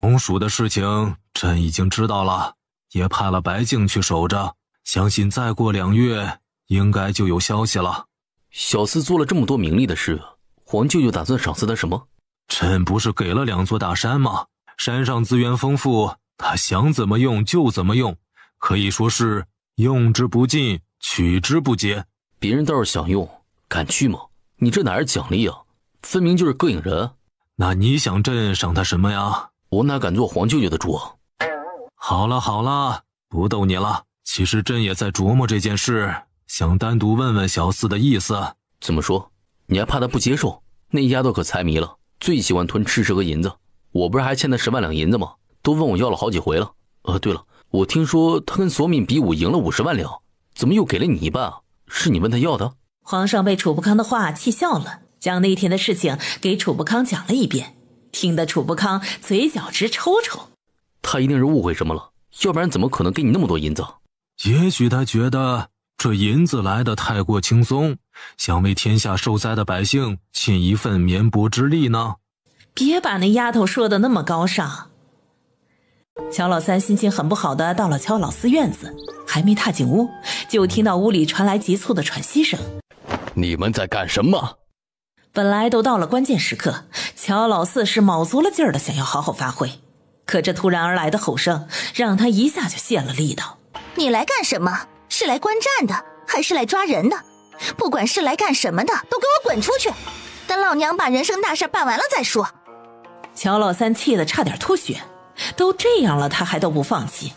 红薯的事情朕已经知道了，也派了白净去守着，相信再过2月应该就有消息了。小厮做了这么多名利的事，皇舅舅打算赏赐他什么？朕不是给了2座大山吗？山上资源丰富，他想怎么用就怎么用，可以说是用之不尽，取之不竭。别人倒是想用，敢去吗？你这哪是奖励啊，分明就是膈应人。那你想朕赏他什么呀？我哪敢做皇舅舅的主啊。好了好了，不逗你了。其实朕也在琢磨这件事，想单独问问小厮的意思。怎么说？你还怕他不接受？那丫头可财迷了，最喜欢吞吃食和银子。我不是还欠他10万两银子吗？都问我要了好几回了。对了，我听说他跟索敏比武赢了50万两，怎么又给了你一半啊？是你问他要的？皇上被楚不康的话气笑了，将那天的事情给楚不康讲了一遍，听得楚不康嘴角直抽抽。他一定是误会什么了，要不然怎么可能给你那么多银子？也许他觉得这银子来得太过轻松，想为天下受灾的百姓尽一份绵薄之力呢。别把那丫头说得那么高尚。乔老三心情很不好的到了乔老四院子，还没踏进屋，就听到屋里传来急促的喘息声。你们在干什么？本来都到了关键时刻，乔老四是卯足了劲儿的想要好好发挥，可这突然而来的吼声让他一下就泄了力道。你来干什么？是来观战的还是来抓人的？不管是来干什么的，都给我滚出去，等老娘把人生大事办完了再说。乔老三气得差点吐血，都这样了他还都不放弃。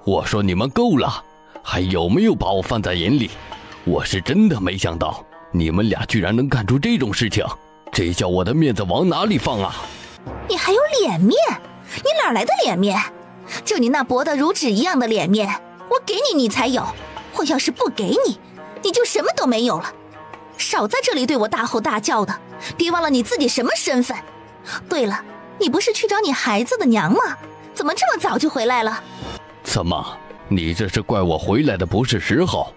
我说你们够了，还有没有把我放在眼里？我是真的没想到你们俩居然能干出这种事情，这叫我的面子往哪里放啊？你还有脸面？你哪来的脸面？就你那薄得如纸一样的脸面，我给你你才有，我要是不给你，你就什么都没有了。少在这里对我大吼大叫的，别忘了你自己什么身份。对了，你不是去找你孩子的娘吗？怎么这么早就回来了？怎么，你这是怪我回来的不是时候？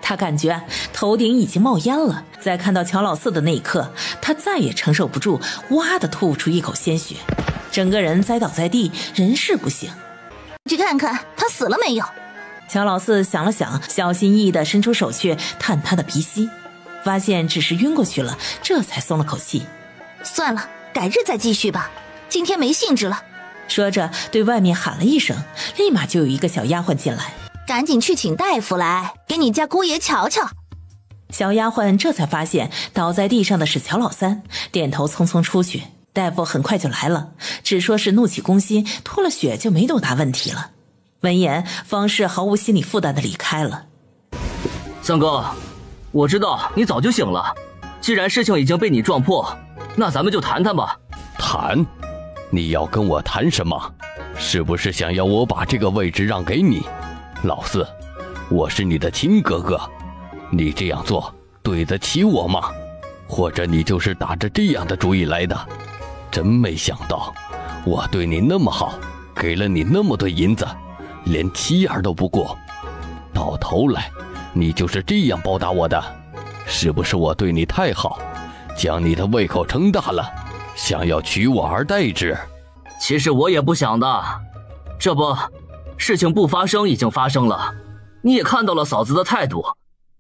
他感觉头顶已经冒烟了，在看到乔老四的那一刻，他再也承受不住，哇的吐出一口鲜血，整个人栽倒在地，人事不省。去看看他死了没有。乔老四想了想，小心翼翼地伸出手去探他的鼻息，发现只是晕过去了，这才松了口气。算了，改日再继续吧，今天没兴致了。说着对外面喊了一声，立马就有一个小丫鬟进来，赶紧去请大夫来，给你家姑爷瞧瞧。小丫鬟这才发现倒在地上的是乔老三，点头匆匆出去。大夫很快就来了，只说是怒气攻心，吐了血就没多大问题了。闻言，方氏毫无心理负担地离开了。三哥，我知道你早就醒了，既然事情已经被你撞破，那咱们就谈谈吧。谈？你要跟我谈什么？是不是想要我把这个位置让给你？老四，我是你的亲哥哥，你这样做对得起我吗？或者你就是打着这样的主意来的？真没想到，我对你那么好，给了你那么多银子，连7眼都不过，到头来你就是这样报答我的？是不是我对你太好，将你的胃口撑大了，想要取我而代之？其实我也不想的，这不，事情不发生已经发生了，你也看到了嫂子的态度，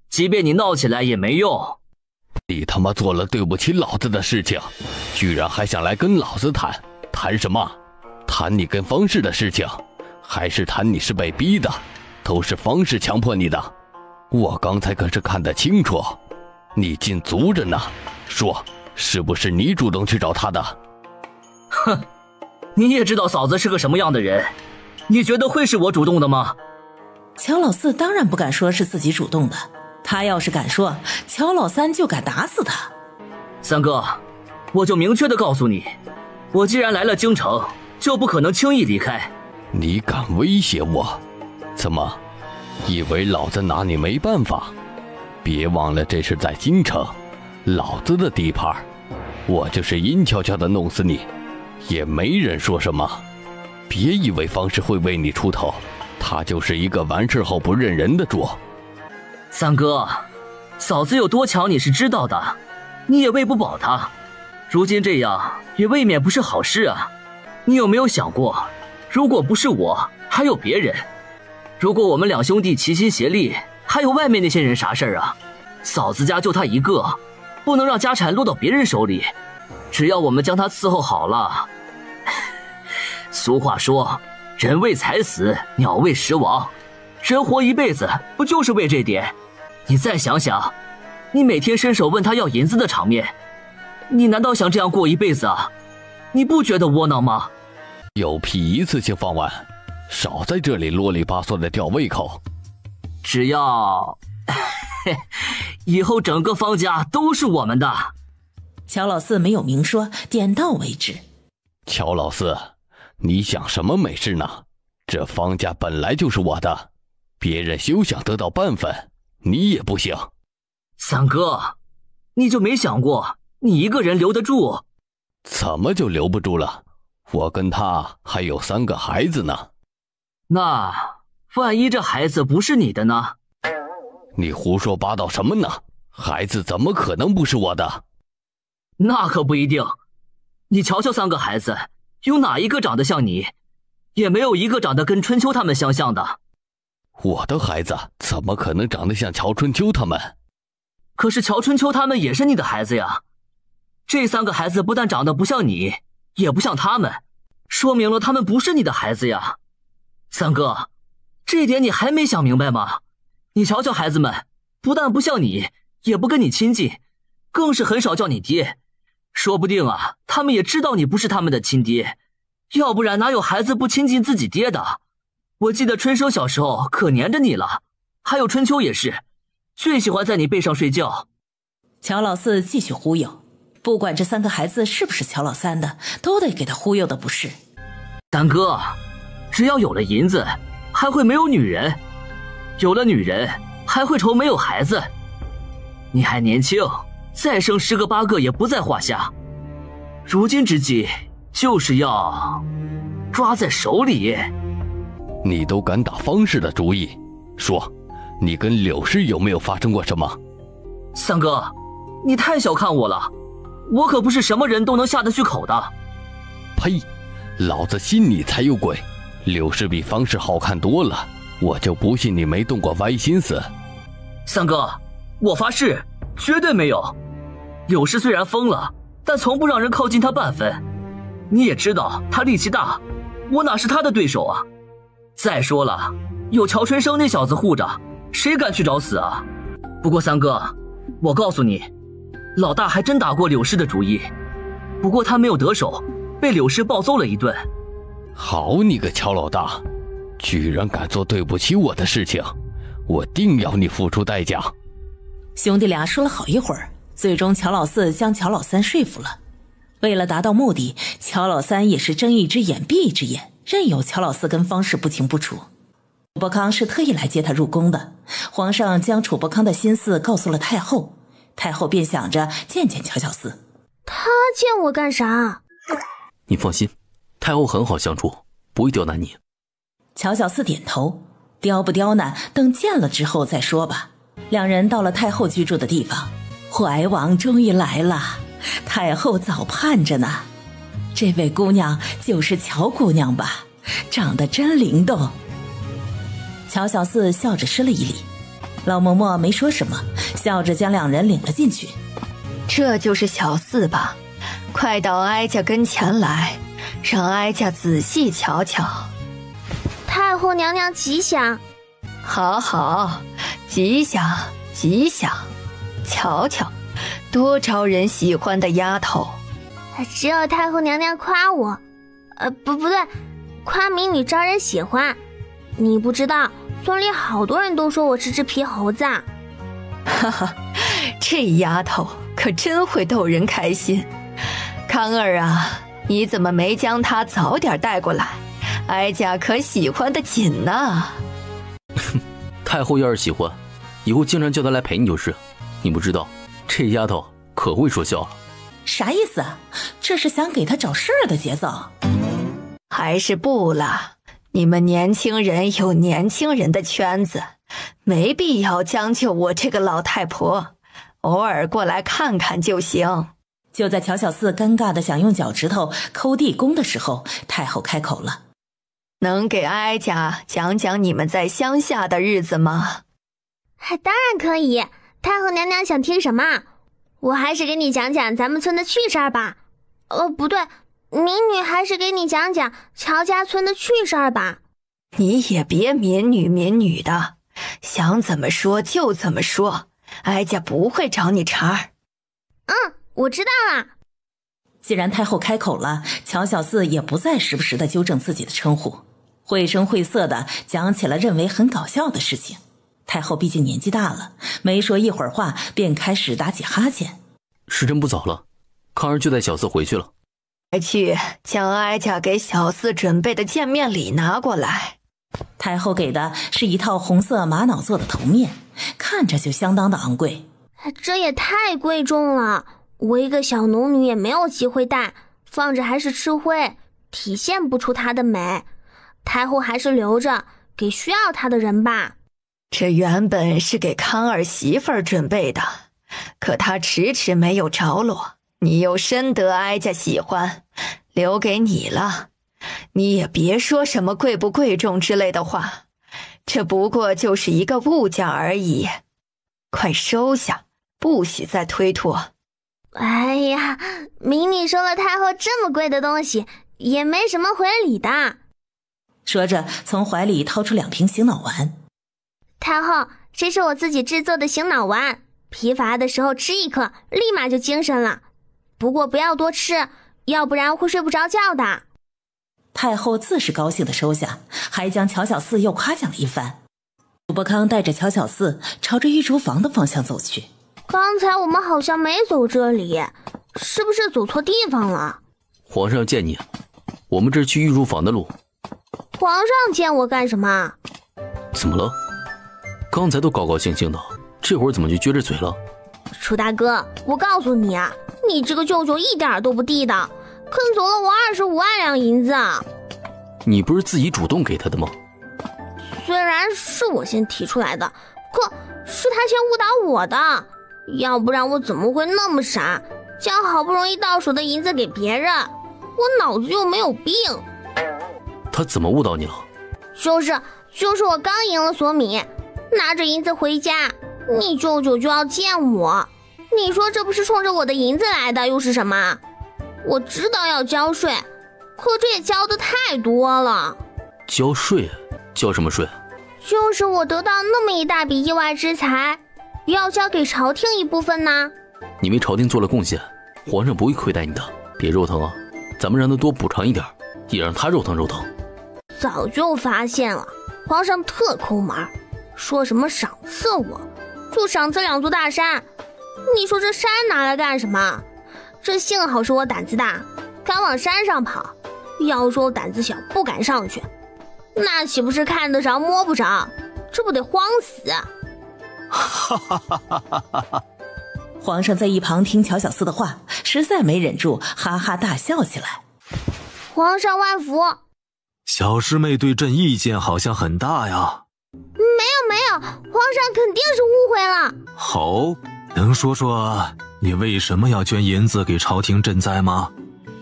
即便你闹起来也没用。你他妈做了对不起老子的事情，居然还想来跟老子谈？谈什么？谈你跟方氏的事情，还是谈你是被逼的？都是方氏强迫你的。我刚才可是看得清楚，你进足着呢。说，是不是你主动去找他的？哼，你也知道嫂子是个什么样的人，你觉得会是我主动的吗？乔老四当然不敢说是自己主动的，他要是敢说，乔老三就敢打死他。三哥，我就明确的告诉你，我既然来了京城，就不可能轻易离开。你敢威胁我？怎么，以为老子拿你没办法？别忘了这是在京城，老子的地盘，我就是阴悄悄的弄死你，也没人说什么。别以为方氏会为你出头，他就是一个完事后不认人的主。三哥，嫂子有多强你是知道的，你也喂不饱她，如今这样也未免不是好事啊。你有没有想过，如果不是我，还有别人？如果我们两兄弟齐心协力，还有外面那些人啥事儿啊？嫂子家就他一个，不能让家产落到别人手里。只要我们将他伺候好了。俗话说，人为财死，鸟为食亡。人活一辈子，不就是为这点？你再想想，你每天伸手问他要银子的场面，你难道想这样过一辈子啊？你不觉得窝囊吗？有屁一次性放完，少在这里啰里吧嗦的吊胃口。只要以后整个方家都是我们的。乔老四没有明说，点到为止。乔老四，你想什么美事呢？这方家本来就是我的，别人休想得到半分，你也不行。三哥，你就没想过你一个人留得住？怎么就留不住了？我跟他还有3个孩子呢。那万一这孩子不是你的呢？你胡说八道什么呢？孩子怎么可能不是我的？那可不一定。你瞧瞧3个孩子，有哪一个长得像你？也没有一个长得跟春秋他们相像的。我的孩子怎么可能长得像乔春秋他们？可是乔春秋他们也是你的孩子呀。这3个孩子不但长得不像你，也不像他们，说明了他们不是你的孩子呀。三哥，这点你还没想明白吗？你瞧瞧孩子们，不但不像你，也不跟你亲近，更是很少叫你爹。说不定啊，他们也知道你不是他们的亲爹，要不然哪有孩子不亲近自己爹的？我记得春生小时候可黏着你了，还有春秋也是，最喜欢在你背上睡觉。乔老四继续忽悠，不管这3个孩子是不是乔老三的，都得给他忽悠的不是。三哥，只要有了银子，还会没有女人；有了女人，还会愁没有孩子。你还年轻，再生10个8个也不在话下。如今之计，就是要抓在手里。你都敢打方氏的主意，说，你跟柳氏有没有发生过什么？三哥，你太小看我了，我可不是什么人都能下得去口的。呸！老子信你才有鬼！柳氏比方氏好看多了，我就不信你没动过歪心思。三哥，我发誓，绝对没有。柳氏虽然疯了，但从不让人靠近他半分。你也知道他力气大，我哪是他的对手啊？再说了，有乔春生那小子护着，谁敢去找死啊？不过三哥，我告诉你，老大还真打过柳氏的主意，不过他没有得手，被柳氏暴揍了一顿。好你个乔老大，居然敢做对不起我的事情，我定要你付出代价。兄弟俩说了好一会儿，最终乔老四将乔老三说服了。为了达到目的，乔老三也是睁一只眼闭一只眼，任由乔老四跟方氏不清不楚。楚伯康是特意来接他入宫的，皇上将楚伯康的心思告诉了太后，太后便想着见见乔小四。他见我干啥？你放心，太后很好相处，不会刁难你。乔小四点头，刁不刁难等见了之后再说吧。两人到了太后居住的地方，怀王终于来了，太后早盼着呢。这位姑娘就是乔姑娘吧？长得真灵动。乔小四笑着施了一礼，老嬷嬷没说什么，笑着将两人领了进去。这就是小四吧？快到哀家跟前来，让哀家仔细瞧瞧。太后娘娘吉祥。好好，吉祥吉祥，瞧瞧，多招人喜欢的丫头。只有太后娘娘夸我，不对，夸民女招人喜欢。你不知道，村里好多人都说我是只皮猴子。哈哈，这丫头可真会逗人开心。康儿啊，你怎么没将她早点带过来？哀家可喜欢的紧呢。太后要是喜欢，以后经常叫她来陪你就是。你不知道，这丫头可会说笑了。啥意思啊？这是想给她找事儿的节奏？还是不了，你们年轻人有年轻人的圈子，没必要将就我这个老太婆，偶尔过来看看就行。就在乔小四尴尬的想用脚趾头抠地宫的时候，太后开口了：“能给哀家讲讲你们在乡下的日子吗？”当然可以，太后娘娘想听什么？我还是给你讲讲咱们村的趣事儿吧。不对，民女还是给你讲讲乔家村的趣事儿吧。你也别民女的，想怎么说就怎么说，哀家不会找你茬儿。我知道了。既然太后开口了，乔小四也不再时不时地纠正自己的称呼，绘声绘色地讲起了认为很搞笑的事情。太后毕竟年纪大了，没说一会儿话便开始打起哈欠。时辰不早了，康儿就带小四回去了。快去将哀家给小四准备的见面礼拿过来。太后给的是一套红色玛瑙做的头面，看着就相当的昂贵。这也太贵重了，我一个小农女也没有机会戴，放着还是吃灰，体现不出它的美。太后还是留着给需要它的人吧。这原本是给康儿媳妇儿准备的，可她迟迟没有着落，你又深得哀家喜欢，留给你了。你也别说什么贵不贵重之类的话，这不过就是一个物件而已，快收下，不许再推脱。哎呀，民女收了太后这么贵的东西，也没什么回礼的。说着，从怀里掏出2瓶醒脑丸。太后，这是我自己制作的醒脑丸，疲乏的时候吃一颗，立马就精神了。不过不要多吃，要不然会睡不着觉的。太后自是高兴地收下，还将乔小四又夸奖了一番。主播康带着乔小四朝着御厨房的方向走去。刚才我们好像没走这里，是不是走错地方了？皇上要见你，我们这是去御厨房的路。皇上见我干什么？怎么了？刚才都高高兴兴的，这会儿怎么就撅着嘴了？楚大哥，我告诉你啊，你这个舅舅一点都不地道，坑走了我25万两银子。你不是自己主动给他的吗？虽然是我先提出来的，可是他先误导我的，要不然我怎么会那么傻，将好不容易到手的银子给别人？我脑子又没有病。他怎么误导你了？就是我刚赢了索米，拿着银子回家，你舅舅就要见我。你说这不是冲着我的银子来的又是什么？我知道要交税，可这也交的太多了。交税？交什么税？就是我得到那么一大笔意外之财，要交给朝廷一部分呢。你为朝廷做了贡献，皇上不会亏待你的。别肉疼啊，咱们让他多补偿一点，也让他肉疼肉疼。早就发现了，皇上特抠门，说什么赏赐我，就赏赐2座大山。你说这山拿来干什么？这幸好是我胆子大，敢往山上跑。要说我胆子小，不敢上去，那岂不是看得着摸不着？这不得慌死！哈哈哈哈哈哈！皇上在一旁听乔小四的话，实在没忍住，哈哈大笑起来。皇上万福！小师妹对朕意见好像很大呀。没有，皇上肯定是误会了。好，能说说你为什么要捐银子给朝廷赈灾吗？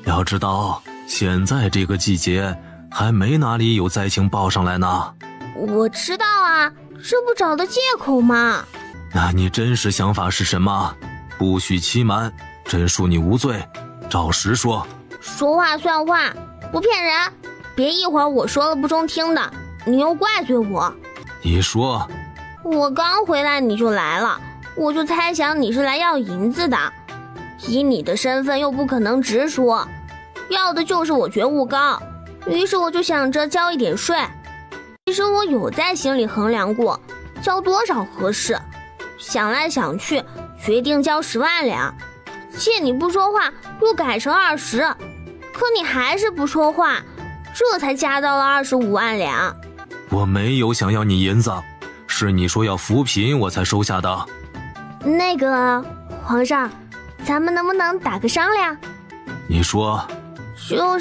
要知道，现在这个季节还没哪里有灾情报上来呢。我知道啊，这不找的借口吗？那你真实想法是什么？不许欺瞒，朕恕你无罪，照实说。说话算话，不骗人，别一会儿我说了不中听的，你又怪罪我。你说。我刚回来你就来了，我就猜想你是来要银子的，以你的身份又不可能直说，要的就是我觉悟高，于是我就想着交一点税。其实我有在心里衡量过，交多少合适，想来想去，决定交10万两。见你不说话，又改成20，可你还是不说话，这才加到了25万两。我没有想要你银子，是你说要扶贫我才收下的。那个皇上，咱们能不能打个商量？你说。就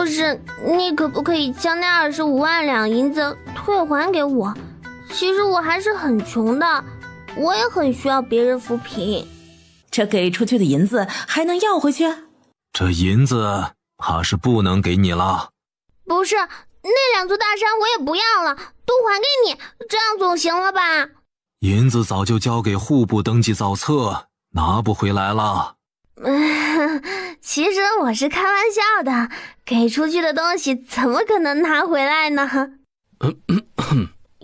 是你可不可以将那25万两银子退还给我？其实我还是很穷的，我也很需要别人扶贫。这给出去的银子还能要回去？这银子怕是不能给你了。不是，那2座大山我也不要了，都还给你，这样总行了吧？银子早就交给户部登记造册，拿不回来了。其实我是开玩笑的，给出去的东西怎么可能拿回来呢？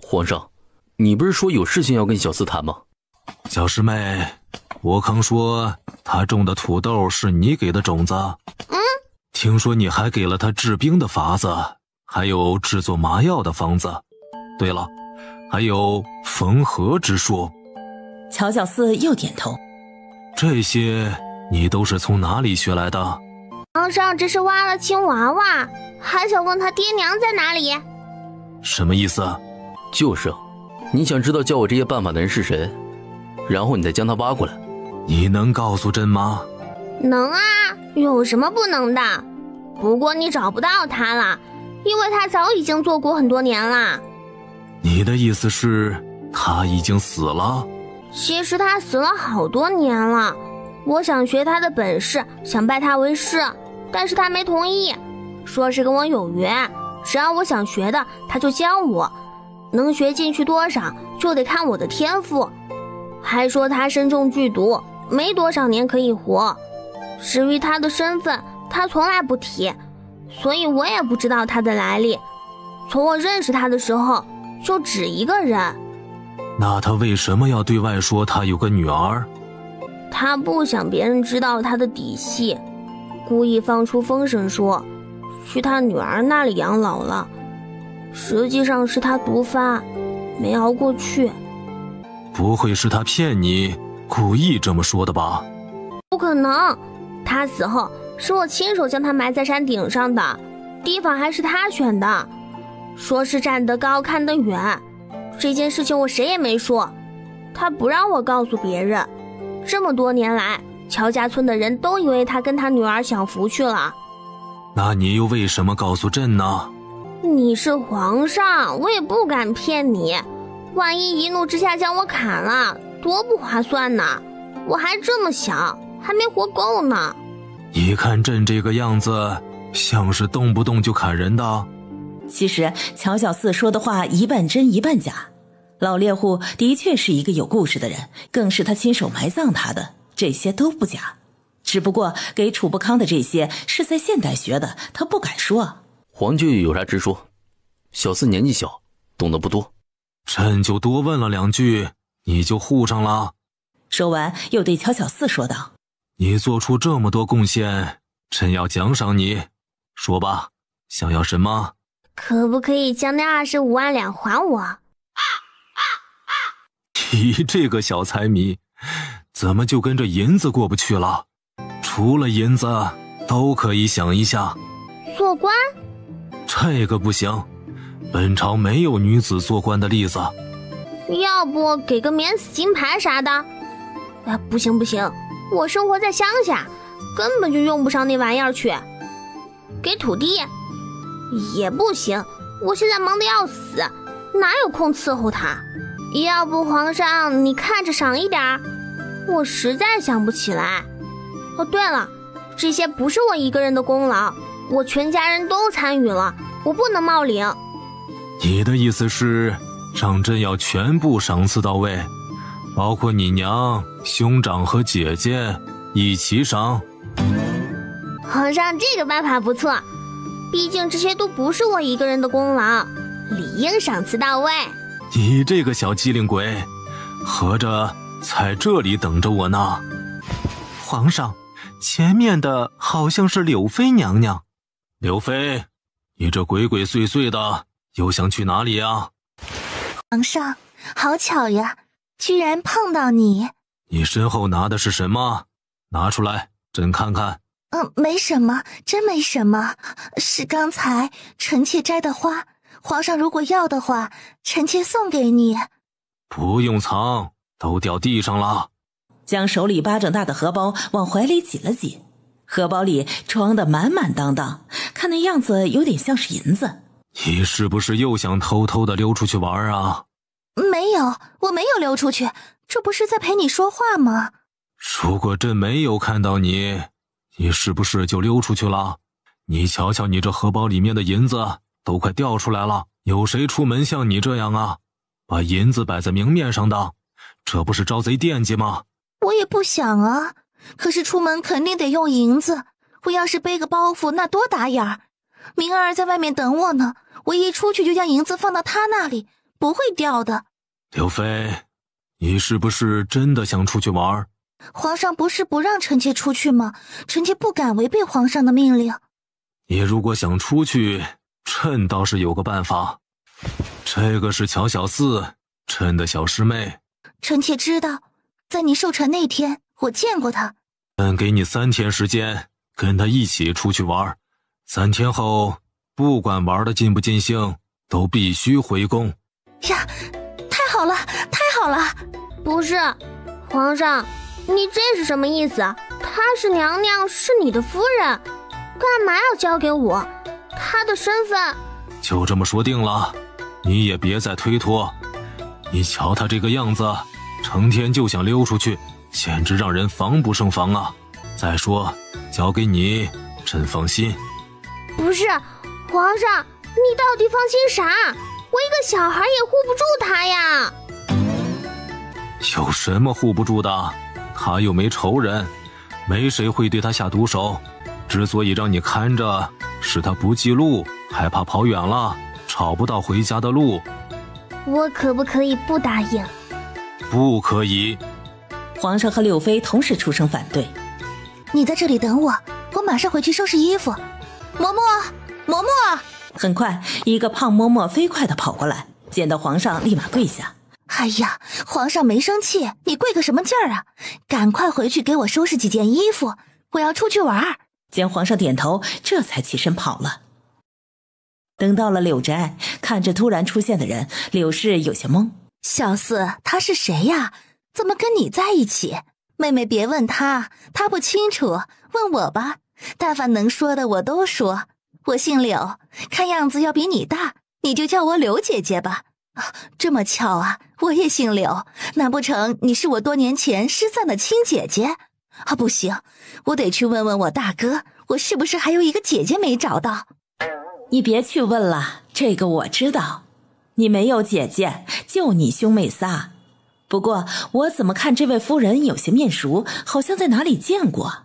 皇上，你不是说有事情要跟小四谈吗？小师妹，我康说他种的土豆是你给的种子。听说你还给了他治病的法子，还有制作麻药的方子。对了，还有缝合之术。乔小四又点头。这些你都是从哪里学来的？皇上这是挖了青娃娃，还想问他爹娘在哪里？什么意思？就是你想知道教我这些办法的人是谁，然后你再将他挖过来。你能告诉朕吗？能啊，有什么不能的？不过你找不到他了，因为他早已经做过很多年了。你的意思是他已经死了？其实他死了好多年了，我想学他的本事，想拜他为师，但是他没同意，说是跟我有缘，只要我想学的他就教我，能学进去多少就得看我的天赋，还说他身中剧毒，没多少年可以活。至于他的身份他从来不提，所以我也不知道他的来历，从我认识他的时候就只一个人。那他为什么要对外说他有个女儿？他不想别人知道他的底细，故意放出风声说去他女儿那里养老了，实际上是他毒发没熬过去。不会是他骗你，故意这么说的吧？不可能，他死后是我亲手将他埋在山顶上的，地方还是他选的，说是站得高看得远，这件事情我谁也没说，他不让我告诉别人。这么多年来，乔家村的人都以为他跟他女儿享福去了。那你又为什么告诉朕呢？你是皇上，我也不敢骗你，万一一怒之下将我砍了，多不划算呢。我还这么小，还没活够呢。一看朕这个样子，像是动不动就砍人的。其实乔小四说的话一半真一半假，老猎户的确是一个有故事的人，更是他亲手埋葬他的，这些都不假。只不过给楚不康的这些是在现代学的，他不敢说。皇舅有啥直说，小四年纪小，懂得不多。朕就多问了2句，你就护上了。说完又对乔小四说道：你做出这么多贡献，朕要奖赏你。说吧，想要什么？可不可以将那25万两还我？你这个小财迷，怎么就跟这银子过不去了？除了银子，都可以想一下。做官？这个不行，本朝没有女子做官的例子。要不给个免死金牌啥的？不行不行，我生活在乡下，根本就用不上那玩意儿去。给土地？也不行，我现在忙得要死，哪有空伺候他？要不皇上你看着赏一点，我实在想不起来。哦，对了，这些不是我一个人的功劳，我全家人都参与了，我不能冒领。你的意思是让朕要全部赏赐到位，包括你娘、兄长和姐姐一起赏？皇上这个办法不错，毕竟这些都不是我一个人的功劳，理应赏赐到位。你这个小机灵鬼，合着在这里等着我呢。皇上，前面的好像是柳妃娘娘。柳妃，你这鬼鬼祟祟的，又想去哪里呀？皇上，好巧呀，居然碰到你。你身后拿的是什么？拿出来，朕看看。没什么，真没什么，是刚才臣妾摘的花，皇上如果要的话，臣妾送给你。不用藏，都掉地上了。将手里巴掌大的荷包往怀里挤了挤，荷包里装得满满当当，看那样子有点像是银子。你是不是又想偷偷的溜出去玩啊？没有，我没有溜出去，这不是在陪你说话吗？如果朕没有看到你，你是不是就溜出去了？你瞧瞧你这荷包里面的银子都快掉出来了，有谁出门像你这样啊？把银子摆在明面上的，这不是招贼惦记吗？我也不想啊，可是出门肯定得用银子，我要是背个包袱那多打眼儿。明儿在外面等我呢，我一出去就将银子放到他那里，不会掉的。刘妃，你是不是真的想出去玩？皇上不是不让臣妾出去吗？臣妾不敢违背皇上的命令。你如果想出去，朕倒是有个办法。这个是乔小四，朕的小师妹。臣妾知道，在你寿辰那天，我见过她。朕给你3天时间，跟她一起出去玩。3天后，不管玩的尽不尽兴，都必须回宫。呀，太好了，太好了！不是，皇上，你这是什么意思？她是娘娘，是你的夫人，干嘛要交给我？她的身份……就这么说定了，你也别再推脱。你瞧她这个样子，成天就想溜出去，简直让人防不胜防啊！再说，交给你，朕放心。不是，皇上，你到底放心啥？我一个小孩也护不住她呀！有什么护不住的？她又没仇人，没谁会对她下毒手。之所以让你看着，是她不记路，害怕跑远了，找不到回家的路。我可不可以不答应？不可以。皇上和柳妃同时出声反对。你在这里等我，我马上回去收拾衣服。嬷嬷，嬷嬷！很快，一个胖嬷嬷飞快地跑过来，见到皇上立马跪下。哎呀，皇上没生气，你跪个什么劲儿啊？赶快回去给我收拾几件衣服，我要出去玩。见皇上点头，这才起身跑了。等到了柳宅，看着突然出现的人，柳氏有些懵。小四，他是谁呀？怎么跟你在一起？妹妹别问他，他不清楚，问我吧。但凡能说的我都说。我姓柳，看样子要比你大，你就叫我柳姐姐吧。这么巧啊，我也姓柳，难不成你是我多年前失散的亲姐姐？不行，我得去问问我大哥，我是不是还有一个姐姐没找到？你别去问了，这个我知道，你没有姐姐，就你兄妹仨。不过我怎么看这位夫人有些面熟，好像在哪里见过。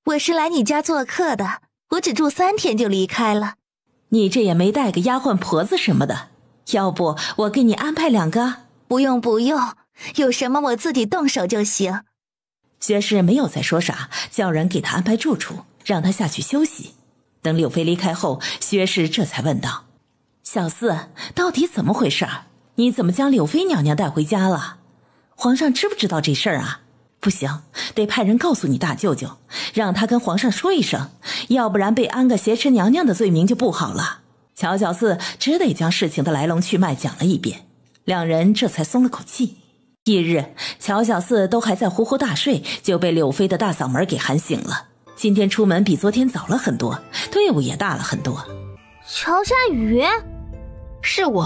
我是来你家做客的，我只住3天就离开了。你这也没带个丫鬟婆子什么的，要不我给你安排2个？不用不用，有什么我自己动手就行。薛氏没有再说啥，叫人给他安排住处，让他下去休息。等柳妃离开后，薛氏这才问道：小四，到底怎么回事？你怎么将柳妃娘娘带回家了？皇上知不知道这事儿啊？不行，得派人告诉你大舅舅，让他跟皇上说一声，要不然被安个挟持娘娘的罪名就不好了。乔小四只得将事情的来龙去脉讲了一遍，两人这才松了口气。翌日，乔小四都还在呼呼大睡，就被柳妃的大嗓门给喊醒了。今天出门比昨天早了很多，队伍也大了很多。乔夏雨，是我。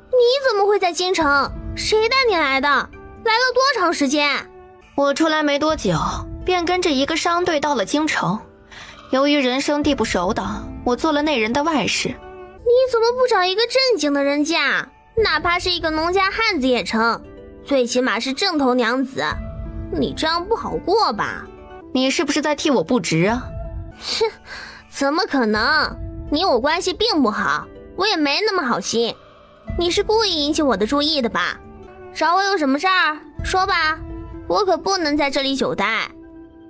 你怎么会在京城？谁带你来的？来了多长时间？我出来没多久，便跟着一个商队到了京城。由于人生地不熟的，我做了那人的外室。你怎么不找一个正经的人嫁？哪怕是一个农家汉子也成，最起码是正头娘子。你这样不好过吧？你是不是在替我不值啊？哼，怎么可能？你我关系并不好，我也没那么好心。你是故意引起我的注意的吧？找我有什么事儿？说吧，我可不能在这里久待。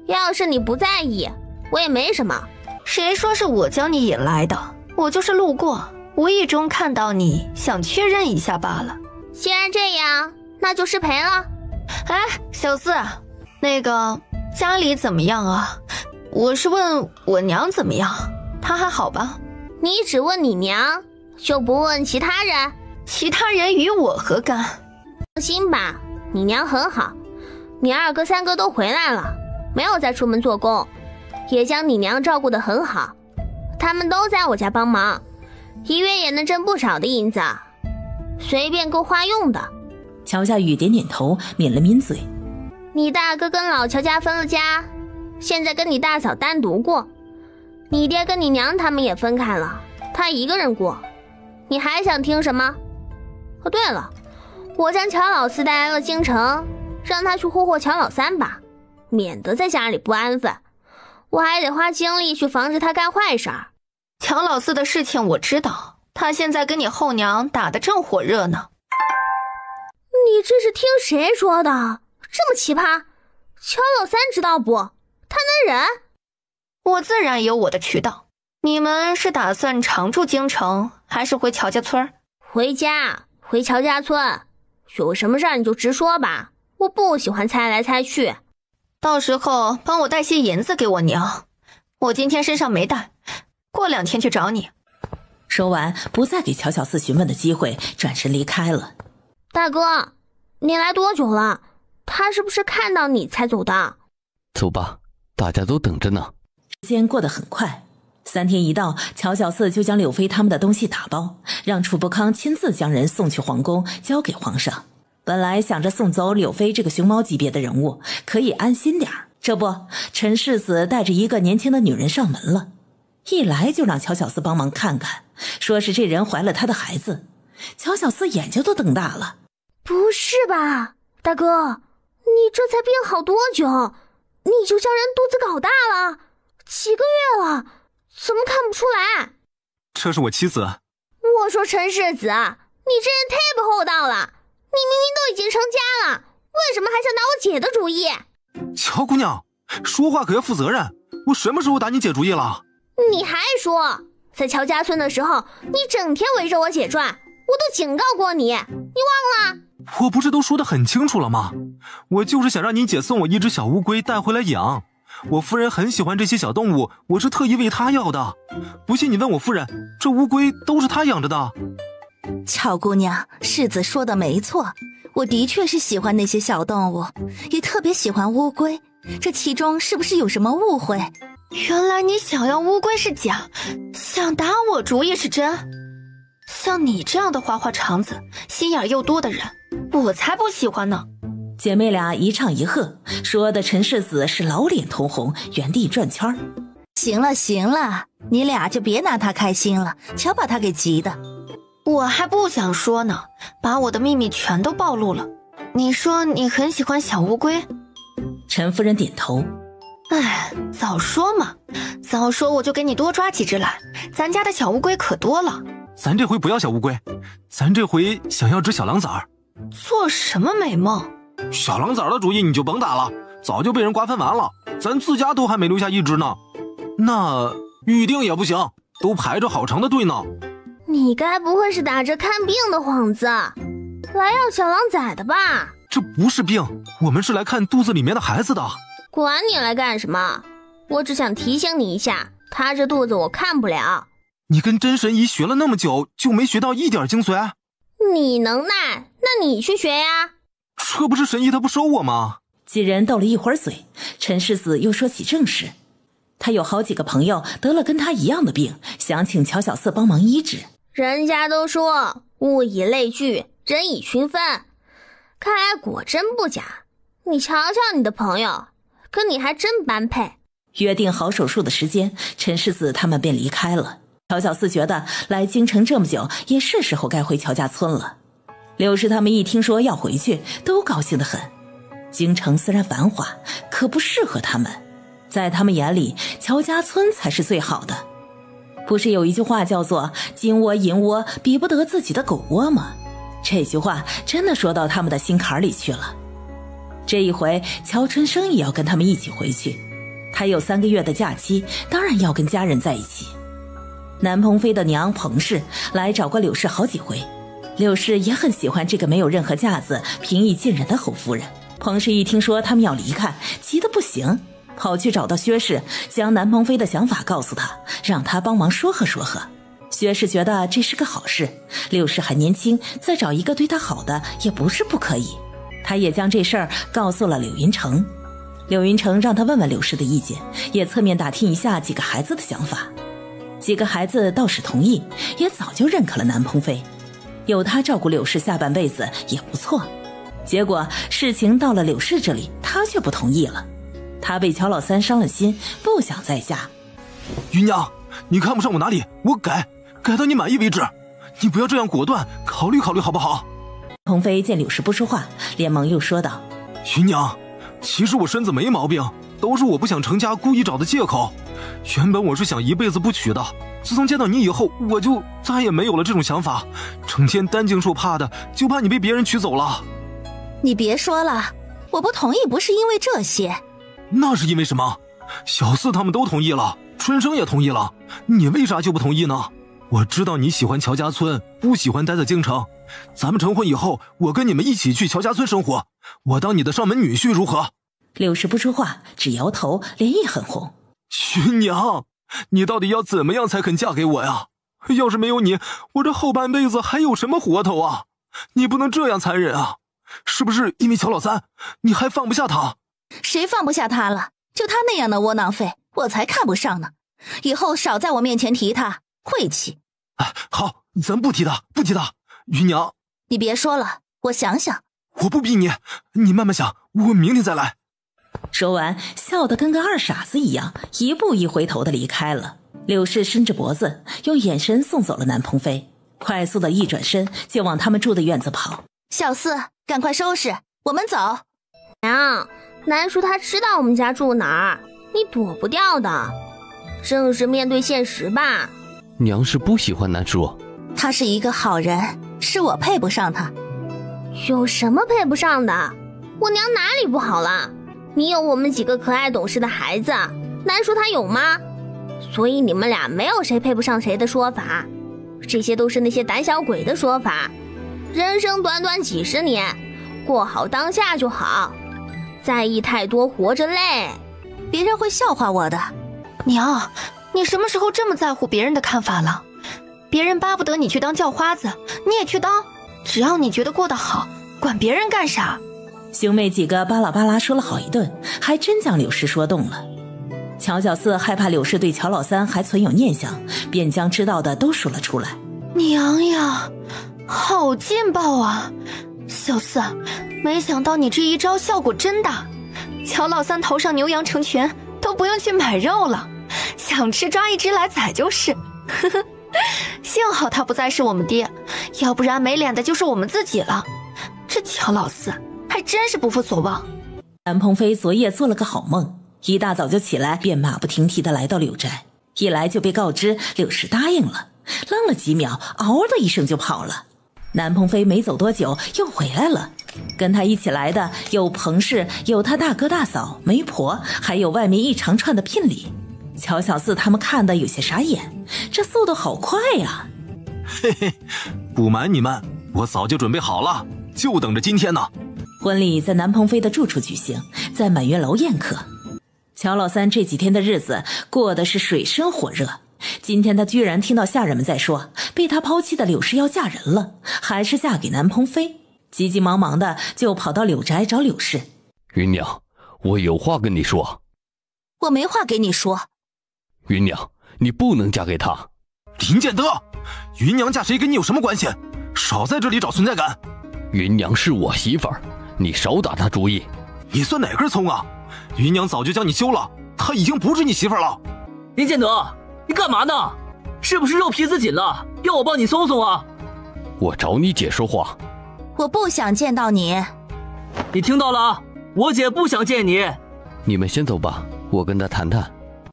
要是你不在意，我也没什么。谁说是我将你引来的？我就是路过，无意中看到你，想确认一下罢了。既然这样，那就失陪了。哎，小四，那个家里怎么样啊？我是问我娘怎么样，她还好吧？你只问你娘，就不问其他人？其他人与我何干？放心吧，你娘很好，你2哥3哥都回来了，没有再出门做工，也将你娘照顾得很好。他们都在我家帮忙，一月也能挣不少的银子，随便够花用的。乔夏雨点点头，抿了抿嘴。你大哥跟老乔家分了家，现在跟你大嫂单独过，你爹跟你娘他们也分开了，他一个人过，你还想听什么？哦，对了，我将乔老四带来了京城，让他去霍霍乔老三吧，免得在家里不安分，我还得花精力去防止他干坏事儿。乔老四的事情我知道，他现在跟你后娘打得正火热呢。你这是听谁说的？这么奇葩？乔老三知道不？他能忍？我自然有我的渠道。你们是打算常住京城，还是回乔家村？回家，回乔家村。有什么事儿你就直说吧，我不喜欢猜来猜去。到时候帮我带些银子给我娘，我今天身上没带，过2天去找你。说完，不再给乔小四询问的机会，转身离开了。大哥，你来多久了？他是不是看到你才走的？走吧，大家都等着呢。时间过得很快，3天一到，乔小四就将柳妃他们的东西打包，让楚伯康亲自将人送去皇宫，交给皇上。本来想着送走柳妃这个熊猫级别的人物，可以安心点儿，这不，陈世子带着一个年轻的女人上门了，一来就让乔小四帮忙看看，说是这人怀了他的孩子。乔小四眼睛都瞪大了。不是吧，大哥，你这才病好多久，你就将人肚子搞大了，几个月了，怎么看不出来？这是我妻子。我说陈世子，你这人太不厚道了，你明明都已经成家了，为什么还想拿我姐的主意？乔姑娘，说话可要负责任，我什么时候打你姐主意了？你还说，在乔家村的时候，你整天围着我姐转，我都警告过你，你忘了？我不是都说得很清楚了吗？我就是想让你姐送我一只小乌龟带回来养。我夫人很喜欢这些小动物，我是特意为她要的。不信你问我夫人，这乌龟都是她养着的。乔姑娘，世子说的没错，我的确是喜欢那些小动物，也特别喜欢乌龟，这其中是不是有什么误会？原来你想要乌龟是假，想打我主意是真。像你这样的花花肠子，心眼又多的人，我才不喜欢呢。姐妹俩一唱一和，说的陈世子是老脸通红，原地转圈。行了行了，你俩就别拿他开心了，瞧把他给急的。我还不想说呢，把我的秘密全都暴露了。你说你很喜欢小乌龟？陈夫人点头。哎，早说嘛，早说我就给你多抓几只来，咱家的小乌龟可多了。咱这回不要小乌龟，咱这回想要只小狼崽儿。做什么美梦？小狼崽儿的主意你就甭打了，早就被人瓜分完了，咱自家都还没留下一只呢。那预定也不行，都排着好长的队呢。你该不会是打着看病的幌子来要小狼崽的吧？这不是病，我们是来看肚子里面的孩子的。管你来干什么，我只想提醒你一下，他这肚子我看不了。你跟真神医学了那么久，就没学到一点精髓？你能耐，那你去学呀。这不是神医他不收我吗？几人斗了一会儿嘴，陈世子又说起正事。他有好几个朋友得了跟他一样的病，想请乔小四帮忙医治。人家都说物以类聚，人以群分，看来果真不假。你瞧瞧你的朋友，跟你还真般配。约定好手术的时间，陈世子他们便离开了。乔小四觉得来京城这么久，也是时候该回乔家村了。柳氏他们一听说要回去，都高兴得很。京城虽然繁华，可不适合他们，在他们眼里，乔家村才是最好的。不是有一句话叫做金窝银窝比不得自己的狗窝吗？这句话真的说到他们的心坎里去了。这一回乔春生也要跟他们一起回去，他有3个月的假期，当然要跟家人在一起。南鹏飞的娘彭氏来找过柳氏好几回，柳氏也很喜欢这个没有任何架子、平易近人的侯夫人。彭氏一听说他们要离开，急得不行，跑去找到薛氏，将南鹏飞的想法告诉他，让他帮忙说和说和。薛氏觉得这是个好事，柳氏还年轻，再找一个对他好的也不是不可以。他也将这事儿告诉了柳云成。柳云成让他问问柳氏的意见，也侧面打听一下几个孩子的想法。几个孩子倒是同意，也早就认可了南鹏飞，有他照顾柳氏下半辈子也不错。结果事情到了柳氏这里，他他却不同意了。他被乔老三伤了心，不想再嫁。芸娘，你看不上我哪里？我改到你满意为止。你不要这样果断，考虑考虑好不好？鹏飞见柳氏不说话，连忙又说道：芸娘，其实我身子没毛病，都是我不想成家故意找的借口。原本我是想一辈子不娶的，自从见到你以后，我就再也没有了这种想法。整天担惊受怕的，就怕你被别人娶走了。你别说了，我不同意不是因为这些。那是因为什么？小四他们都同意了，春生也同意了，你为啥就不同意呢？我知道你喜欢乔家村，不喜欢待在京城。咱们成婚以后，我跟你们一起去乔家村生活，我当你的上门女婿如何？柳氏不说话，只摇头，脸也很红。芸娘，你到底要怎么样才肯嫁给我呀？要是没有你，我这后半辈子还有什么活头啊？你不能这样残忍啊！是不是因为乔老三，你还放不下他？谁放不下他了？就他那样的窝囊废，我才看不上呢。以后少在我面前提他，晦气。好，咱不提他。芸娘，你别说了，我想想。我不逼你，你慢慢想，我明天再来。说完，笑得跟个二傻子一样，一步一回头的离开了。柳氏伸着脖子，用眼神送走了南鹏飞，快速的一转身就往他们住的院子跑。小四，赶快收拾，我们走。娘，南叔他知道我们家住哪儿，你躲不掉的。正是面对现实吧。娘是不喜欢南叔，他是一个好人，是我配不上他。有什么配不上的？我娘哪里不好了？你有我们几个可爱懂事的孩子，南叔他有吗？所以你们俩没有谁配不上谁的说法，这些都是那些胆小鬼的说法。人生短短几十年，过好当下就好，在意太多活着累，别人会笑话我的。娘，你什么时候这么在乎别人的看法了？别人巴不得你去当叫花子，你也去当，只要你觉得过得好，管别人干啥？兄妹几个巴拉巴拉说了好一顿，还真将柳氏说动了。乔小四害怕柳氏对乔老三还存有念想，便将知道的都说了出来。娘呀，好劲爆啊！小四，没想到你这一招效果真大，乔老三头上牛羊成群，都不用去买肉了，想吃抓一只来宰就是。呵呵，幸好他不再是我们爹，要不然没脸的就是我们自己了。这乔老四还真是不负所望。南鹏飞昨夜做了个好梦，一大早就起来，便马不停蹄地来到柳宅。一来就被告知柳氏答应了，愣了几秒，嗷的一声就跑了。南鹏飞没走多久又回来了，跟他一起来的有彭氏，有他大哥大嫂、媒婆，还有外面一长串的聘礼。乔小四他们看得有些傻眼，这速度好快呀！嘿嘿，不瞒你们，我早就准备好了，就等着今天呢。婚礼在南鹏飞的住处举行，在满月楼宴客。乔老三这几天的日子过得是水深火热，今天他居然听到下人们在说，被他抛弃的柳氏要嫁人了，还是嫁给南鹏飞，急急忙忙的就跑到柳宅找柳氏。芸娘，我有话跟你说。我没话给你说。芸娘，你不能嫁给他。林建德，芸娘嫁谁跟你有什么关系？少在这里找存在感。芸娘是我媳妇儿，你少打她主意。你算哪根葱啊？芸娘早就将你休了，她已经不是你媳妇儿了。林建德，你干嘛呢？是不是肉皮子紧了？要我帮你松松啊？我找你姐说话。我不想见到你。你听到了？我姐不想见你。你们先走吧，我跟她谈谈。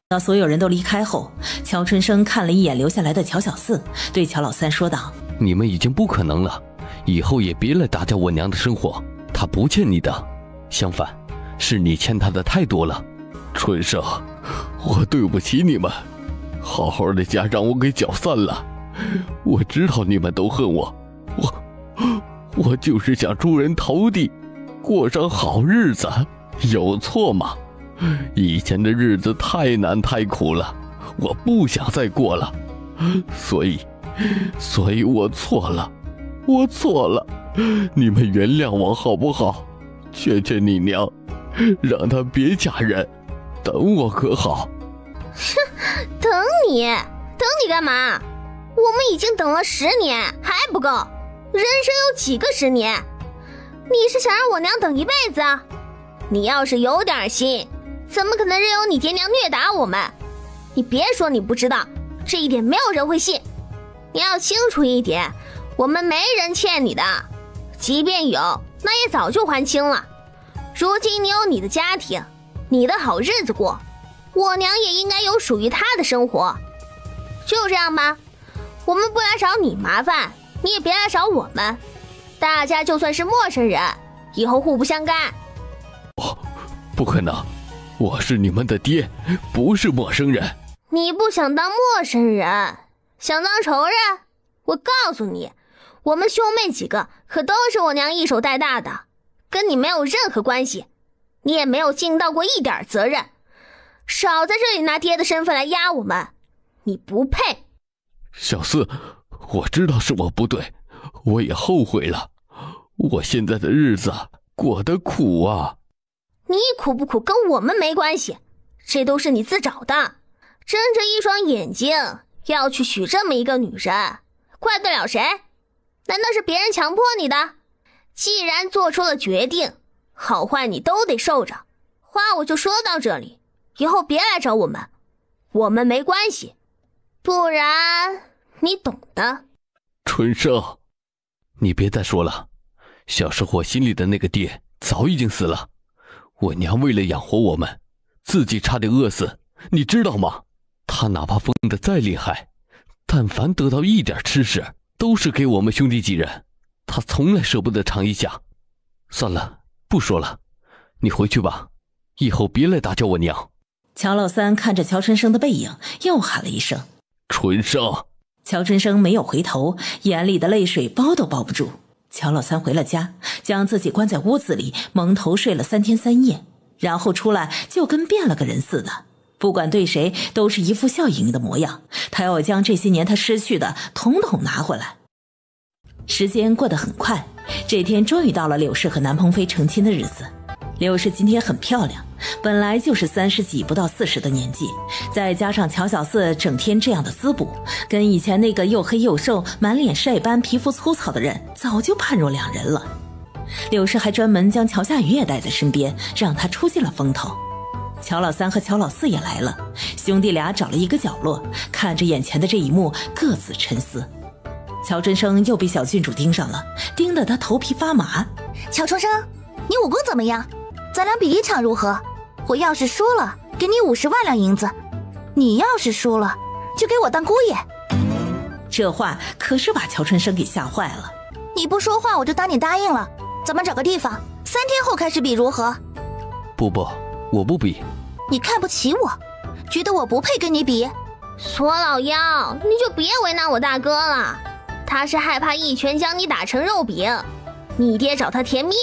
到所有人都离开后，乔春生看了一眼留下来的乔小四，对乔老三说道：你们已经不可能了，以后也别来打搅我娘的生活，她不欠你的，相反是你欠她的太多了。春生，我对不起你们，好好的家让我给搅散了。我知道你们都恨我，我就是想出人头地，过上好日子，有错吗？以前的日子太难太苦了，我不想再过了，所以我错了，你们原谅我好不好？劝劝你娘，让她别嫁人，等我可好？等你干嘛？我们已经等了10年，还不够。人生有几个10年？你是想让我娘等一辈子？你要是有点心，怎么可能任由你爹娘虐打我们？你别说你不知道，这一点没有人会信。你要清楚一点，我们没人欠你的，即便有，那也早就还清了。如今你有你的家庭，你的好日子过，我娘也应该有属于她的生活。就这样吧，我们不来找你麻烦，你也别来找我们，大家就算是陌生人，以后互不相干。不可能，我是你们的爹，不是陌生人。你不想当陌生人，想当仇人？我告诉你，我们兄妹几个可都是我娘一手带大的，跟你没有任何关系，你也没有尽到过一点责任，少在这里拿爹的身份来压我们，你不配。小四，我知道是我不对，我也后悔了，我现在的日子过得苦啊。你苦不苦跟我们没关系，这都是你自找的，睁着一双眼睛要去娶这么一个女人，怪得了谁？难道是别人强迫你的？既然做出了决定，好坏你都得受着。话我就说到这里，以后别来找我们，我们没关系，不然你懂的。春生，你别再说了，小时候我心里的那个爹早已经死了，我娘为了养活我们，自己差点饿死，你知道吗？她哪怕疯得再厉害，但凡得到一点吃食，都是给我们兄弟几人，她从来舍不得尝一下。算了，不说了，你回去吧，以后别来打搅我娘。乔老三看着乔春生的背影，又喊了一声：“春生！”乔春生没有回头，眼里的泪水包都包不住。乔老三回了家，将自己关在屋子里，蒙头睡了3天3夜，然后出来就跟变了个人似的，不管对谁都是一副笑盈盈的模样。他要将这些年他失去的统统拿回来。时间过得很快，这天终于到了柳氏和南鹏飞成亲的日子。柳氏今天很漂亮，本来就是30几不到40的年纪，再加上乔小四整天这样的滋补，跟以前那个又黑又瘦满脸晒斑皮肤粗糙的人早就判若两人了。柳氏还专门将乔夏雨也带在身边，让他出尽了风头。乔老三和乔老四也来了，兄弟俩找了一个角落，看着眼前的这一幕，各自沉思。乔春生又被小郡主盯上了，盯得他头皮发麻。乔春生，你武功怎么样？咱俩比一场如何？我要是输了，给你50万两银子；你要是输了，就给我当姑爷。这话可是把乔春生给吓坏了。你不说话，我就当你答应了。咱们找个地方，3天后开始比如何？不，我不比。你看不起我，觉得我不配跟你比？索老幺，你就别为难我大哥了，他是害怕一拳将你打成肉饼，你爹找他填命。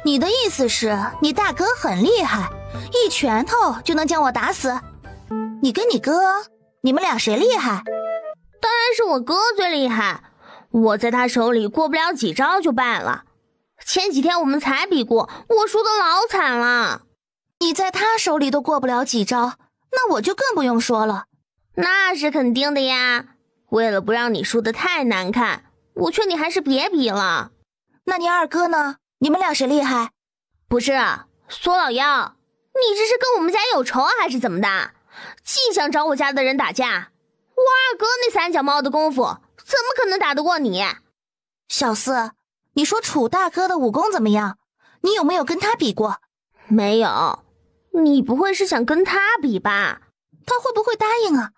你的意思是你大哥很厉害，一拳头就能将我打死？你跟你哥，你们俩谁厉害？当然是我哥最厉害，我在他手里过不了几招就败了。前几天我们才比过，我输得老惨了。你在他手里都过不了几招，那我就更不用说了。那是肯定的呀，为了不让你输得太难看，我劝你还是别比了。那你二哥呢？你们俩谁厉害？不是，索老幺，你这是跟我们家有仇还是怎么的？净想找我家的人打架。我二哥那3脚猫的功夫，怎么可能打得过你？小四，你说楚大哥的武功怎么样？你有没有跟他比过？没有。你不会是想跟他比吧？他会不会答应啊？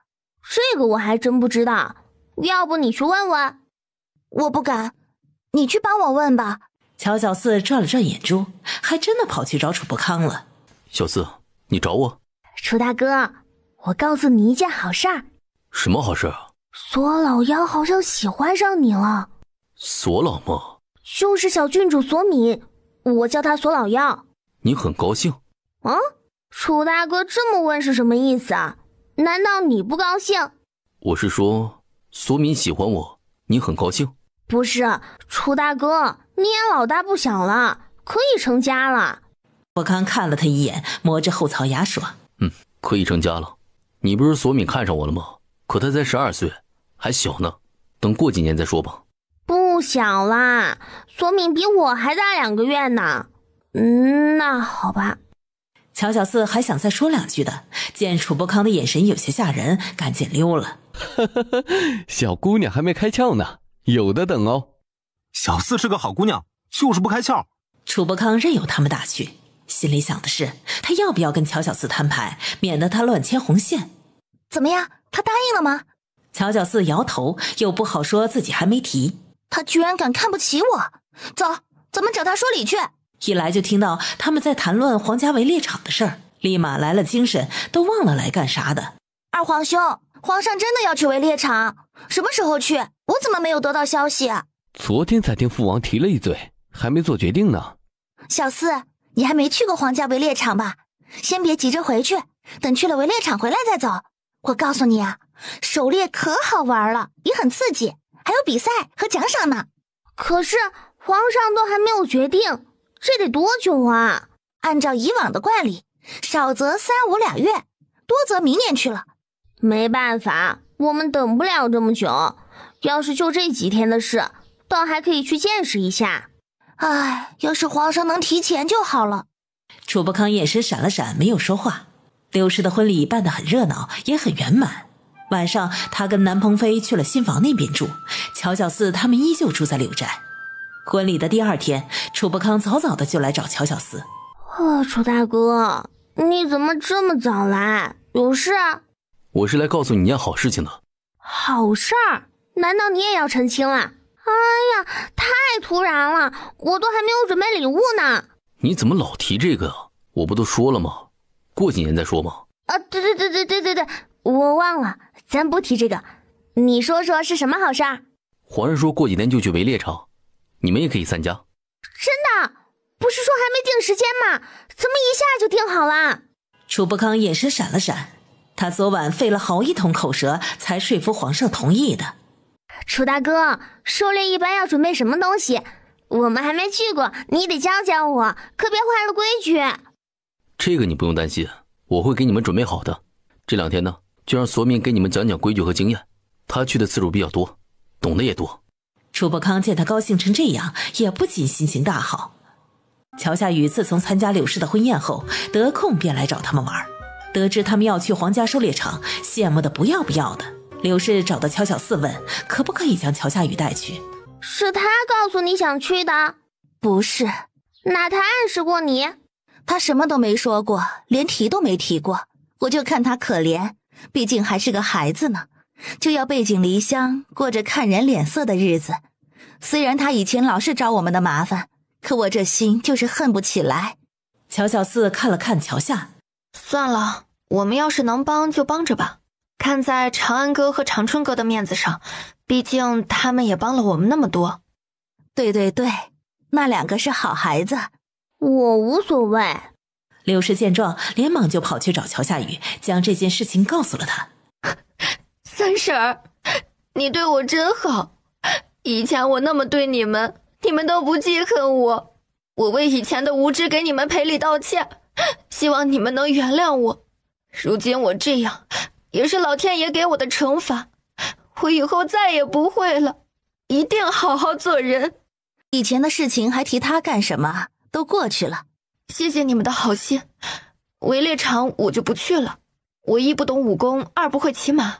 这个我还真不知道，要不你去问问。我不敢，你去帮我问吧。乔小四转了转眼珠，还真的跑去找楚不康了。小四，你找我？楚大哥，我告诉你一件好事儿。什么好事？索老幺好像喜欢上你了。索老吗？就是小郡主索敏，我叫她索老幺。你很高兴？啊？楚大哥这么问是什么意思啊？难道你不高兴？我是说，索敏喜欢我，你很高兴？不是，楚大哥，你也老大不小了，可以成家了。我刚看了他一眼，磨着后槽牙说：“可以成家了。你不是索敏看上我了吗？可他才12岁，还小呢，等过几年再说吧。”不小啦，索敏比我还大2个月呢。那好吧。乔小四还想再说两句的，见楚伯康的眼神有些吓人，赶紧溜了。小姑娘还没开窍呢，有的等哦。小四是个好姑娘，就是不开窍。楚伯康任由他们打趣，心里想的是他要不要跟乔小四摊牌，免得他乱牵红线。怎么样，他答应了吗？乔小四摇头，又不好说自己还没提。他居然敢看不起我，走，咱们找他说理去。一来就听到他们在谈论皇家围猎场的事儿，立马来了精神，都忘了来干啥的。二皇兄，皇上真的要去围猎场，什么时候去？我怎么没有得到消息？昨天才听父王提了一嘴，还没做决定呢。小四，你还没去过皇家围猎场吧？先别急着回去，等去了围猎场回来再走。我告诉你啊，狩猎可好玩了，也很刺激，还有比赛和奖赏呢。可是皇上都还没有决定，这得多久啊？按照以往的惯例，少则3、5、2月，多则明年去了。没办法，我们等不了这么久。要是就这几天的事，倒还可以去见识一下。唉，要是皇上能提前就好了。楚伯康眼神闪了闪，没有说话。刘氏的婚礼办得很热闹，也很圆满。晚上，他跟南鹏飞去了新房那边住，乔小四他们依旧住在柳寨。婚礼的第二天，楚伯康早早的就来找乔小四。楚大哥，你怎么这么早来？有事？我是来告诉你一件好事情的。好事儿？难道你也要成亲了？哎呀，太突然了，我都还没有准备礼物呢。你怎么老提这个？我不都说了吗？过几年再说嘛。对，我忘了，咱不提这个。你说说是什么好事儿？皇上说过几天就去围猎场，你们也可以参加。真的？不是说还没定时间吗？怎么一下就定好了？楚伯康眼神闪了闪，他昨晚费了好一通口舌才说服皇上同意的。楚大哥，狩猎一般要准备什么东西？我们还没去过，你得教教我，可别坏了规矩。这个你不用担心，我会给你们准备好的。这2天呢，就让索敏给你们讲讲规矩和经验，他去的次数比较多，懂得也多。楚伯康见他高兴成这样，也不禁心情大好。乔夏雨自从参加柳氏的婚宴后，得空便来找他们玩。得知他们要去皇家狩猎场，羡慕的不要不要的。柳氏找到乔小四问，可不可以将乔夏雨带去？是他告诉你想去的？不是。那他暗示过你？他什么都没说过，连提都没提过。我就看他可怜，毕竟还是个孩子呢，就要背井离乡，过着看人脸色的日子。虽然他以前老是找我们的麻烦，可我这心就是恨不起来。乔小四看了看乔夏，算了，我们要是能帮就帮着吧。看在长安哥和长春哥的面子上，毕竟他们也帮了我们那么多。对，那2个是好孩子。我无所谓。柳氏见状，连忙就跑去找乔夏雨，将这件事情告诉了他。三婶儿，你对我真好，以前我那么对你们，你们都不记恨我。我为以前的无知给你们赔礼道歉，希望你们能原谅我。如今我这样，也是老天爷给我的惩罚。我以后再也不会了，一定好好做人。以前的事情还提他干什么？都过去了。谢谢你们的好心，围猎场我就不去了。我1不懂武功，2不会骑马，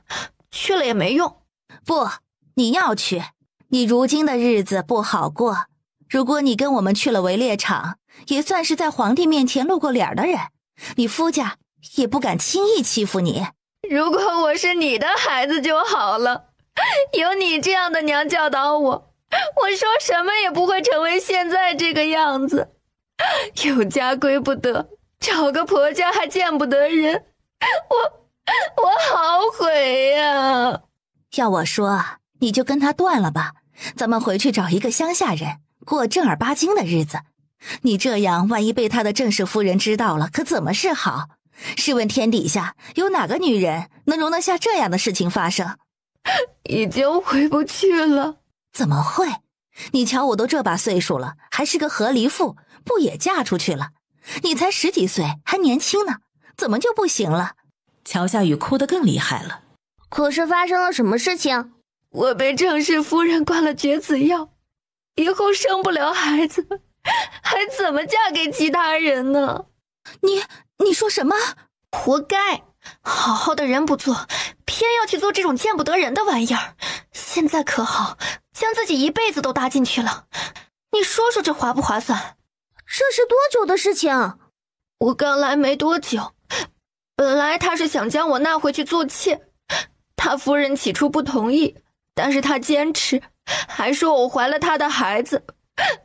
去了也没用。不，你要去。你如今的日子不好过，如果你跟我们去了围猎场，也算是在皇帝面前露过脸的人，你夫家也不敢轻易欺负你。如果我是你的孩子就好了，有你这样的娘教导我，我说什么也不会成为现在这个样子。有家归不得，找个婆家还见不得人，我好悔呀。要我说，你就跟他断了吧，咱们回去找一个乡下人，过正儿八经的日子。你这样万一被他的正室夫人知道了，可怎么是好？试问天底下有哪个女人能容得下这样的事情发生？已经回不去了。怎么会？你瞧我都这把岁数了，还是个和离妇，不也嫁出去了？你才10几岁，还年轻呢，怎么就不行了？乔夏雨哭得更厉害了。可是发生了什么事情？我被正室夫人灌了绝子药，以后生不了孩子，还怎么嫁给其他人呢？你说什么？活该！好好的人不做，偏要去做这种见不得人的玩意儿。现在可好，将自己一辈子都搭进去了。你说说这划不划算？这是多久的事情？我刚来没多久，本来他是想将我纳回去做妾，他夫人起初不同意，但是他坚持，还说我怀了他的孩子，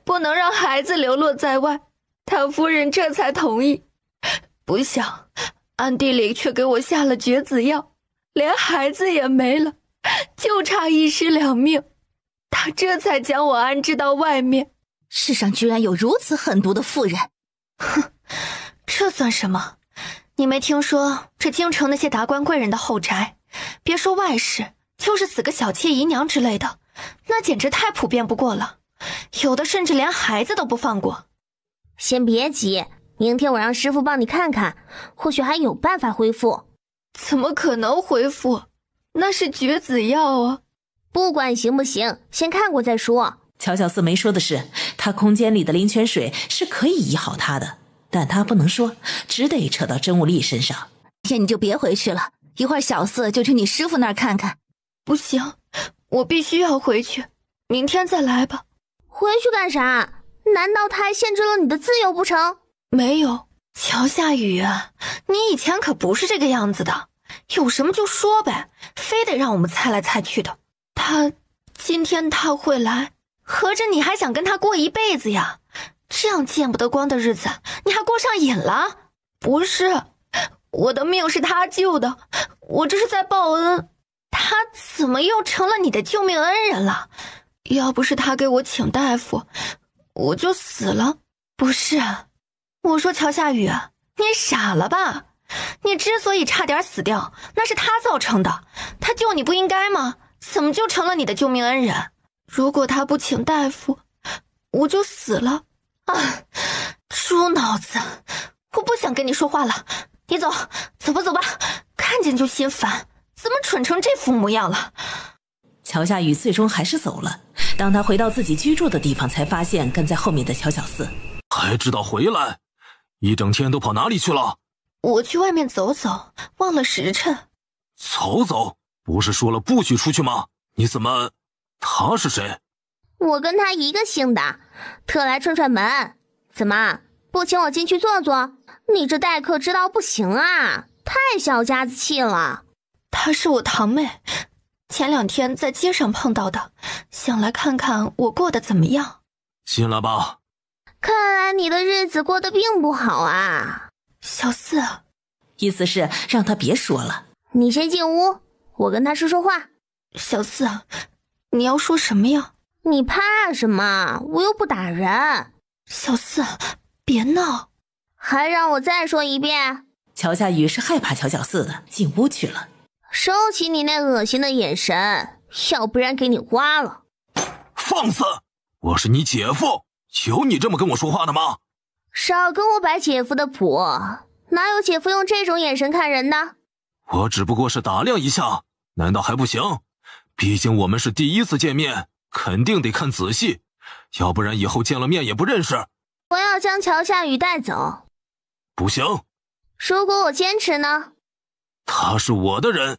不能让孩子流落在外，他夫人这才同意。不想暗地里却给我下了绝子药，连孩子也没了，就差一尸两命，他这才将我安置到外面。世上居然有如此狠毒的妇人！哼，这算什么？你没听说这京城那些达官贵人的后宅，别说外室，就是死个小妾姨娘之类的，那简直太普遍不过了，有的甚至连孩子都不放过。先别急，明天我让师傅帮你看看，或许还有办法恢复。怎么可能恢复？那是绝子药啊！不管行不行，先看过再说。乔小四没说的是，他空间里的灵泉水是可以医好他的，但他不能说，只得扯到真武丽身上。你就别回去了，一会儿小四就去你师傅那儿看看。不行，我必须要回去，明天再来吧。回去干啥？难道他还限制了你的自由不成？没有，乔夏雨啊，你以前可不是这个样子的，有什么就说呗，非得让我们猜来猜去的。今天他会来，合着你还想跟他过一辈子呀？这样见不得光的日子你还过上瘾了？不是，我的命是他救的，我这是在报恩。他怎么又成了你的救命恩人了？要不是他给我请大夫，我就死了。不是，我说乔夏雨，你傻了吧？你之所以差点死掉，那是他造成的，他救你不应该吗？怎么就成了你的救命恩人？如果他不请大夫，我就死了。啊，猪脑子！我不想跟你说话了，你走吧，看见就心烦，怎么蠢成这副模样了？乔夏雨最终还是走了。当他回到自己居住的地方，才发现跟在后面的乔小四。还知道回来？一整天都跑哪里去了？我去外面走走，忘了时辰。走走？不是说了不许出去吗？你怎么……他是谁？我跟他一个姓的，特来串串门。怎么不请我进去坐坐？你这待客之道不行啊，太小家子气了。她是我堂妹，前2天在街上碰到的，想来看看我过得怎么样。进来吧。看来你的日子过得并不好啊。小四，意思是让他别说了。你先进屋，我跟他说说话。小四，你要说什么呀？你怕什么？我又不打人。小四，别闹。还让我再说一遍？乔夏雨是害怕乔小四的，进屋去了。收起你那恶心的眼神，要不然给你刮了。放肆！我是你姐夫，有你这么跟我说话的吗？少跟我摆姐夫的谱，哪有姐夫用这种眼神看人的？我只不过是打量一下，难道还不行？毕竟我们是第一次见面，肯定得看仔细，要不然以后见了面也不认识。我要将乔夏雨带走。不行。如果我坚持呢？他是我的人，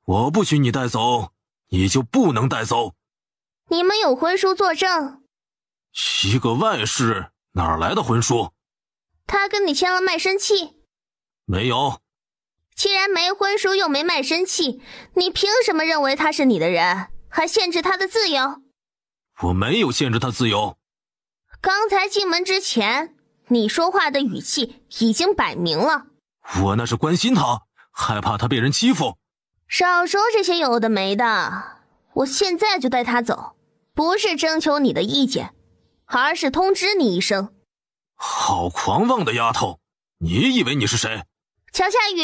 我不许你带走，你就不能带走。你们有婚书作证？一个外室哪来的婚书？他跟你签了卖身契？没有。既然没婚书又没卖身契，你凭什么认为他是你的人，还限制他的自由？我没有限制他自由。刚才进门之前，你说话的语气已经摆明了。我那是关心他，害怕他被人欺负。少说这些有的没的，我现在就带他走，不是征求你的意见，而是通知你一声。好狂妄的丫头，你以为你是谁？乔夏雨，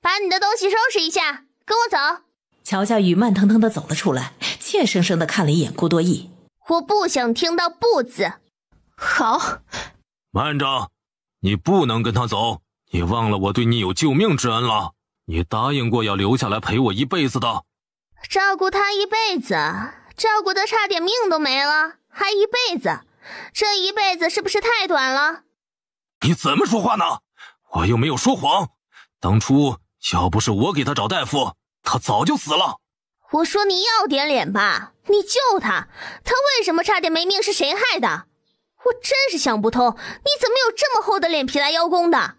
把你的东西收拾一下，跟我走。乔夏雨慢腾腾地走了出来，怯生生地看了一眼顾多义。我不想听到不字。好。慢着，你不能跟他走，你忘了我对你有救命之恩了，你答应过要留下来陪我一辈子的。照顾他一辈子，照顾得差点命都没了，还一辈子，这一辈子是不是太短了？你怎么说话呢？我又没有说谎。当初要不是我给他找大夫，他早就死了。我说你要点脸吧，你救他，他为什么差点没命是谁害的？我真是想不通，你怎么有这么厚的脸皮来邀功的？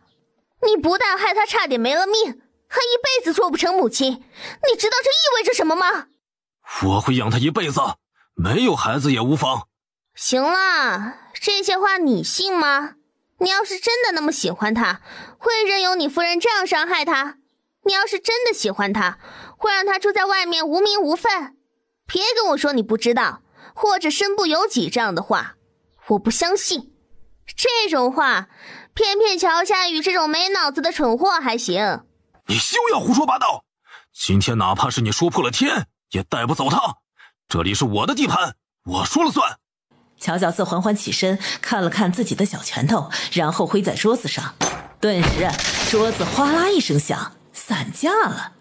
你不但害他差点没了命，还一辈子做不成母亲，你知道这意味着什么吗？我会养他一辈子，没有孩子也无妨。行了，这些话你信吗？你要是真的那么喜欢他，会任由你夫人这样伤害他？你要是真的喜欢他，会让他住在外面无名无分？别跟我说你不知道，或者身不由己这样的话，我不相信。这种话，骗骗乔夏雨这种没脑子的蠢货还行。你休要胡说八道！今天哪怕是你说破了天，也带不走他。这里是我的地盘，我说了算。乔小四缓缓起身，看了看自己的小拳头，然后挥在桌子上，顿时桌子哗啦一声响，散架了。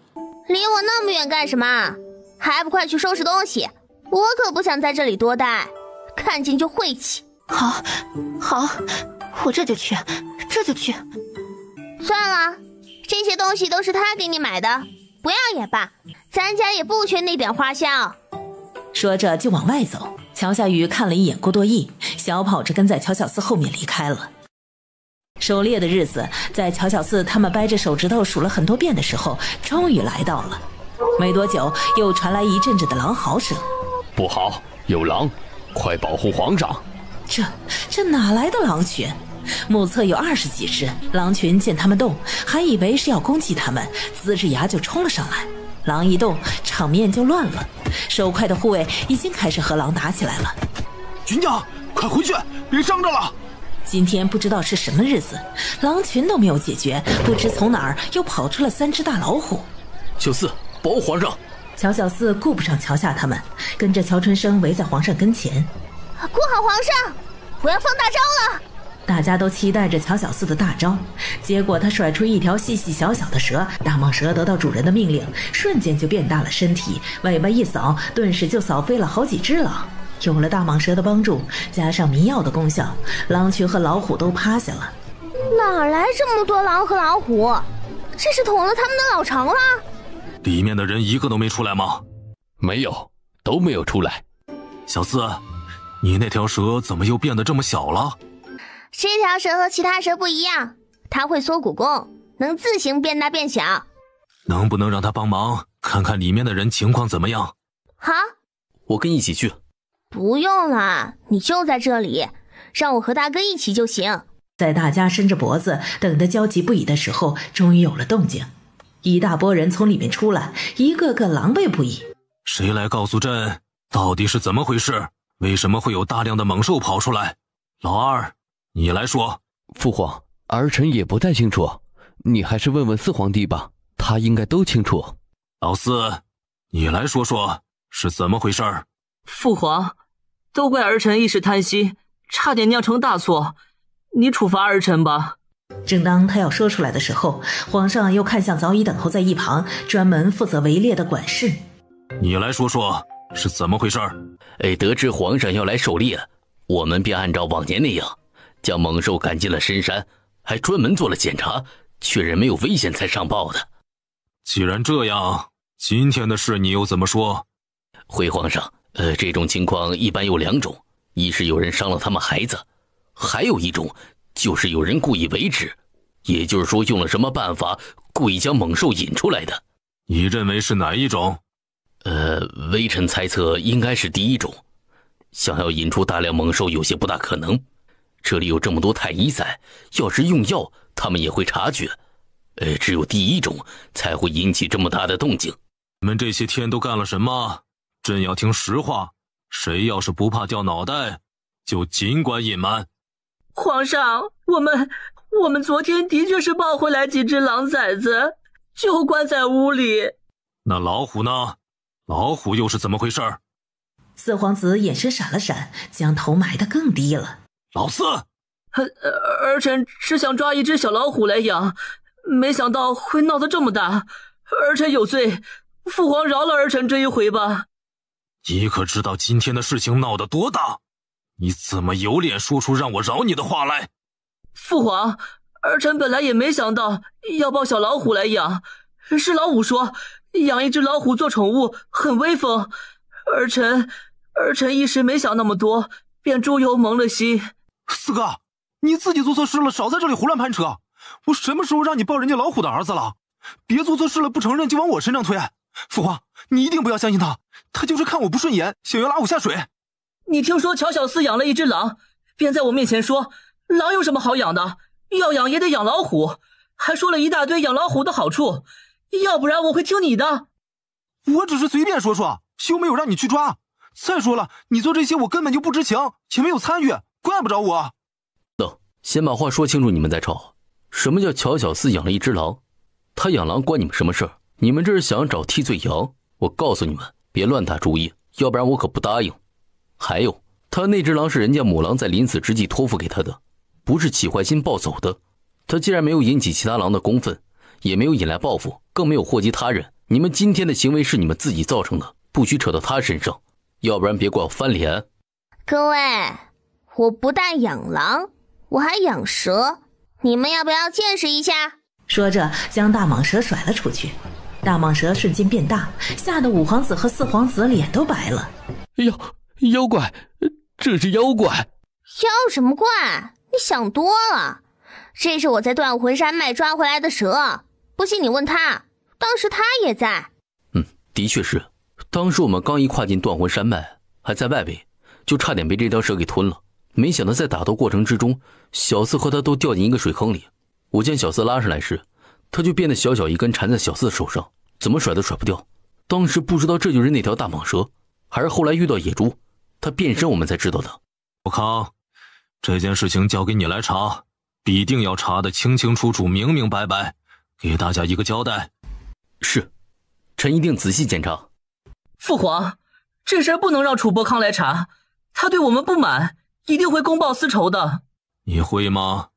离我那么远干什么？还不快去收拾东西！我可不想在这里多待，看见就晦气。好，我这就去。算了，这些东西都是他给你买的，不要也罢，咱家也不缺那点花销。说着就往外走。乔夏雨看了一眼郭多义，小跑着跟在乔小四后面离开了。狩猎的日子在乔小四他们掰着手指头数了很多遍的时候，终于来到了。没多久又传来一阵阵的狼嚎声。不好，有狼，快保护皇上！这哪来的狼群？目测有20几只。狼群见他们动，还以为是要攻击他们，呲着牙就冲了上来。狼一动，场面就乱了。手快的护卫已经开始和狼打起来了。军长，快回去，别伤着了。今天不知道是什么日子，狼群都没有解决，不知从哪儿又跑出了3只大老虎。小四，保护皇上！乔小四顾不上乔夏他们，跟着乔春生围在皇上跟前。顾好皇上，我要放大招了！大家都期待着乔小四的大招，结果他甩出一条细细小小的蛇，大蟒蛇得到主人的命令，瞬间就变大了身体，尾巴一扫，顿时就扫飞了好几只狼。有了大蟒蛇的帮助，加上迷药的功效，狼群和老虎都趴下了。哪来这么多狼和老虎？这是捅了他们的老肠了？里面的人一个都没出来吗？没有，都没有出来。小四，你那条蛇怎么又变得这么小了？这条蛇和其他蛇不一样，它会缩骨功，能自行变大变小。能不能让他帮忙看看里面的人情况怎么样？好，我跟你一起去。不用了，你就在这里，让我和大哥一起就行。在大家伸着脖子等得焦急不已的时候，终于有了动静。一大波人从里面出来，一个个狼狈不已。谁来告诉朕，到底是怎么回事？为什么会有大量的猛兽跑出来？老二，你来说。父皇，儿臣也不太清楚，你还是问问四皇帝吧，他应该都清楚。老四，你来说说是怎么回事？父皇，都怪儿臣一时贪心，差点酿成大错，你处罚儿臣吧。正当他要说出来的时候，皇上又看向早已等候在一旁专门负责围猎的管事。你来说说是怎么回事？得知皇上要来狩猎，我们便按照往年那样，将猛兽赶进了深山，还专门做了检查，确认没有危险才上报的。既然这样，今天的事你又怎么说？回皇上，这种情况一般有2种，一是有人伤了他们孩子，还有一种就是有人故意为之，也就是说用了什么办法故意将猛兽引出来的。你认为是哪一种？微臣猜测应该是第一种，想要引出大量猛兽有些不大可能。这里有这么多太医在，要是用药，他们也会察觉。只有第一种才会引起这么大的动静。你们这些天都干了什么？朕要听实话，谁要是不怕掉脑袋，就尽管隐瞒。皇上，我们昨天的确是抱回来几只狼崽子，就关在屋里。那老虎呢？老虎又是怎么回事？四皇子眼神闪了闪，将头埋得更低了。老四，儿臣只想抓一只小老虎来养，没想到会闹得这么大，儿臣有罪，父皇饶了儿臣这一回吧。你可知道今天的事情闹得多大？你怎么有脸说出让我饶你的话来？父皇，儿臣本来也没想到要抱小老虎来养，是老五说养一只老虎做宠物很威风，儿臣一时没想那么多，便猪油蒙了心。四哥，你自己做错事了，少在这里胡乱攀扯。我什么时候让你抱人家老虎的儿子了？别做错事了不承认就往我身上推。父皇，你一定不要相信他，他就是看我不顺眼，想要拉我下水。你听说乔小四养了一只狼，便在我面前说狼有什么好养的，要养也得养老虎，还说了一大堆养老虎的好处，要不然我会听你的。我只是随便说说，又没有让你去抓。再说了，你做这些我根本就不知情，也没有参与，怪不着我。先把话说清楚，你们再吵。什么叫乔小四养了一只狼？他养狼关你们什么事儿？你们这是想找替罪羊？我告诉你们，别乱打主意，要不然我可不答应。还有，他那只狼是人家母狼在临死之际托付给他的，不是起坏心抱走的。他既然没有引起其他狼的公愤，也没有引来报复，更没有祸及他人，你们今天的行为是你们自己造成的，不许扯到他身上，要不然别怪我翻脸。各位，我不但养狼，我还养蛇，你们要不要见识一下？说着将大蟒蛇甩了出去，大蟒蛇瞬间变大，吓得五皇子和四皇子脸都白了。妖怪，这是妖怪！妖什么怪？你想多了，这是我在断魂山脉抓回来的蛇，不信你问他，当时他也在。的确是，当时我们刚一跨进断魂山脉，还在外围，就差点被这条蛇给吞了。没想到在打斗过程之中，小四和他都掉进一个水坑里。我将小四拉上来时，他就变得小小一根缠在小四的手上，怎么甩都甩不掉。当时不知道这就是那条大蟒蛇，还是后来遇到野猪，他变身我们才知道的。我康，这件事情交给你来查，必定要查得清清楚楚、明明白白，给大家一个交代。是，臣一定仔细检查。父皇，这事不能让楚伯康来查，他对我们不满，一定会公报私仇的。你会吗？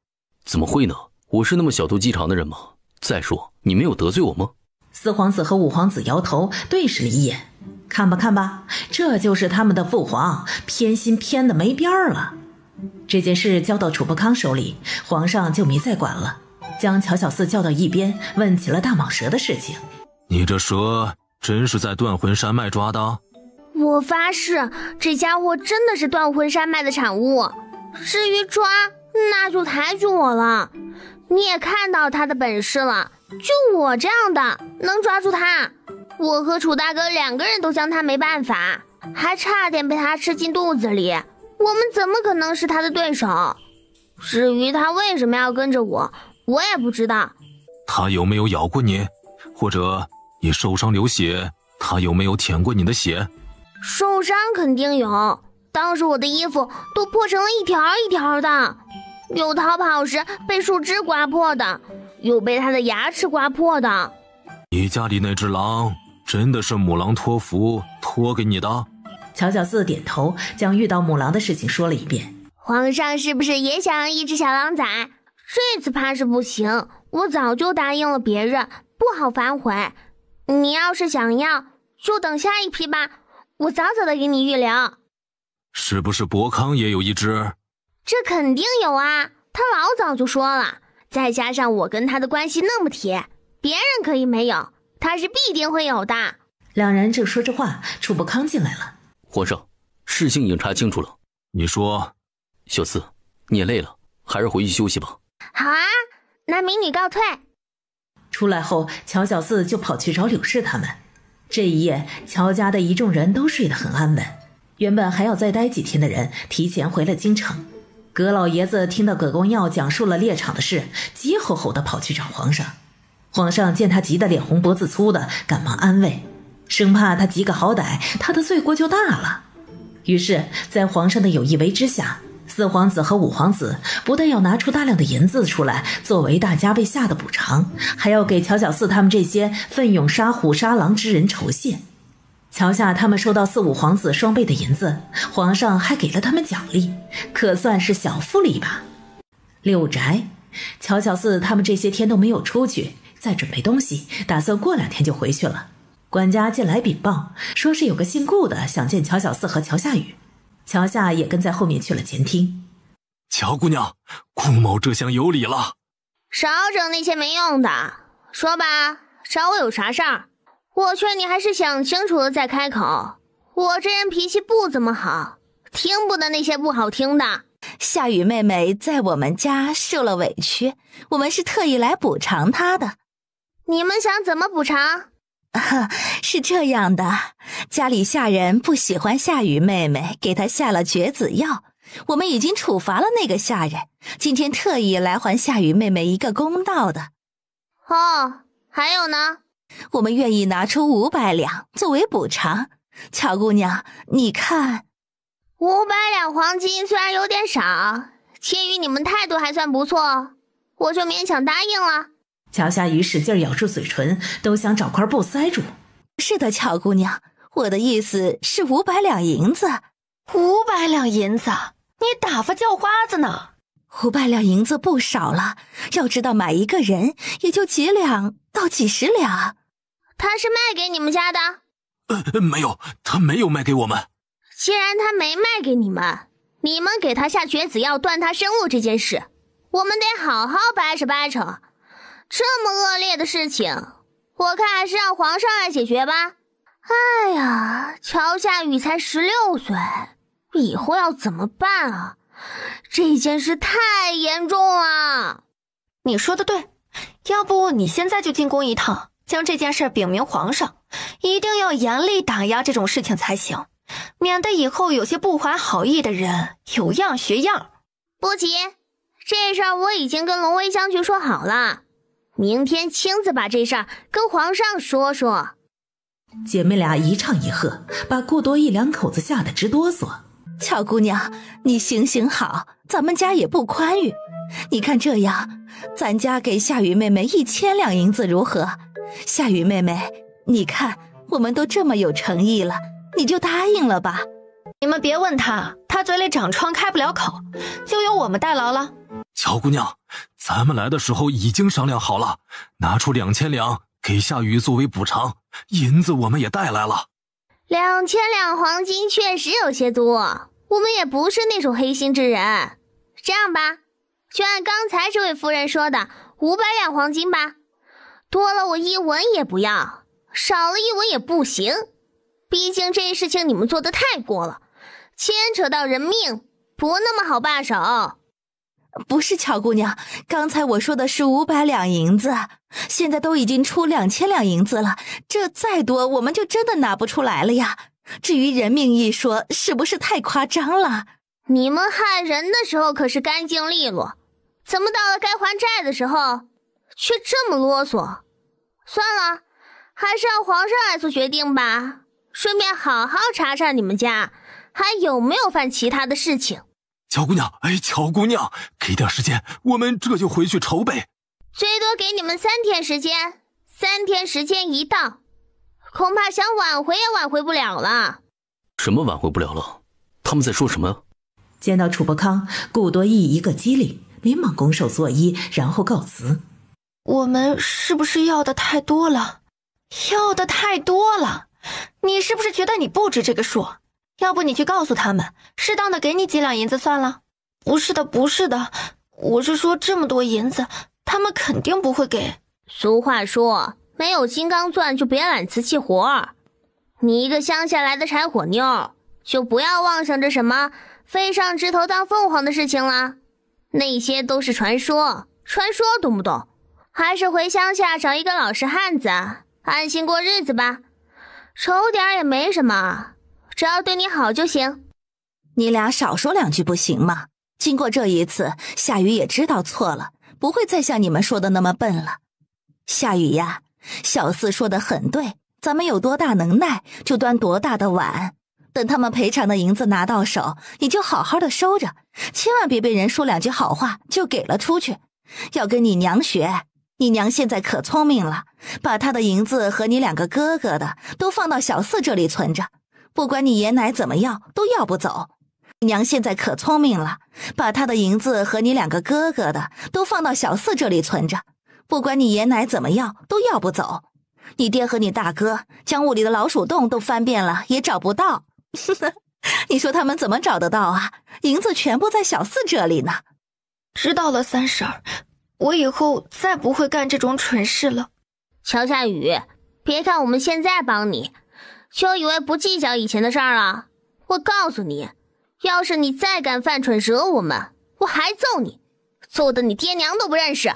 怎么会呢？我是那么小肚鸡肠的人吗？再说，你没有得罪我吗？四皇子和五皇子摇头对视了一眼，看吧看吧，这就是他们的父皇，偏心偏的没边儿了。这件事交到楚伯康手里，皇上就没再管了，将乔小四叫到一边，问起了大蟒蛇的事情。你这蛇真是在断魂山脉抓的？我发誓，这家伙真的是断魂山脉的产物。至于抓，那就抬举我了。你也看到他的本事了，就我这样的能抓住他，我和楚大哥2个人都将他没办法，还差点被他吃进肚子里，我们怎么可能是他的对手？至于他为什么要跟着我，我也不知道。他有没有咬过你？或者你受伤流血，他有没有舔过你的血？受伤肯定有，当时我的衣服都破成了一条一条的，有逃跑时被树枝刮破的，有被他的牙齿刮破的。你家里那只狼真的是母狼托福托给你的？乔小四点头，将遇到母狼的事情说了一遍。皇上是不是也想要一只小狼崽？这次怕是不行，我早就答应了别人，不好反悔。你要是想要，就等下一批吧，我早早的给你预留。是不是伯康也有一只？这肯定有啊，他老早就说了，再加上我跟他的关系那么铁，别人可以没有，他是必定会有的。两人正说着话，楚伯康进来了。皇上，事情已经查清楚了。你说。小四，你也累了，还是回去休息吧。好啊，那民女告退。出来后，乔小四就跑去找柳氏他们。这一夜，乔家的一众人都睡得很安稳。原本还要再待几天的人，提前回了京城。葛老爷子听到葛公耀讲述了猎场的事，急吼吼地跑去找皇上。皇上见他急得脸红脖子粗的，赶忙安慰，生怕他急个好歹，他的罪过就大了。于是在皇上的有意为之下，四皇子和五皇子不但要拿出大量的银子出来作为大家被吓的补偿，还要给乔小四他们这些奋勇杀虎杀狼之人酬谢。乔下他们收到四五皇子双倍的银子，皇上还给了他们奖励，可算是小富了一把。六宅，乔小四他们这些天都没有出去，在准备东西，打算过2天就回去了。管家进来禀报，说是有个姓顾的想见乔小四和乔夏雨。乔夏也跟在后面去了前厅。乔姑娘，顾某这厢有礼了。少整那些没用的，说吧，找我有啥事儿？我劝你还是想清楚了再开口。我这人脾气不怎么好，听不得那些不好听的。夏雨妹妹在我们家受了委屈，我们是特意来补偿她的。你们想怎么补偿？是这样的，家里下人不喜欢夏雨妹妹，给她下了绝子药，我们已经处罚了那个下人，今天特意来还夏雨妹妹一个公道的。哦，还有呢？我们愿意拿出500两作为补偿。乔姑娘，你看，500两黄金虽然有点少，鉴于你们态度还算不错，我就勉强答应了。乔夏雨使劲咬住嘴唇，都想找块布塞住。是的，乔姑娘，我的意思是500两银子。500两银子？你打发叫花子呢？500两银子不少了，要知道买一个人也就几两到几十两。他是卖给你们家的？没有，他没有卖给我们。既然他没卖给你们，你们给他下绝子药断他生路这件事，我们得好好掰扯掰扯。这么恶劣的事情，我看还是让皇上来解决吧。哎呀，乔夏雨才16岁，以后要怎么办啊？这件事太严重了。你说的对，要不你现在就进宫一趟，将这件事禀明皇上，一定要严厉打压这种事情才行，免得以后有些不怀好意的人有样学样。不急，这事儿我已经跟龙威将军说好了，明天亲自把这事儿跟皇上说说。姐妹俩一唱一和，把顾多义两口子吓得直哆嗦。乔姑娘，你行行好，咱们家也不宽裕。你看这样，咱家给夏雨妹妹1000两银子如何？夏雨妹妹，你看我们都这么有诚意了，你就答应了吧。你们别问他，他嘴里长疮开不了口，就由我们代劳了。乔姑娘，咱们来的时候已经商量好了，拿出2000两给夏雨作为补偿，银子我们也带来了。2000两黄金确实有些多，我们也不是那种黑心之人。这样吧，就按刚才这位夫人说的500两黄金吧，多了我1文也不要，少了1文也不行。毕竟这事情你们做得太过了，牵扯到人命，不那么好罢手。不是乔姑娘，刚才我说的是500两银子，现在都已经出2000两银子了，这再多我们就真的拿不出来了呀。至于人命一说，是不是太夸张了？你们害人的时候可是干净利落，怎么到了该还债的时候却这么啰嗦？算了，还是让皇上来做决定吧，顺便好好查查你们家还有没有犯其他的事情。乔姑娘，乔姑娘，给点时间，我们这就回去筹备。最多给你们3天时间，3天时间一到，恐怕想挽回也挽回不了了。什么挽回不了了？他们在说什么？见到楚伯康，顾多义一个机灵，连忙拱手作揖，然后告辞。我们是不是要的太多了？要的太多了，你是不是觉得你不值这个数？要不你去告诉他们，适当的给你几两银子算了。不是的，不是的，我是说这么多银子，他们肯定不会给。俗话说，没有金刚钻就别揽瓷器活儿。你一个乡下来的柴火妞，就不要妄想着什么飞上枝头当凤凰的事情了，那些都是传说，懂不懂？还是回乡下找一个老实汉子，安心过日子吧。丑点也没什么，只要对你好就行。你俩少说2句不行吗？经过这一次，夏雨也知道错了，不会再像你们说的那么笨了。夏雨呀，小四说的很对，咱们有多大能耐就端多大的碗，等他们赔偿的银子拿到手，你就好好的收着，千万别被人说2句好话就给了出去。要跟你娘学，你娘现在可聪明了，把她的银子和你2个哥哥的都放到小四这里存着，不管你爷奶怎么要都要不走。你娘现在可聪明了，把她的银子和你2个哥哥的都放到小四这里存着，不管你爷奶怎么要都要不走。你爹和你大哥将屋里的老鼠洞都翻遍了也找不到。你说他们怎么找得到啊？银子全部在小四这里呢。知道了，三婶儿，我以后再不会干这种蠢事了。乔夏雨，别看我们现在帮你，就以为不计较以前的事儿了。我告诉你，要是你再敢犯蠢惹我们，我还揍你，揍得你爹娘都不认识。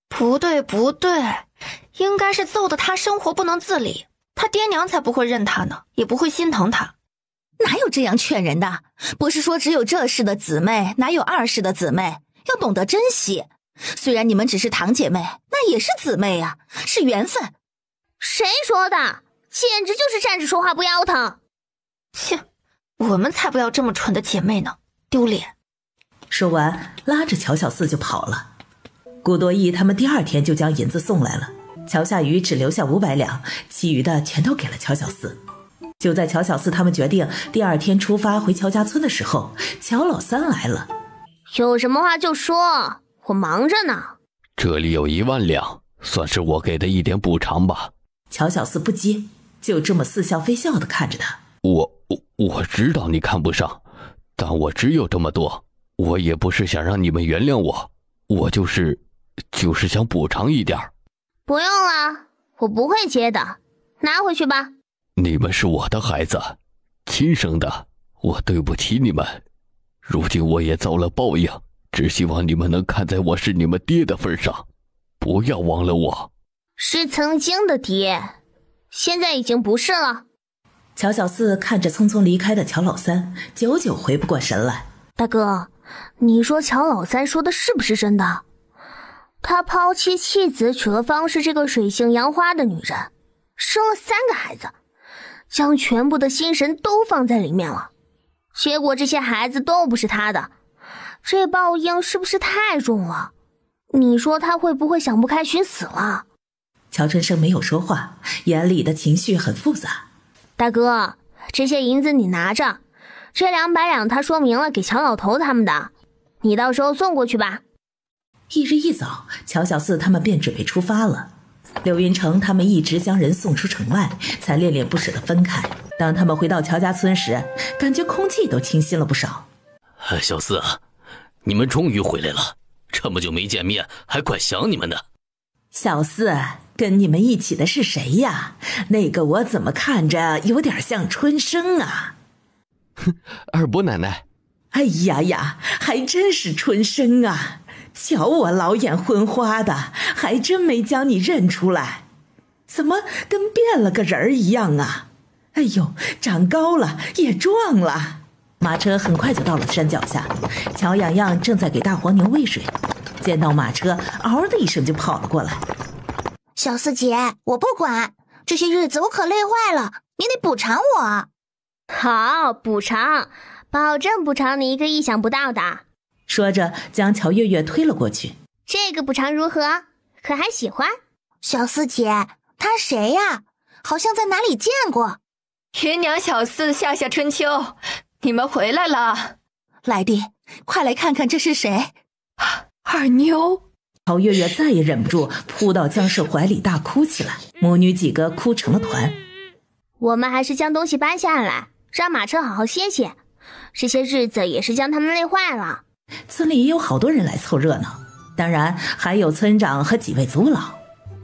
不对，应该是揍得他生活不能自理，他爹娘才不会认他呢，也不会心疼他。哪有这样劝人的？不是说只有这世的姊妹，哪有二世的姊妹？要懂得珍惜。虽然你们只是堂姐妹，那也是姊妹呀，是缘分。谁说的？简直就是站着说话不腰疼。切，我们才不要这么蠢的姐妹呢，丢脸。说完，拉着乔小四就跑了。顾多义他们第二天就将银子送来了，乔夏雨只留下500两，其余的全都给了乔小四。就在乔小四他们决定第二天出发回乔家村的时候，乔老三来了。有什么话就说，我忙着呢。这里有1万两，算是我给的一点补偿吧。乔小四不接，就这么似笑非笑地看着他。我知道你看不上，但我只有这么多，我也不是想让你们原谅我，我就是想补偿一点。不用了，我不会接的，拿回去吧。你们是我的孩子，亲生的，我对不起你们。如今我也遭了报应，只希望你们能看在我是你们爹的份上，不要忘了我。是曾经的爹，现在已经不是了。乔小四看着匆匆离开的乔老三，久久回不过神来。大哥，你说乔老三说的是不是真的？他抛妻弃子娶了方氏这个水性杨花的女人，生了3个孩子，将全部的心神都放在里面了，结果这些孩子都不是他的，这报应是不是太重了？你说他会不会想不开寻死了？乔春生没有说话，眼里的情绪很复杂。大哥，这些银子你拿着，这200两他说明了给乔老头他们的，你到时候送过去吧。翌日一早，乔小四他们便准备出发了。柳云城他们一直将人送出城外，才恋恋不舍地分开。当他们回到乔家村时，感觉空气都清新了不少。小四，你们终于回来了，这么久没见面，还怪想你们的。小四，跟你们一起的是谁呀？那个我怎么看着有点像春生啊？二伯奶奶。哎呀呀，还真是春生啊！瞧我老眼昏花的，还真没将你认出来，怎么跟变了个人一样啊？哎呦，长高了，也壮了。马车很快就到了山脚下，乔洋洋正在给大黄牛喂水，见到马车，嗷的一声就跑了过来。小四姐，我不管，这些日子我可累坏了，你得补偿我。好，补偿，保证补偿你一个意想不到的。说着将乔月月推了过去。这个补偿如何？可还喜欢？小四姐，他谁呀？好像在哪里见过。芸娘小四夏夏春秋，你们回来了。来弟，快来看看这是谁。二妞。乔月月再也忍不住，扑到江氏怀里大哭起来，母女几个哭成了团。我们还是将东西搬下来，让马车好好歇歇，这些日子也是将他们累坏了。村里也有好多人来凑热闹，当然还有村长和几位族老。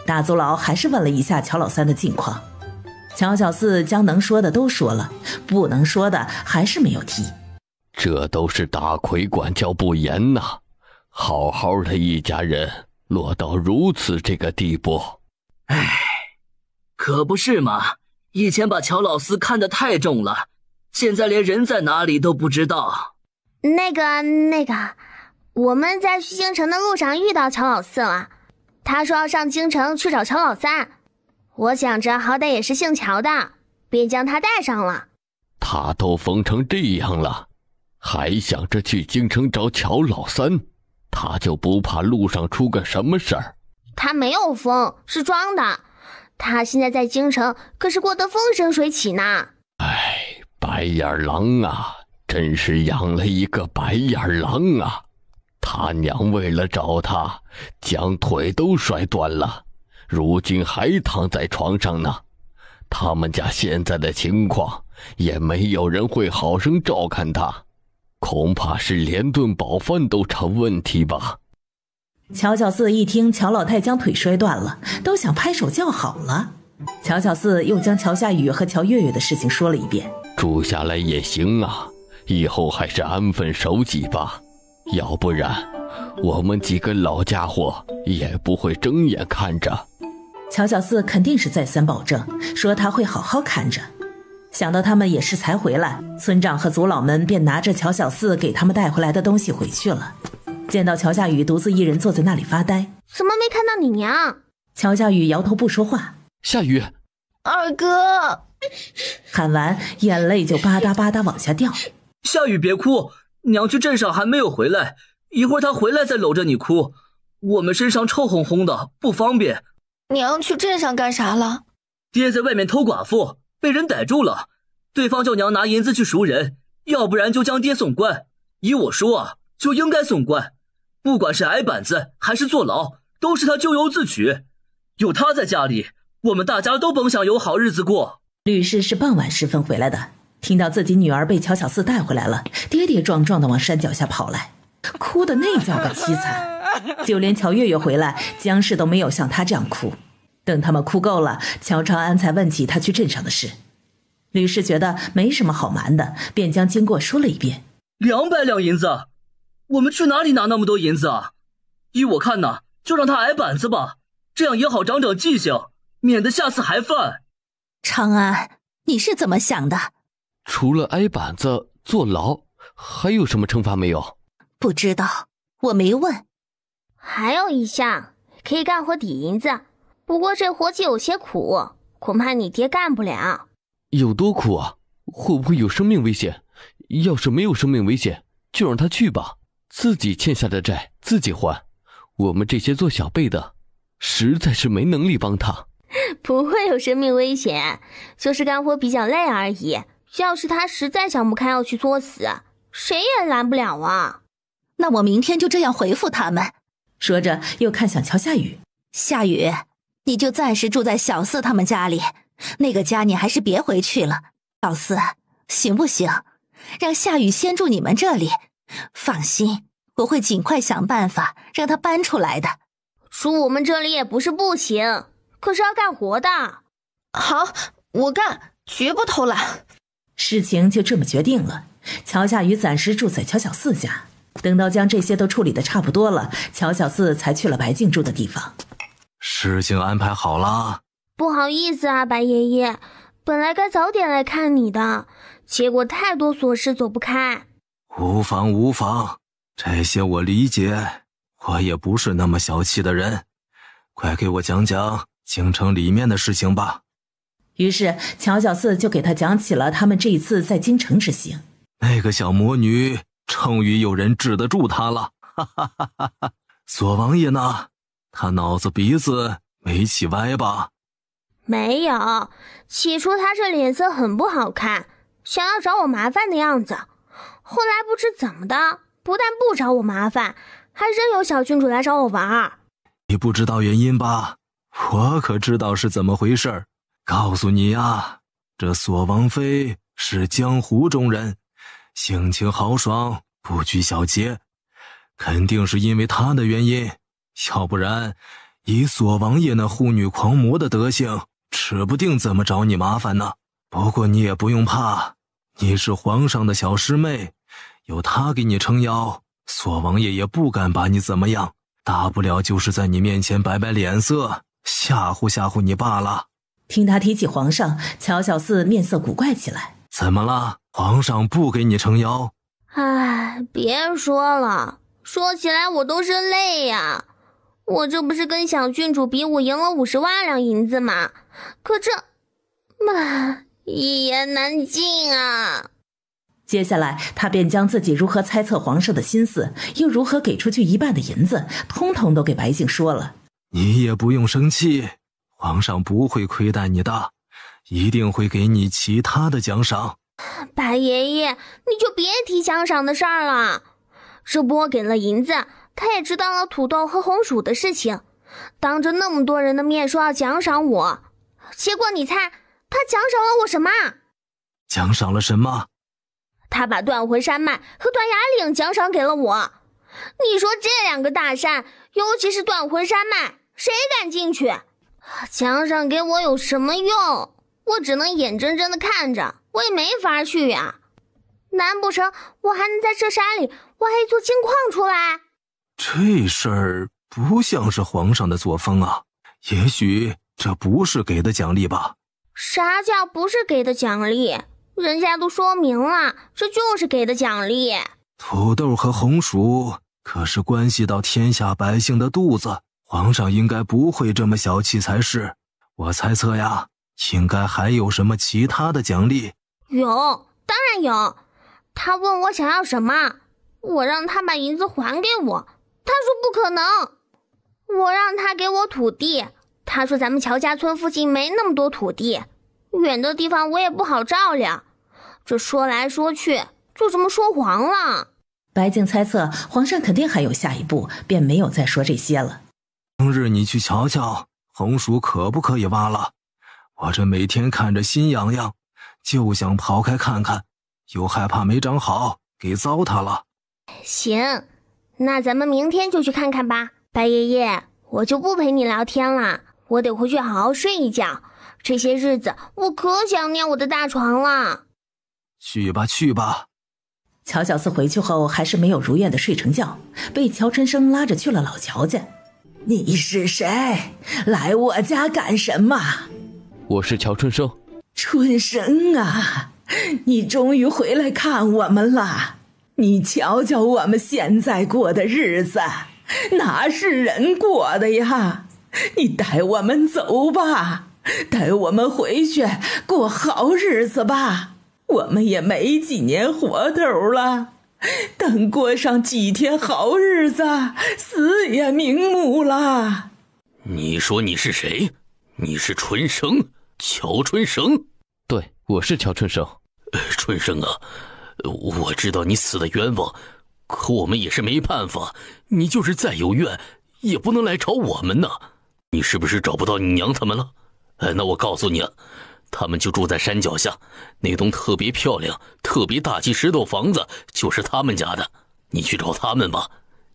大族老还是问了一下乔老三的近况，乔小四将能说的都说了，不能说的还是没有提。这都是大奎管教不严呐，好好的一家人落到如此这个地步。唉，可不是嘛，以前把乔老四看得太重了，现在连人在哪里都不知道。那个，我们在去京城的路上遇到乔老四了，他说要上京城去找乔老三，我想着好歹也是姓乔的，便将他带上了。他都疯成这样了，还想着去京城找乔老三，他就不怕路上出个什么事儿？他没有疯，是装的，他现在在京城可是过得风生水起呢。唉，白眼狼啊，真是养了一个白眼狼啊！他娘为了找他，将腿都摔断了，如今还躺在床上呢。他们家现在的情况，也没有人会好生照看他，恐怕是连顿饱饭都成问题吧。乔小四一听乔老太将腿摔断了，都想拍手叫好了。乔小四又将乔夏雨和乔月月的事情说了一遍。住下来也行啊，以后还是安分守己吧，要不然我们几个老家伙也不会睁眼看着。乔小四肯定是再三保证，说他会好好看着。想到他们也是才回来，村长和族老们便拿着乔小四给他们带回来的东西回去了。见到乔夏雨独自一人坐在那里发呆，怎么没看到你娘？乔夏雨摇头不说话。夏雨，二哥，喊完眼泪就吧嗒吧嗒往下掉。夏雨别哭，娘去镇上还没有回来，一会儿她回来再搂着你哭。我们身上臭烘烘的，不方便。娘去镇上干啥了？爹在外面偷寡妇，被人逮住了，对方叫娘拿银子去赎人，要不然就将爹送官。依我说啊，就应该送官，不管是挨板子还是坐牢，都是他咎由自取。有他在家里，我们大家都甭想有好日子过。吕氏是傍晚时分回来的，听到自己女儿被乔小四带回来了，跌跌撞撞地往山脚下跑来，哭得那叫个凄惨。就连乔月月回来，姜氏都没有像她这样哭。等他们哭够了，乔长安才问起他去镇上的事。吕氏觉得没什么好瞒的，便将经过说了一遍。200两银子，我们去哪里拿那么多银子啊？依我看呢，就让他挨板子吧，这样也好长长记性，免得下次还犯。长安，你是怎么想的？除了挨板子、坐牢，还有什么惩罚没有？不知道，我没问。还有一项，可以干活抵银子，不过这活计有些苦，恐怕你爹干不了。有多苦啊？会不会有生命危险？要是没有生命危险，就让他去吧，自己欠下的债自己还。我们这些做小辈的，实在是没能力帮他。不会有生命危险，就是干活比较累而已。要是他实在想不开要去作死，谁也拦不了啊。那我明天就这样回复他们。说着又看向乔夏雨。夏雨，你就暂时住在小四他们家里，那个家你还是别回去了。老四，行不行？让夏雨先住你们这里。放心，我会尽快想办法让他搬出来的。住我们这里也不是不行，可是要干活的。好，我干，绝不偷懒。事情就这么决定了。乔夏雨暂时住在乔小四家，等到将这些都处理得差不多了，乔小四才去了白静住的地方。事情安排好了。不好意思啊，白爷爷，本来该早点来看你的，结果太多琐事走不开。无妨无妨，这些我理解，我也不是那么小气的人。快给我讲讲京城里面的事情吧。于是乔小四就给他讲起了他们这一次在京城之行。那个小魔女终于有人治得住她了，哈哈哈哈哈！索王爷呢？他脑子鼻子没起歪吧？没有，起初他这脸色很不好看，想要找我麻烦的样子。后来不知怎么的，不但不找我麻烦，还任由小郡主来找我玩。你不知道原因吧？我可知道是怎么回事。告诉你啊，这索王妃是江湖中人，性情豪爽，不拘小节，肯定是因为她的原因，要不然以索王爷那护女狂魔的德行，指不定怎么找你麻烦呢。不过你也不用怕，你是皇上的小师妹，有他给你撑腰，索王爷也不敢把你怎么样，大不了就是在你面前摆摆脸色，吓唬吓唬你罢了。听他提起皇上，乔小四面色古怪起来。怎么了？皇上不给你撑腰？唉，别说了，说起来我都是泪呀。我这不是跟小郡主比武赢了50万两银子吗？可这一言难尽啊。接下来他便将自己如何猜测皇上的心思，又如何给出去一半的银子，通通都给白静说了。你也不用生气，皇上不会亏待你的，一定会给你其他的奖赏。白爷爷，你就别提奖赏的事儿了。这不我给了银子，他也知道了土豆和红薯的事情，当着那么多人的面说要奖赏我，结果你猜他奖赏了我什么？奖赏了什么？他把断魂山脉和断崖岭奖赏给了我。你说这2个大山，尤其是断魂山脉，谁敢进去？奖赏给我有什么用？我只能眼睁睁的看着，我也没法去呀。难不成我还能在这山里挖一座金矿出来？这事儿不像是皇上的作风啊，也许这不是给的奖励吧？啥叫不是给的奖励？人家都说明了，这就是给的奖励。土豆和红薯可是关系到天下百姓的肚子，皇上应该不会这么小气才是。我猜测呀，应该还有什么其他的奖励。有，当然有。他问我想要什么，我让他把银子还给我，他说不可能。我让他给我土地，他说咱们乔家村附近没那么多土地，远的地方我也不好照料。这说来说去就这么说黄了。白净猜测皇上肯定还有下一步，便没有再说这些了。明日你去瞧瞧红薯可不可以挖了，我这每天看着心痒痒，就想刨开看看，又害怕没长好给糟蹋了。行，那咱们明天就去看看吧。白爷爷，我就不陪你聊天了，我得回去好好睡一觉。这些日子我可想念我的大床了。去吧去吧。乔小四回去后还是没有如愿的睡成觉，被乔春生拉着去了老乔家。你是谁？来我家干什么？我是乔春生。春生啊，你终于回来看我们了。你瞧瞧我们现在过的日子，哪是人过的呀？你带我们走吧，带我们回去过好日子吧。我们也没几年活头了，等过上几天好日子，死也瞑目了。你说你是谁？你是春生，乔春生？对，我是乔春生。春生啊，我知道你死的冤枉，可我们也是没办法，你就是再有怨也不能来找我们呢。你是不是找不到你娘他们了？那我告诉你啊，他们就住在山脚下，那栋特别漂亮特别大气石头房子就是他们家的，你去找他们吧，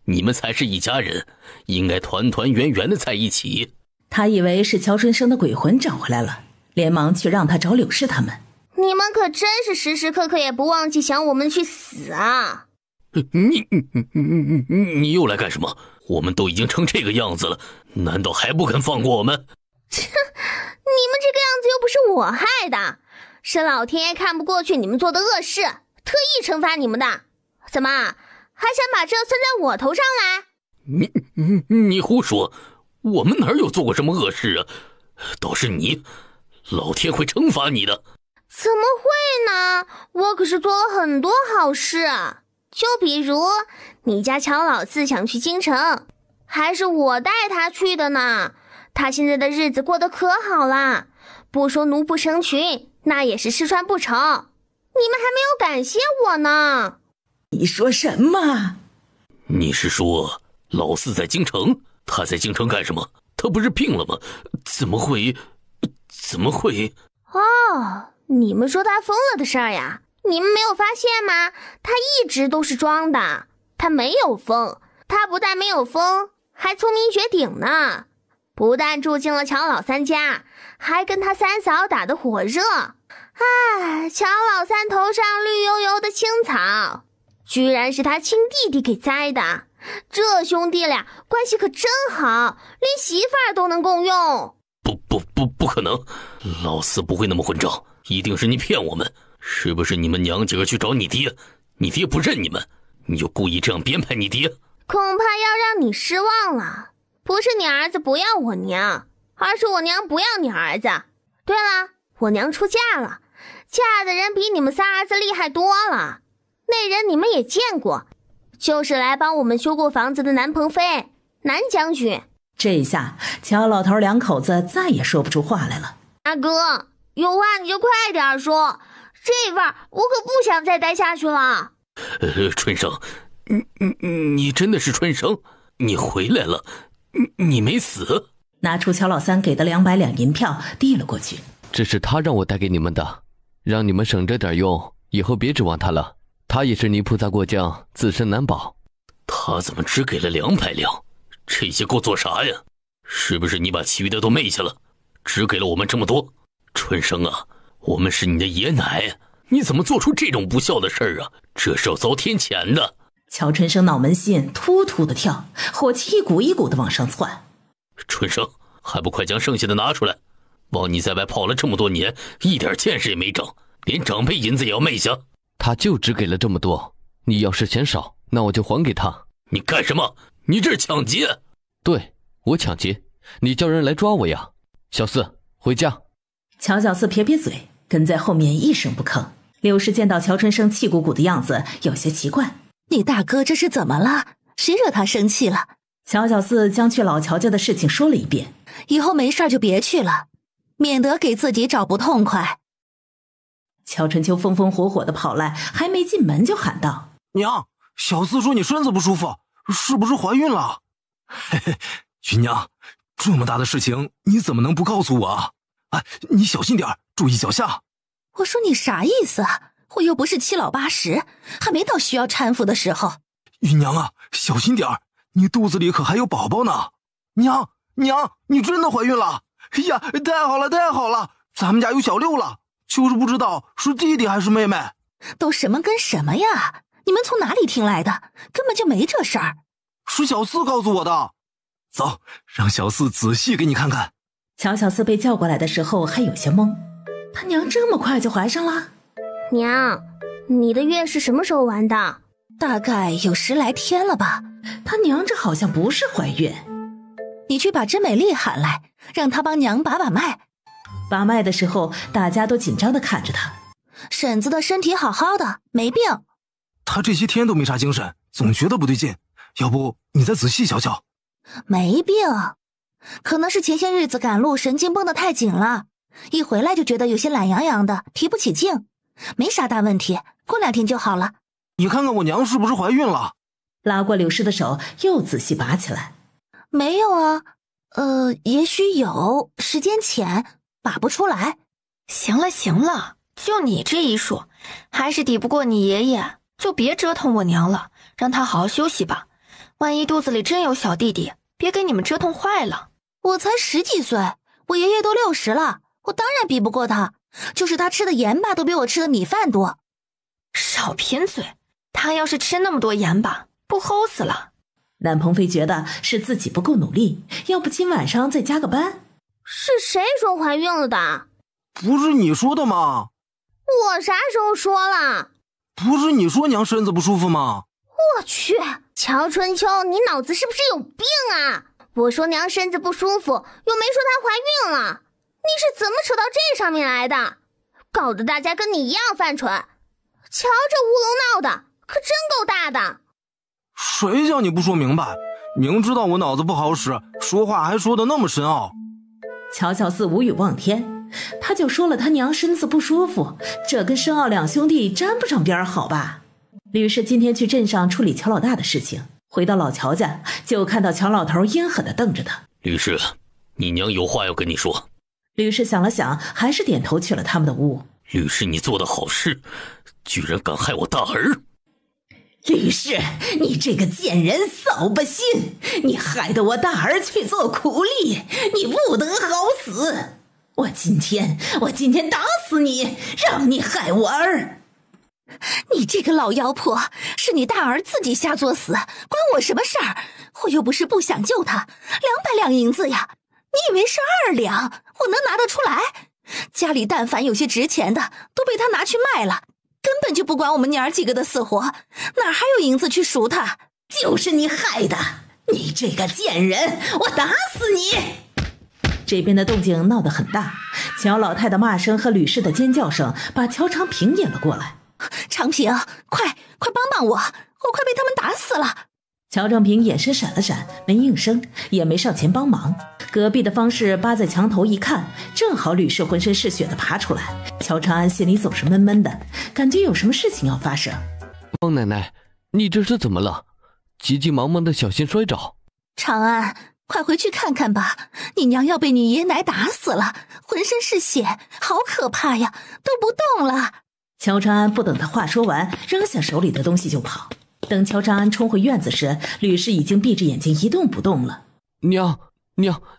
你们才是一家人，应该团团圆圆的在一起。他以为是乔春生的鬼魂找回来了，连忙去让他找柳氏他们。你们可真是时时刻刻也不忘记想我们去死啊！你又来干什么？我们都已经成这个样子了，难道还不肯放过我们？你们这个样子又不是我害的，是老天爷看不过去你们做的恶事，特意惩罚你们的。怎么还想把这算在我头上来？你胡说，我们哪有做过什么恶事啊？倒是你，老天会惩罚你的。怎么会呢？我可是做了很多好事，就比如你家乔老四想去京城，还是我带他去的呢。他现在的日子过得可好啦，不说奴仆成群，那也是吃穿不愁。你们还没有感谢我呢。你说什么？你是说老四在京城？他在京城干什么？他不是病了吗？怎么会？哦，你们说他疯了的事儿呀？你们没有发现吗？他一直都是装的，他没有疯。他不但没有疯，还聪明绝顶呢。不但住进了乔老三家，还跟他三嫂打得火热。哎，乔老三头上绿油油的青草，居然是他亲弟弟给栽的。这兄弟俩关系可真好，连媳妇儿都能共用。不可能，老四不会那么混账，一定是你骗我们。是不是你们娘几个去找你爹，你爹不认你们，你就故意这样编排你爹？恐怕要让你失望了。不是你儿子不要我娘，而是我娘不要你儿子。对了，我娘出嫁了，嫁的人比你们仨儿子厉害多了。那人你们也见过，就是来帮我们修过房子的南鹏飞，南将军。这一下乔老头两口子再也说不出话来了。大哥，有话你就快点说，这味儿我可不想再待下去了。春生，你真的是春生？你回来了？你没死？拿出乔老三给的200两银票递了过去。这是他让我带给你们的，让你们省着点用，以后别指望他了。他也是泥菩萨过江，自身难保。他怎么只给了200两？这些够做啥呀？是不是你把其余的都昧下了，只给了我们这么多？春生啊，我们是你的爷奶，你怎么做出这种不孝的事儿啊？这是要遭天谴的。乔春生脑门心突突的跳，火气一股一股的往上窜。春生，还不快将剩下的拿出来！望你在外跑了这么多年，一点见识也没长，连长辈银子也要昧下。他就只给了这么多，你要是嫌少，那我就还给他。你干什么？你这是抢劫！对，我抢劫，你叫人来抓我呀。小四，回家。乔小四撇撇嘴，跟在后面一声不吭。柳氏见到乔春生气鼓鼓的样子，有些奇怪。你大哥这是怎么了？谁惹他生气了？乔小四将去老乔家的事情说了一遍。以后没事就别去了，免得给自己找不痛快。乔春秋风风火火的跑来，还没进门就喊道：娘，小四说你身子不舒服，是不是怀孕了？嘿嘿，芸娘，这么大的事情你怎么能不告诉我啊？哎，你小心点，注意脚下。我说你啥意思啊？我又不是7老8十，还没到需要搀扶的时候。芸娘啊，小心点，你肚子里可还有宝宝呢。娘，你真的怀孕了？哎呀，太好了太好了，咱们家有小六了，就是不知道是弟弟还是妹妹。都什么跟什么呀？你们从哪里听来的？根本就没这事儿。是小四告诉我的。走，让小四仔细给你看看。乔小四被叫过来的时候还有些懵，他娘这么快就怀上了？娘，你的月是什么时候完的？大概有10来天了吧。他娘这好像不是怀孕。你去把甄美丽喊来，让她帮娘把把脉。把脉的时候大家都紧张地看着他。婶子的身体好好的，没病。他这些天都没啥精神，总觉得不对劲，要不你再仔细瞧瞧。没病，可能是前些日子赶路神经绷得太紧了，一回来就觉得有些懒洋洋的，提不起劲，没啥大问题，过2天就好了。你看看我娘是不是怀孕了？拉过柳氏的手又仔细拔起来。没有啊，也许有，时间浅，拔不出来。行了，就你这一数，还是抵不过你爷爷，就别折腾我娘了，让她好好休息吧。万一肚子里真有小弟弟，别给你们折腾坏了。我才10几岁，我爷爷都60了，我当然比不过他，就是他吃的盐巴都比我吃的米饭多。少贫嘴，他要是吃那么多盐巴，不齁死了。南鹏飞觉得是自己不够努力，要不今晚上再加个班。是谁说怀孕了的？不是你说的吗？我啥时候说了？不是你说娘身子不舒服吗？我去，乔春秋，你脑子是不是有病啊？我说娘身子不舒服，又没说她怀孕了，你是怎么扯到这上面来的？搞得大家跟你一样犯蠢。瞧这乌龙闹的，可真够大的。谁叫你不说明白？明知道我脑子不好使，说话还说得那么深奥。乔小四无语望天，他就说了他娘身子不舒服，这跟深奥2兄弟沾不上边好吧？吕氏今天去镇上处理乔老大的事情，回到老乔家就看到乔老头阴狠地瞪着他。吕氏，你娘有话要跟你说。吕氏想了想，还是点头去了他们的屋。吕氏，你做的好事，居然敢害我大儿！吕氏，你这个贱人扫把星，你害得我大儿去做苦力，你不得好死！我今天打死你，让你害我儿！你这个老妖婆，是你大儿自己瞎作死，关我什么事儿？我又不是不想救他，200两银子呀，你以为是2两，我能拿得出来？家里但凡有些值钱的，都被他拿去卖了，根本就不管我们娘儿几个的死活，哪还有银子去赎他？就是你害的，你这个贱人，我打死你！这边的动静闹得很大，乔老太的骂声和吕氏的尖叫声把乔长平引了过来。长平，快帮帮我，我快被他们打死了！乔长平眼神闪了闪，没应声，也没上前帮忙。隔壁的方氏扒在墙头一看，正好吕氏浑身是血的爬出来。乔长安心里总是闷闷的，感觉有什么事情要发生。王奶奶，你这是怎么了？急急忙忙的，小心摔着。长安，快回去看看吧，你娘要被你爷奶打死了，浑身是血，好可怕呀，都不动了。乔长安不等他话说完，扔下手里的东西就跑。等乔长安冲回院子时，吕氏已经闭着眼睛一动不动了。娘，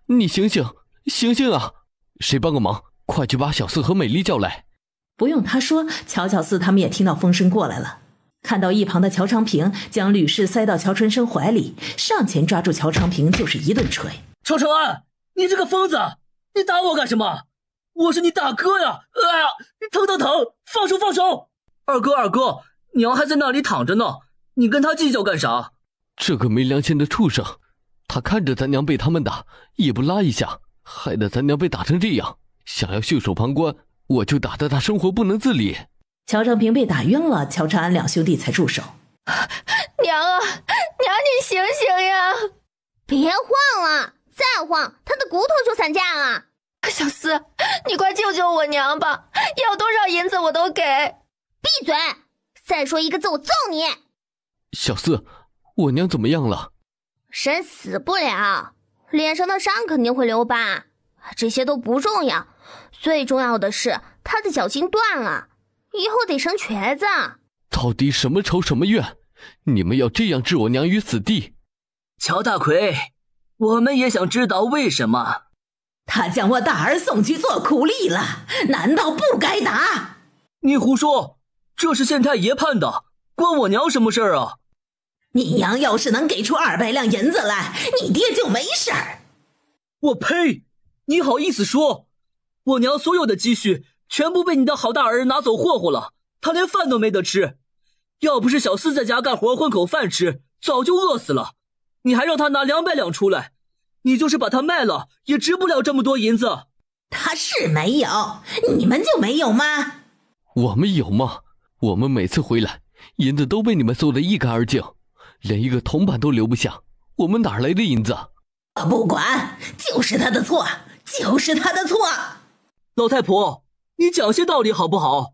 你醒醒啊！谁帮个忙，快去把小四和美丽叫来。不用他说，乔小四他们也听到风声过来了。看到一旁的乔长平将吕氏塞到乔春生怀里，上前抓住乔长平就是一顿捶。乔长安，你这个疯子，你打我干什么？我是你大哥呀！哎呀，疼！放手！二哥，娘还在那里躺着呢，你跟他计较干啥？这个没良心的畜生，他看着咱娘被他们打，也不拉一下，害得咱娘被打成这样，想要袖手旁观，我就打得他生活不能自理。乔长平被打晕了，乔长安两兄弟才住手。娘啊，娘你醒醒呀！别晃了，再晃他的骨头就散架了。小四，你快救救我娘吧，要多少银子我都给。闭嘴，再说一个字我揍你。小四，我娘怎么样了？人死不了，脸上的伤肯定会留疤，这些都不重要，最重要的是他的脚筋断了，以后得生瘸子。到底什么仇什么怨？你们要这样置我娘于死地？乔大奎，我们也想知道为什么。他将我大儿送去做苦力了，难道不该打？你胡说，这是县太爷判的，关我娘什么事儿啊？你娘要是能给出200两银子来，你爹就没事儿。我呸！你好意思说？我娘所有的积蓄全部被你的好大儿拿走霍霍了，她连饭都没得吃。要不是小四在家干活混口饭吃，早就饿死了。你还让他拿200两出来，你就是把它卖了，也值不了这么多银子。他是没有，你们就没有吗？我们有吗？我们每次回来，银子都被你们搜得一干二净，连一个铜板都留不下，我们哪来的银子？我不管，就是他的错，就是他的错。老太婆，你讲些道理好不好？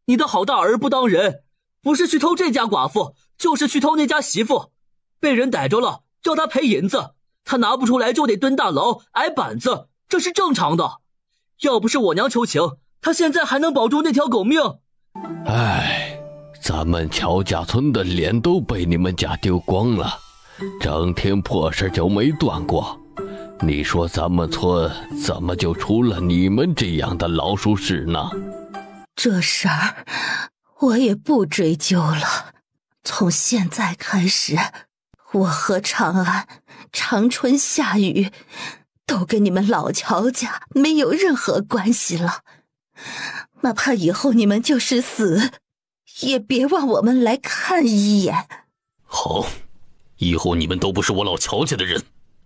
你的好大儿不当人，不是去偷这家寡妇，就是去偷那家媳妇，被人逮着了，要他赔银子，他拿不出来就得蹲大牢挨板子，这是正常的。要不是我娘求情，他现在还能保住那条狗命。唉，咱们乔家村的脸都被你们家丢光了，整天破事就没断过。你说咱们村怎么就出了你们这样的老鼠屎呢？这事儿我也不追究了，从现在开始，我和长安、长春、夏雨都跟你们老乔家没有任何关系了，哪怕以后你们就是死，也别忘我们来看一眼。好，以后你们都不是我老乔家的人，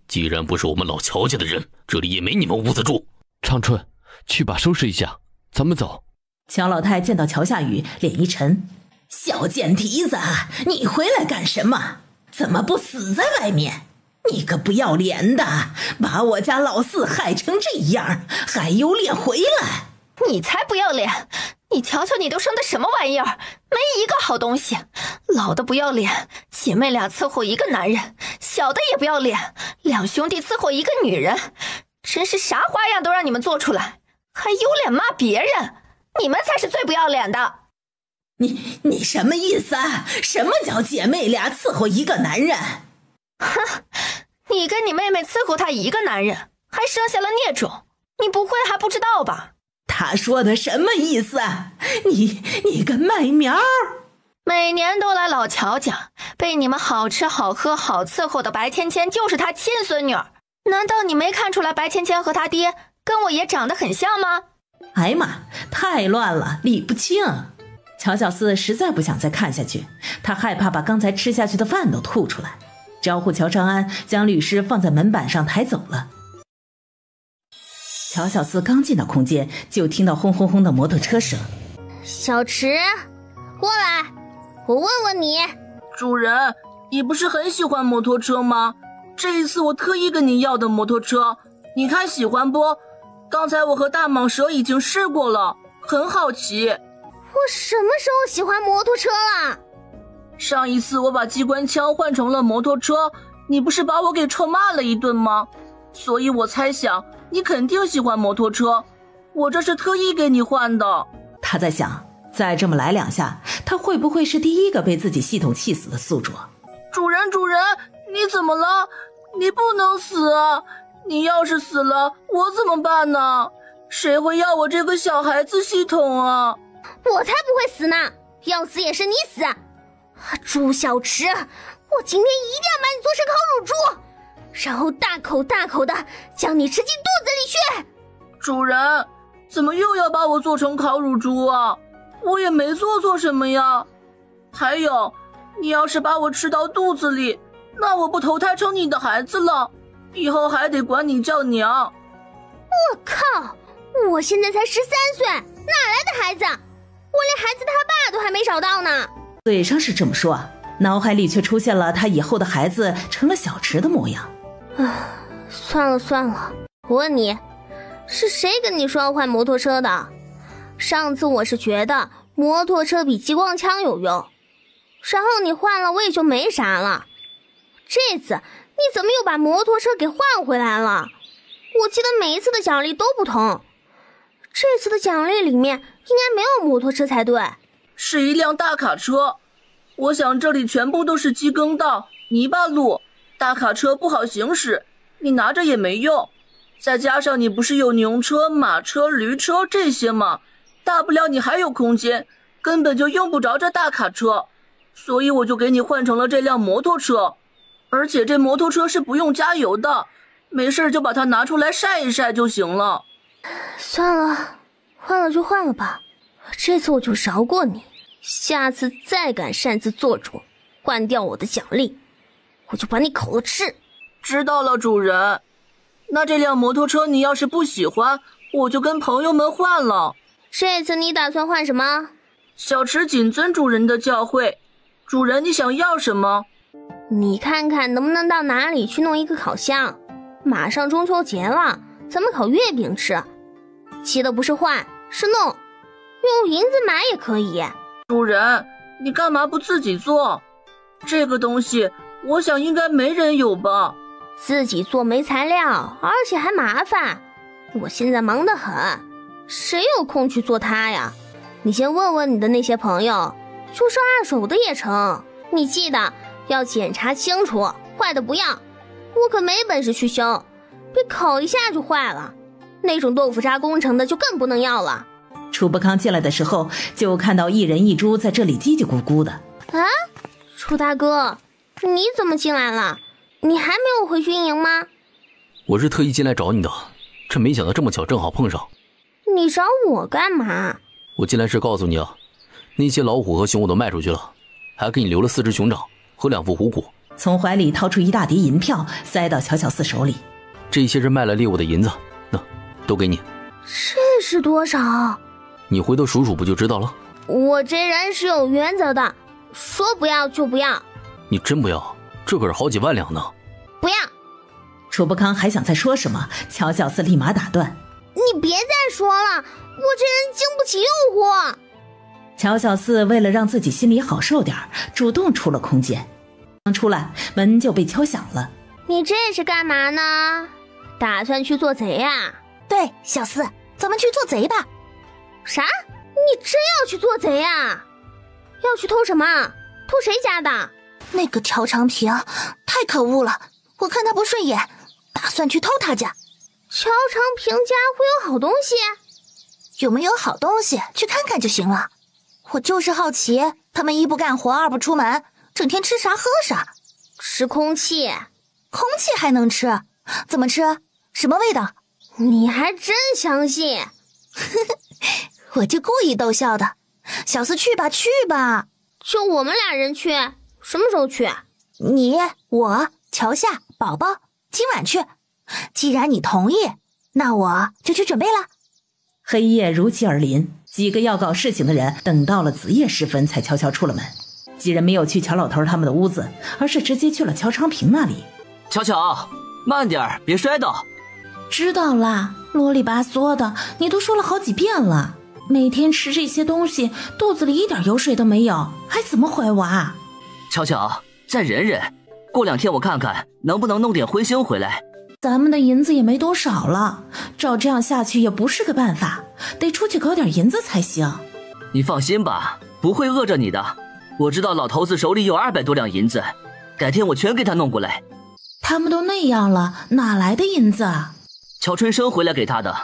既然不是我们老乔家的人，这里也没你们屋子住。长春，去吧，收拾一下，咱们走。乔老太见到乔夏雨，脸一沉：“小贱蹄子，你回来干什么？怎么不死在外面？你个不要脸的，把我家老四害成这样，还有脸回来？你才不要脸！你瞧瞧你都生的什么玩意儿，没一个好东西。老的不要脸，姐妹俩伺候一个男人；小的也不要脸，2兄弟伺候一个女人。真是啥花样都让你们做出来，还有脸骂别人，你们才是最不要脸的。你什么意思啊？什么叫姐妹俩伺候一个男人？哼，你跟你妹妹伺候他一个男人，还生下了孽种，你不会还不知道吧？他说的什么意思啊？你个麦苗！每年都来老乔家，被你们好吃好喝好伺候的白芊芊就是他亲孙女儿。难道你没看出来白芊芊和他爹跟我爷长得很像吗？哎呀妈，太乱了，理不清。乔小四实在不想再看下去，他害怕把刚才吃下去的饭都吐出来，招呼乔长安将律师放在门板上抬走了。乔小四刚进到空间，就听到轰轰轰的摩托车声。小池，过来，我问问你。主人，你不是很喜欢摩托车吗？这一次我特意跟你要的摩托车，你看喜欢不？刚才我和大蟒蛇已经试过了，很好骑。我什么时候喜欢摩托车了？上一次我把机关枪换成了摩托车，你不是把我给臭骂了一顿吗？所以我猜想你肯定喜欢摩托车，我这是特意给你换的。他在想，再这么来2下，他会不会是第一个被自己系统气死的宿主？主人，你怎么了？你不能死啊！你要是死了，我怎么办呢？谁会要我这个小孩子系统啊？我才不会死呢，要死也是你死！朱小池，我今天一定要把你做成烤乳猪，然后大口大口的将你吃进肚子里去。主人，怎么又要把我做成烤乳猪啊？我也没做错什么呀。还有，你要是把我吃到肚子里，那我不投胎成你的孩子了，以后还得管你叫娘。我靠，我现在才13岁，哪来的孩子？我连孩子他爸都还没找到呢。嘴上是这么说，脑海里却出现了他以后的孩子成了小池的模样。算了，我问你，是谁跟你说要换摩托车的？上次我是觉得摩托车比激光枪有用，然后你换了我也就没啥了。这次你怎么又把摩托车给换回来了？我记得每一次的奖励都不同，这次的奖励里面应该没有摩托车才对。是一辆大卡车，我想这里全部都是机耕道、泥巴路，大卡车不好行驶，你拿着也没用。再加上你不是有牛车、马车、驴车这些吗？大不了你还有空间，根本就用不着这大卡车，所以我就给你换成了这辆摩托车。而且这摩托车是不用加油的，没事就把它拿出来晒一晒就行了。算了，换了就换了吧，这次我就饶过你。下次再敢擅自做主换掉我的奖励，我就把你烤了吃。知道了，主人。那这辆摩托车你要是不喜欢，我就跟朋友们换了。这次你打算换什么？小池谨遵主人的教诲。主人，你想要什么？你看看能不能到哪里去弄一个烤箱，马上中秋节了，咱们烤月饼吃。记得不是换，是弄，用银子买也可以。主人，你干嘛不自己做？这个东西我想应该没人有吧。自己做没材料，而且还麻烦，我现在忙得很，谁有空去做它呀？你先问问你的那些朋友，就是二手的也成。你记得要检查清楚，坏的不要，我可没本事去修，别烤一下就坏了。那种豆腐渣工程的就更不能要了。楚伯康进来的时候，就看到一人一猪在这里叽叽咕咕的。啊，楚大哥，你怎么进来了？你还没有回军营吗？我是特意进来找你的，这没想到这么巧，正好碰上。你找我干嘛？我进来是告诉你啊，那些老虎和熊我都卖出去了，还给你留了4只熊掌和2副虎骨。从怀里掏出一大叠银票，塞到乔小四手里。这些是卖了猎物的银子，那都给你。这是多少？你回头数数不就知道了。我这人是有原则的，说不要就不要。你真不要？这可是好几万两呢。不要。楚伯康还想再说什么，乔小四立马打断。你别再说了，我这人经不起诱惑。乔小四为了让自己心里好受点，主动出了空间。刚出来，门就被敲响了。你这是干嘛呢？打算去做贼呀？对，小四，咱们去做贼吧。啥？你真要去做贼呀？要去偷什么？偷谁家的？那个乔长平太可恶了，我看他不顺眼，打算去偷他家。乔长平家会有好东西？有没有好东西去看看就行了。我就是好奇，他们一不干活，二不出门，整天吃啥喝啥。吃空气。空气还能吃？怎么吃？什么味道？你还真相信？我就故意逗笑的。小四，去吧去吧。就我们俩人去？什么时候去？你、我、乔夏、宝宝，今晚去。既然你同意，那我就去准备了。黑夜如期而临，几个要搞事情的人等到了子夜时分才悄悄出了门。几人没有去乔老头他们的屋子，而是直接去了乔长平那里。乔乔，慢点，别摔倒。知道啦，啰里吧嗦的，你都说了好几遍了。每天吃这些东西，肚子里一点油水都没有，还怎么怀娃？乔乔，再忍忍，过2天我看看能不能弄点灰星回来。咱们的银子也没多少了，照这样下去也不是个办法，得出去搞点银子才行。你放心吧，不会饿着你的。我知道老头子手里有200多两银子，改天我全给他弄过来。他们都那样了，哪来的银子啊？乔春生回来给他的，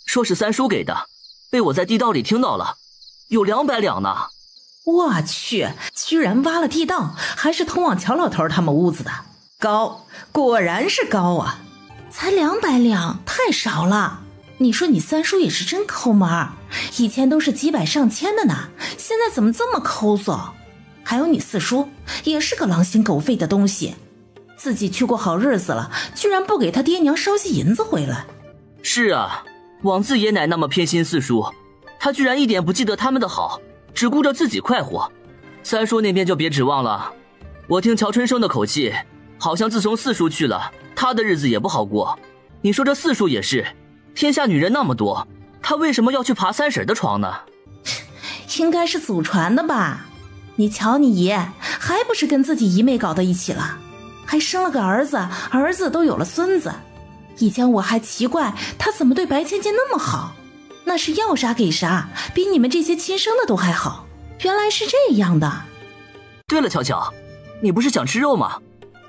说是三叔给的，被我在地道里听到了，有200两呢。我去，居然挖了地道，还是通往乔老头他们屋子的。高，果然是高啊！才200两，太少了。你说你三叔也是真抠门儿，以前都是几百上千的呢，现在怎么这么抠搜？还有你四叔，也是个狼心狗肺的东西，自己去过好日子了，居然不给他爹娘捎些银子回来。是啊，枉自爷奶那么偏心四叔，他居然一点不记得他们的好，只顾着自己快活。三叔那边就别指望了，我听乔春生的口气，好像自从四叔去了，他的日子也不好过。你说这四叔也是，天下女人那么多，他为什么要去爬三婶的床呢？应该是祖传的吧？你瞧你爷，还不是跟自己姨妹搞到一起了，还生了个儿子，儿子都有了孙子。以前我还奇怪他怎么对白芊芊那么好，那是要啥给啥，比你们这些亲生的都还好。原来是这样的。对了，巧巧，你不是想吃肉吗？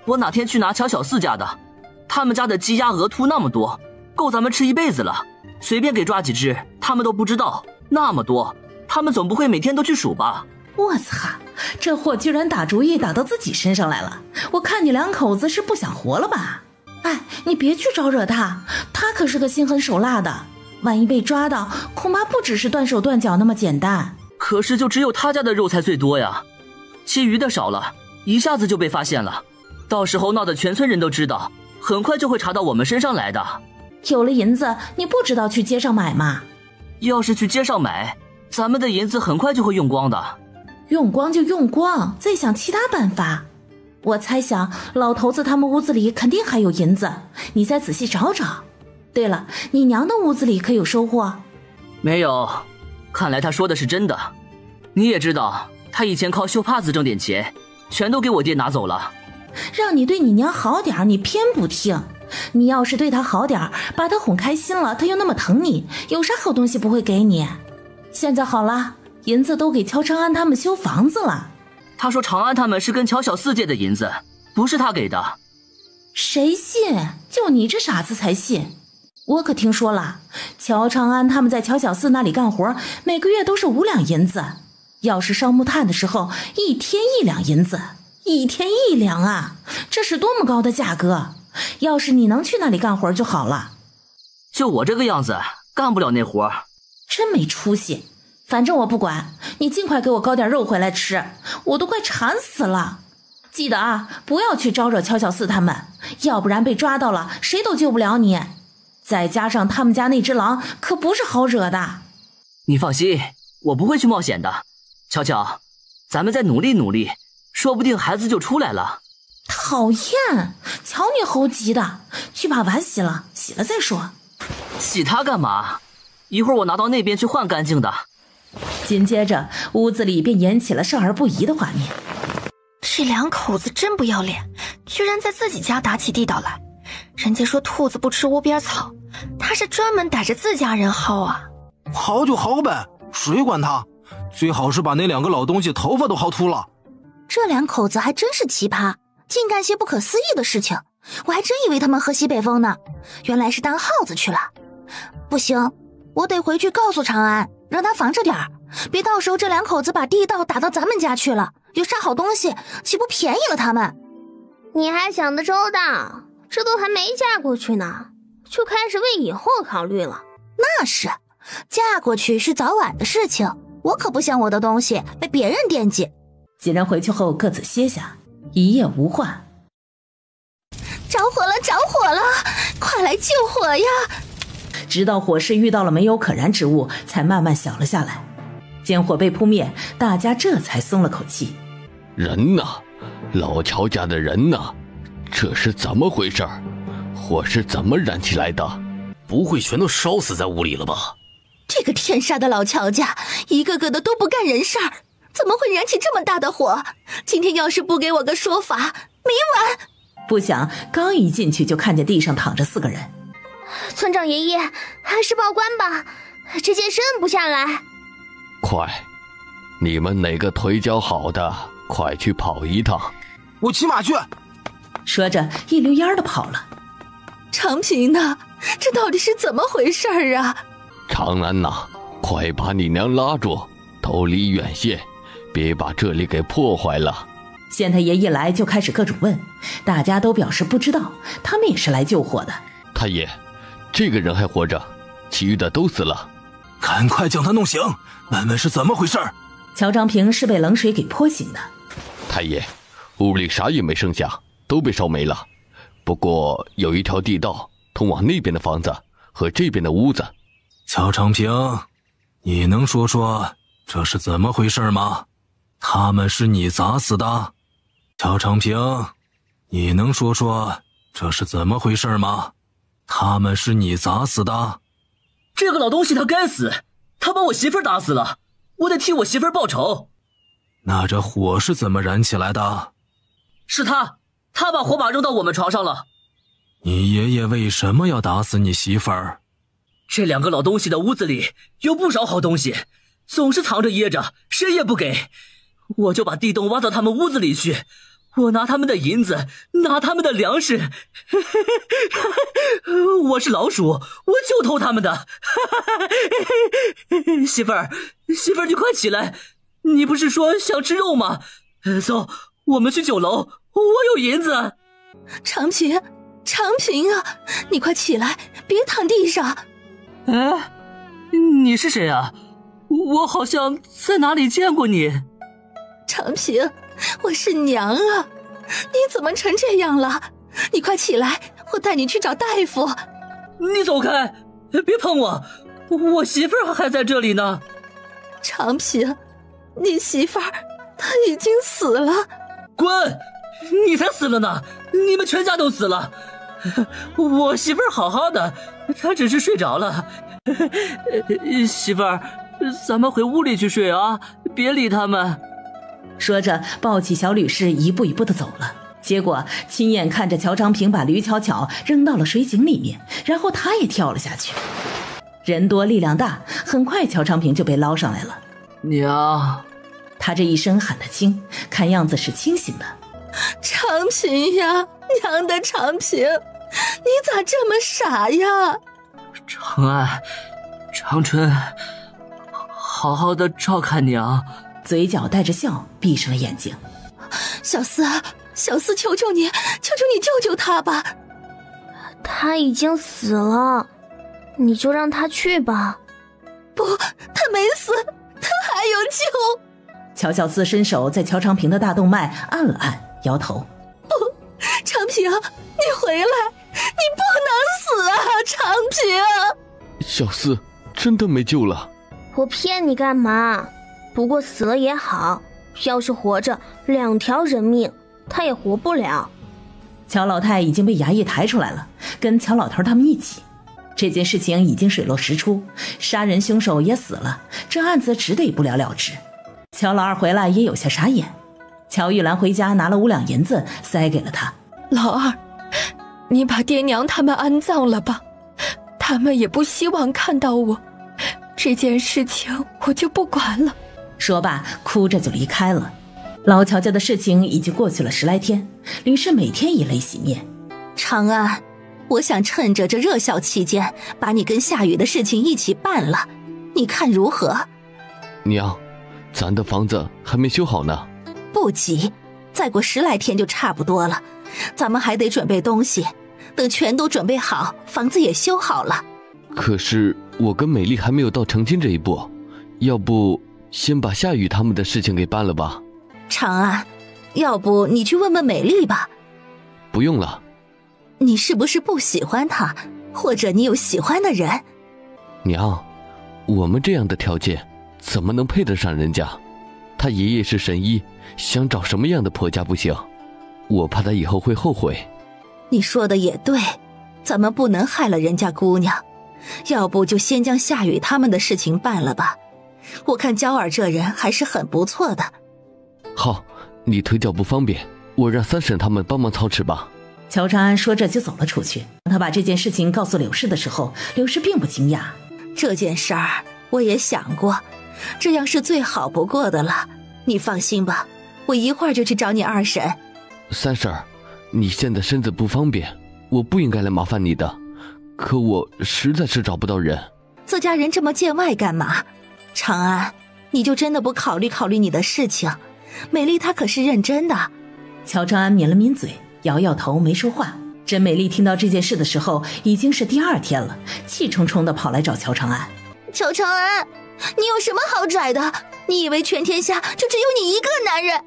我哪天去拿乔小四家的，他们家的鸡鸭鹅兔那么多，够咱们吃一辈子了。随便给抓几只，他们都不知道，那么多，他们总不会每天都去数吧？我操，这货居然打主意打到自己身上来了，我看你两口子是不想活了吧？哎，你别去招惹他，他可是个心狠手辣的，万一被抓到，恐怕不只是断手断脚那么简单。可是就只有他家的肉才最多呀，其余的少了，一下子就被发现了，到时候闹得全村人都知道，很快就会查到我们身上来的。有了银子，你不知道去街上买吗？要是去街上买，咱们的银子很快就会用光的。用光就用光，再想其他办法。我猜想老头子他们屋子里肯定还有银子，你再仔细找找。对了，你娘的屋子里可有收获？没有，看来他说的是真的。你也知道，他以前靠绣帕子挣点钱，全都给我爹拿走了。让你对你娘好点，你偏不听。你要是对她好点，把她哄开心了，她又那么疼你，有啥好东西不会给你？现在好了，银子都给乔长安他们修房子了。他说长安他们是跟乔小四借的银子，不是他给的。谁信？就你这傻子才信。我可听说了，乔长安他们在乔小四那里干活，每个月都是5两银子，要是烧木炭的时候，1天1两银子，1天1两啊，这是多么高的价格！要是你能去那里干活就好了。就我这个样子，干不了那活。真没出息。反正我不管，你尽快给我搞点肉回来吃，我都快馋死了。记得啊，不要去招惹乔小四他们，要不然被抓到了，谁都救不了你。再加上他们家那只狼可不是好惹的。你放心，我不会去冒险的。乔乔，咱们再努力努力，说不定孩子就出来了。讨厌，瞧你猴急的，去把碗洗了，洗了再说。洗它干嘛？一会儿我拿到那边去换干净的。紧接着屋子里便演起了少儿不宜的画面。这两口子真不要脸，居然在自己家打起地道来。人家说兔子不吃窝边草，他是专门逮着自家人薅啊。薅就薅呗，谁管他？最好是把那2个老东西头发都薅秃了。这两口子还真是奇葩，竟干些不可思议的事情。我还真以为他们喝西北风呢，原来是当耗子去了。不行，我得回去告诉长安，让他防着点儿，别到时候这两口子把地道打到咱们家去了，有啥好东西岂不便宜了他们？你还想得周到，这都还没嫁过去呢，就开始为以后考虑了。那是，嫁过去是早晚的事情，我可不想我的东西被别人惦记。几人回去后各自歇下，一夜无话。着火了，着火了，快来救火呀！直到火势遇到了没有可燃之物，才慢慢小了下来。见火被扑灭，大家这才松了口气。人呢？老乔家的人呢？这是怎么回事？火是怎么燃起来的？不会全都烧死在屋里了吧？这个天杀的老乔家，一个个的都不干人事儿，怎么会燃起这么大的火？今天要是不给我个说法，明晚……不想刚一进去就看见地上躺着4个人。村长爷爷，还是报官吧，这件事摁不下来。快，你们哪个腿脚好的，快去跑一趟。我骑马去。说着一溜烟的跑了。长平呢？这到底是怎么回事啊？长安呐，快把你娘拉住，都离远些，别把这里给破坏了。县太爷一来就开始各种问，大家都表示不知道，他们也是来救火的。太爷，这个人还活着，其余的都死了。赶快将他弄醒，问问是怎么回事。乔长平是被冷水给泼醒的。太爷，屋里啥也没剩下，都被烧没了。不过有一条地道通往那边的房子和这边的屋子。乔长平，你能说说这是怎么回事吗？他们是你砸死的？乔长平，你能说说这是怎么回事吗？他们是你砸死的？这个老东西他该死，他把我媳妇儿打死了，我得替我媳妇儿报仇。那这火是怎么燃起来的？是他把火把扔到我们床上了。你爷爷为什么要打死你媳妇儿？这2个老东西的屋子里有不少好东西，总是藏着掖着，谁也不给。我就把地洞挖到他们屋子里去，我拿他们的银子，拿他们的粮食。我是老鼠，我就偷他们的。媳妇儿，你快起来，你不是说想吃肉吗？走，我们去酒楼，我有银子。长平啊，你快起来，别躺地上。哎，你是谁啊？我好像在哪里见过你。长平，我是娘啊，你怎么成这样了？你快起来，我带你去找大夫。你走开，别碰我，我媳妇儿还在这里呢。长平，你媳妇儿她已经死了。滚！你才死了呢，你们全家都死了。我媳妇儿好好的，她只是睡着了。媳妇儿，咱们回屋里去睡啊，别理他们。说着抱起小吕氏一步一步的走了，结果亲眼看着乔长平把吕巧巧扔到了水井里面，然后他也跳了下去。人多力量大，很快乔长平就被捞上来了。娘，他这一声喊得轻，看样子是清醒的。长平呀，娘的长平，你咋这么傻呀？长安，长春，好好的照看娘。嘴角带着笑，闭上了眼睛。小厮，求求你救救他吧。他已经死了，你就让他去吧。不，他没死，他还有救。乔小厮伸手在乔长平的大动脉按了按，摇头。不，长平，你回来，你不能死啊，长平。小厮，真的没救了。我骗你干嘛？不过死了也好，要是活着，2条人命他也活不了。乔老太已经被衙役抬出来了，跟乔老头他们一起。这件事情已经水落石出，杀人凶手也死了，这案子只得不了了之。乔老二回来也有些傻眼。乔玉兰回家拿了5两银子塞给了他。老二，你把爹娘他们安葬了吧，他们也不希望看到我，这件事情我就不管了。说罢哭着就离开了。老乔家的事情已经过去了10来天，吕氏每天以泪洗面。长安，我想趁着这热孝期间，把你跟夏雨的事情一起办了，你看如何？娘，咱的房子还没修好呢。不急，再过10来天就差不多了。咱们还得准备东西，等全都准备好，房子也修好了。可是我跟美丽还没有到成亲这一步，要不先把夏雨他们的事情给办了吧。长安，要不你去问问美丽吧。不用了。你是不是不喜欢她，或者你有喜欢的人？娘，我们这样的条件怎么能配得上人家？他爷爷是神医，想找什么样的婆家不行？我怕他以后会后悔。你说的也对，咱们不能害了人家姑娘，要不就先将夏雨他们的事情办了吧。我看娇儿这人还是很不错的。好，你腿脚不方便，我让3婶他们帮忙操持吧。乔长安说着就走了出去。当他把这件事情告诉柳氏的时候，柳氏并不惊讶。这件事儿我也想过，这样是最好不过的了。你放心吧，我一会儿就去找你二婶。三婶儿，你现在身子不方便，我不应该来麻烦你的，可我实在是找不到人。自家人这么见外干嘛？长安，你就真的不考虑考虑你的事情？美丽她可是认真的。乔长安抿了抿嘴，摇摇头没说话。甄美丽听到这件事的时候已经是第2天了，气冲冲地跑来找乔长安。乔长安，你有什么好拽的？你以为全天下就只有你一个男人？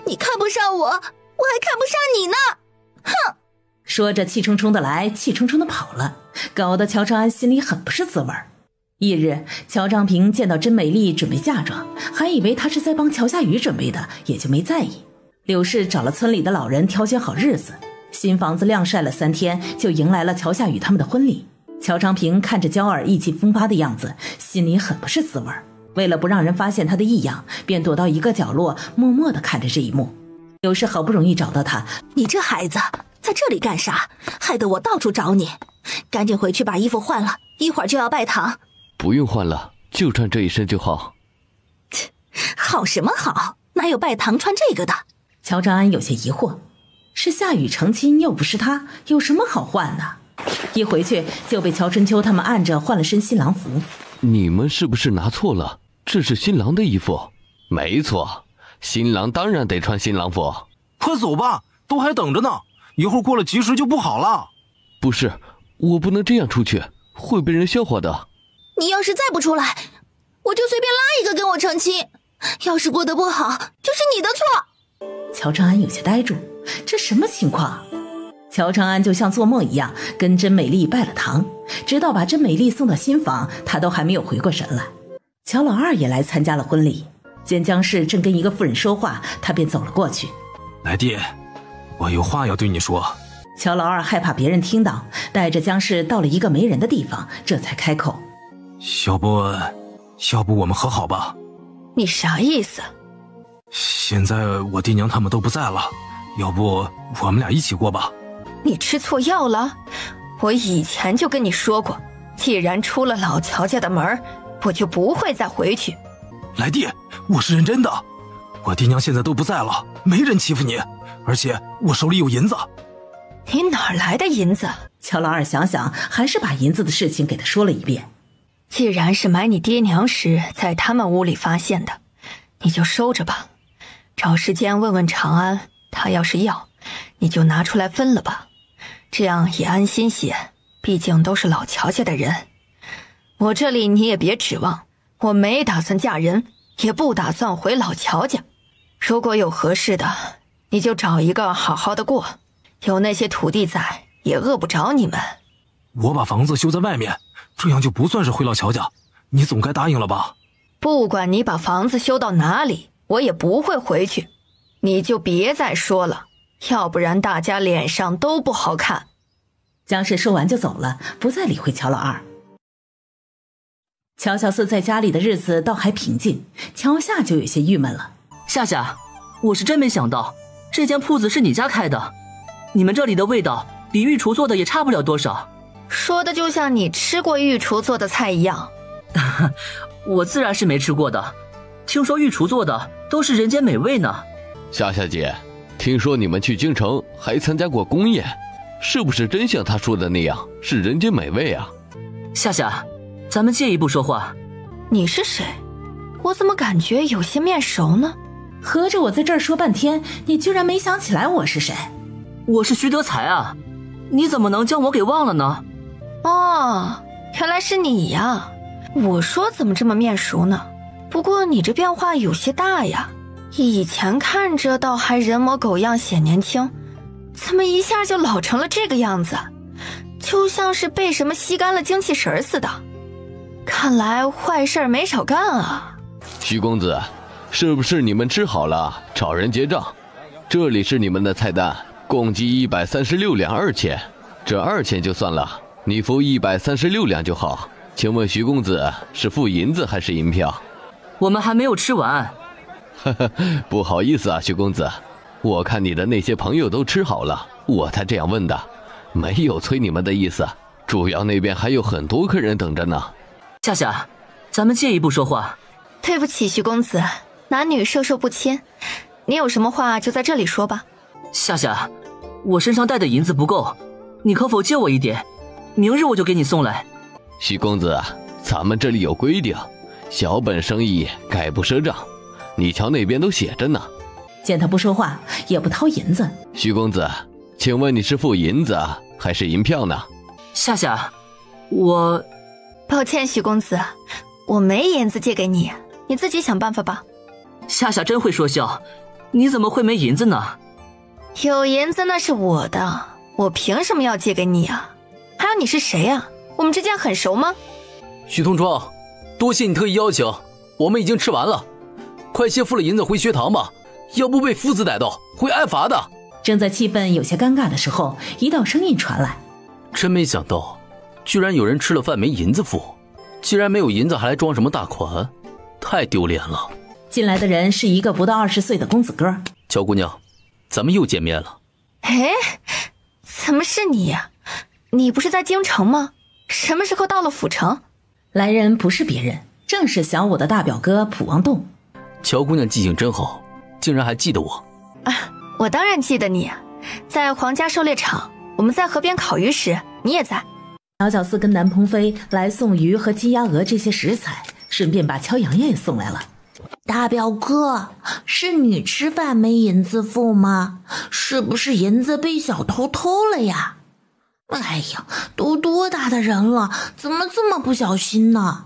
你看不上我，我还看不上你呢！哼！说着气冲冲地来，气冲冲地跑了，搞得乔长安心里很不是滋味。翌日，乔长平见到甄美丽准备嫁妆，还以为她是在帮乔夏雨准备的，也就没在意。柳氏找了村里的老人挑选好日子，新房子晾晒了3天，就迎来了乔夏雨他们的婚礼。乔长平看着娇儿意气风发的样子，心里很不是滋味。为了不让人发现他的异样，便躲到一个角落，默默地看着这一幕。柳氏好不容易找到他，你这孩子在这里干啥？害得我到处找你，赶紧回去把衣服换了，一会儿就要拜堂。不用换了，就穿这一身就好。切，好什么好？哪有拜堂穿这个的？乔长安有些疑惑，是夏雨成亲，又不是他，有什么好换的？一回去就被乔春秋他们按着换了身新郎服。你们是不是拿错了？这是新郎的衣服。没错，新郎当然得穿新郎服。快走吧，都还等着呢，一会儿过了吉时就不好了。不是，我不能这样出去，会被人笑话的。你要是再不出来，我就随便拉一个跟我成亲。要是过得不好，就是你的错。乔长安有些呆住，这什么情况？乔长安就像做梦一样跟甄美丽拜了堂，直到把甄美丽送到新房，他都还没有回过神来。乔老二也来参加了婚礼，见江氏正跟一个妇人说话，他便走了过去。来弟，我有话要对你说。乔老二害怕别人听到，带着江氏到了一个没人的地方，这才开口。要不我们和好吧？你啥意思？现在我爹娘他们都不在了，要不我们俩一起过吧？你吃错药了？我以前就跟你说过，既然出了老乔家的门，我就不会再回去。来弟，我是认真的，我爹娘现在都不在了，没人欺负你，而且我手里有银子。你哪来的银子？乔老二想想，还是把银子的事情给他说了一遍。既然是买你爹娘时在他们屋里发现的，你就收着吧。找时间问问长安，他要是要，你就拿出来分了吧，这样也安心些，毕竟都是老乔家的人。我这里你也别指望，我没打算嫁人，也不打算回老乔家。如果有合适的，你就找一个好好的过，有那些土地在，也饿不着你们。我把房子修在外面，这样就不算是回老乔家，你总该答应了吧？不管你把房子修到哪里，我也不会回去，你就别再说了，要不然大家脸上都不好看。江氏说完就走了，不再理会乔老二。乔小四在家里的日子倒还平静，乔夏就有些郁闷了。夏夏，我是真没想到这间铺子是你家开的，你们这里的味道比御厨做的也差不了多少。说的就像你吃过御厨做的菜一样。我自然是没吃过的，听说御厨做的都是人间美味呢。夏夏姐，听说你们去京城还参加过宫宴，是不是真像他说的那样是人间美味啊？夏夏，咱们借一步说话。你是谁？我怎么感觉有些面熟呢？合着我在这儿说半天，你居然没想起来我是谁？我是徐德才啊，你怎么能将我给忘了呢？哦，原来是你呀！我说怎么这么面熟呢？不过你这变化有些大呀，以前看着倒还人模狗样显年轻，怎么一下就老成了这个样子？就像是被什么吸干了精气神似的。看来坏事没少干啊。徐公子，是不是你们吃好了找人结账？这里是你们的菜单，共计136两2钱，这2钱就算了，你付136两就好。请问徐公子是付银子还是银票？我们还没有吃完。不好意思啊，徐公子，我看你的那些朋友都吃好了，我才这样问的，没有催你们的意思，主要那边还有很多客人等着呢。夏夏，咱们借一步说话。对不起，徐公子，男女授受不亲，你有什么话就在这里说吧。夏夏，我身上带的银子不够，你可否借我一点？明日我就给你送来。徐公子，咱们这里有规定，小本生意概不赊账，你瞧那边都写着呢。见他不说话，也不掏银子。徐公子，请问你是付银子还是银票呢？夏夏，我……抱歉，徐公子，我没银子借给你，你自己想办法吧。夏夏真会说笑，你怎么会没银子呢？有银子那是我的，我凭什么要借给你啊？还有你是谁啊？我们之间很熟吗？徐同窗，多谢你特意邀请，我们已经吃完了，快些付了银子回学堂吧，要不被夫子逮到会挨罚的。正在气氛有些尴尬的时候，一道声音传来。真没想到，居然有人吃了饭没银子付，既然没有银子还来装什么大款，太丢脸了。进来的人是一个不到20岁的公子哥。乔姑娘，咱们又见面了。哎，怎么是你呀？你不是在京城吗？什么时候到了府城？来人不是别人，正是小五的大表哥普王栋。乔姑娘记性真好，竟然还记得我。啊，我当然记得你，在皇家狩猎场，我们在河边烤鱼时，你也在。小小四跟南鹏飞来送鱼和鸡鸭鹅这些食材，顺便把乔洋洋也送来了。大表哥，是你吃饭没银子付吗？是不是银子被小偷偷了呀？哎呀，都多大的人了，怎么这么不小心呢？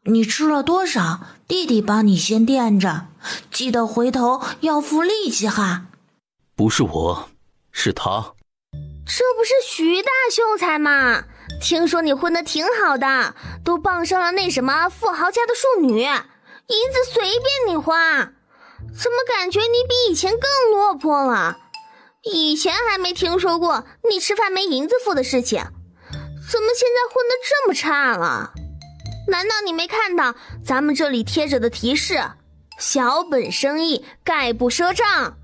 你吃了多少？弟弟帮你先垫着，记得回头要付利息哈。不是我，是他。这不是徐大秀才吗？听说你混得挺好的，都傍上了那什么富豪家的庶女，银子随便你花。怎么感觉你比以前更落魄了？以前还没听说过你吃饭没银子付的事情，怎么现在混得这么差了？难道你没看到咱们这里贴着的提示，小本生意概不赊账？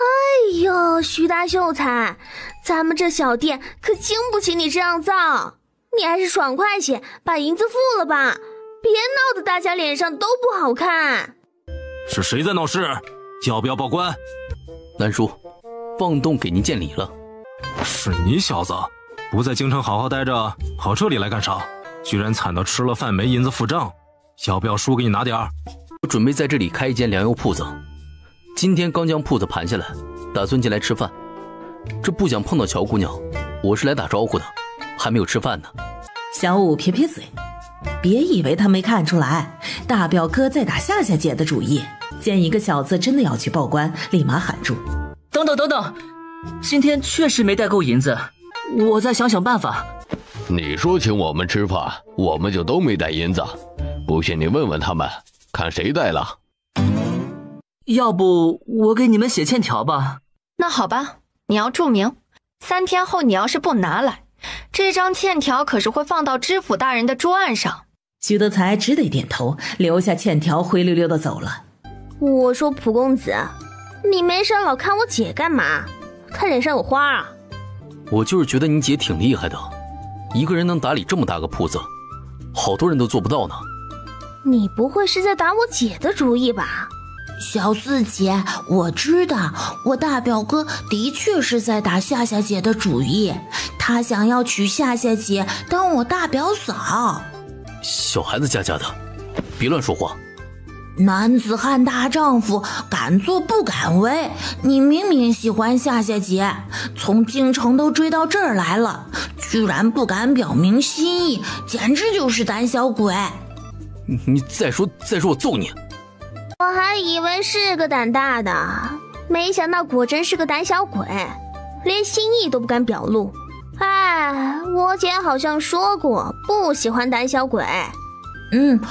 哎呦，徐大秀才，咱们这小店可经不起你这样造，你还是爽快些把银子付了吧，别闹得大家脸上都不好看。是谁在闹事？要不要报官？南叔，望栋给您见礼了。是你小子，不在京城好好待着，跑这里来干啥？居然惨到吃了饭没银子付账，要不要叔给你拿点儿？我准备在这里开一间粮油铺子，今天刚将铺子盘下来，打算进来吃饭。这不想碰到乔姑娘，我是来打招呼的，还没有吃饭呢。小五撇撇嘴，别以为他没看出来，大表哥在打夏夏姐的主意。见一个小子真的要去报官，立马喊住：等等等等，今天确实没带够银子，我再想想办法。你说请我们吃饭，我们就都没带银子，不信你问问他们，看谁带了。要不我给你们写欠条吧。那好吧，你要注明，3天后你要是不拿来，这张欠条可是会放到知府大人的桌案上。徐德才只得点头，留下欠条灰溜溜的走了。我说蒲公子，你没事老看我姐干嘛？她脸上有花啊？我就是觉得你姐挺厉害的，一个人能打理这么大个铺子，好多人都做不到呢。你不会是在打我姐的主意吧？小四姐，我知道，我大表哥的确是在打夏夏姐的主意，他想要娶夏夏姐当我大表嫂。小孩子家的，别乱说话。男子汉大丈夫，敢作不敢为。你明明喜欢夏夏姐，从京城都追到这儿来了，居然不敢表明心意，简直就是胆小鬼。你再说我揍你。我还以为是个胆大的，没想到果真是个胆小鬼，连心意都不敢表露。哎，我姐好像说过不喜欢胆小鬼。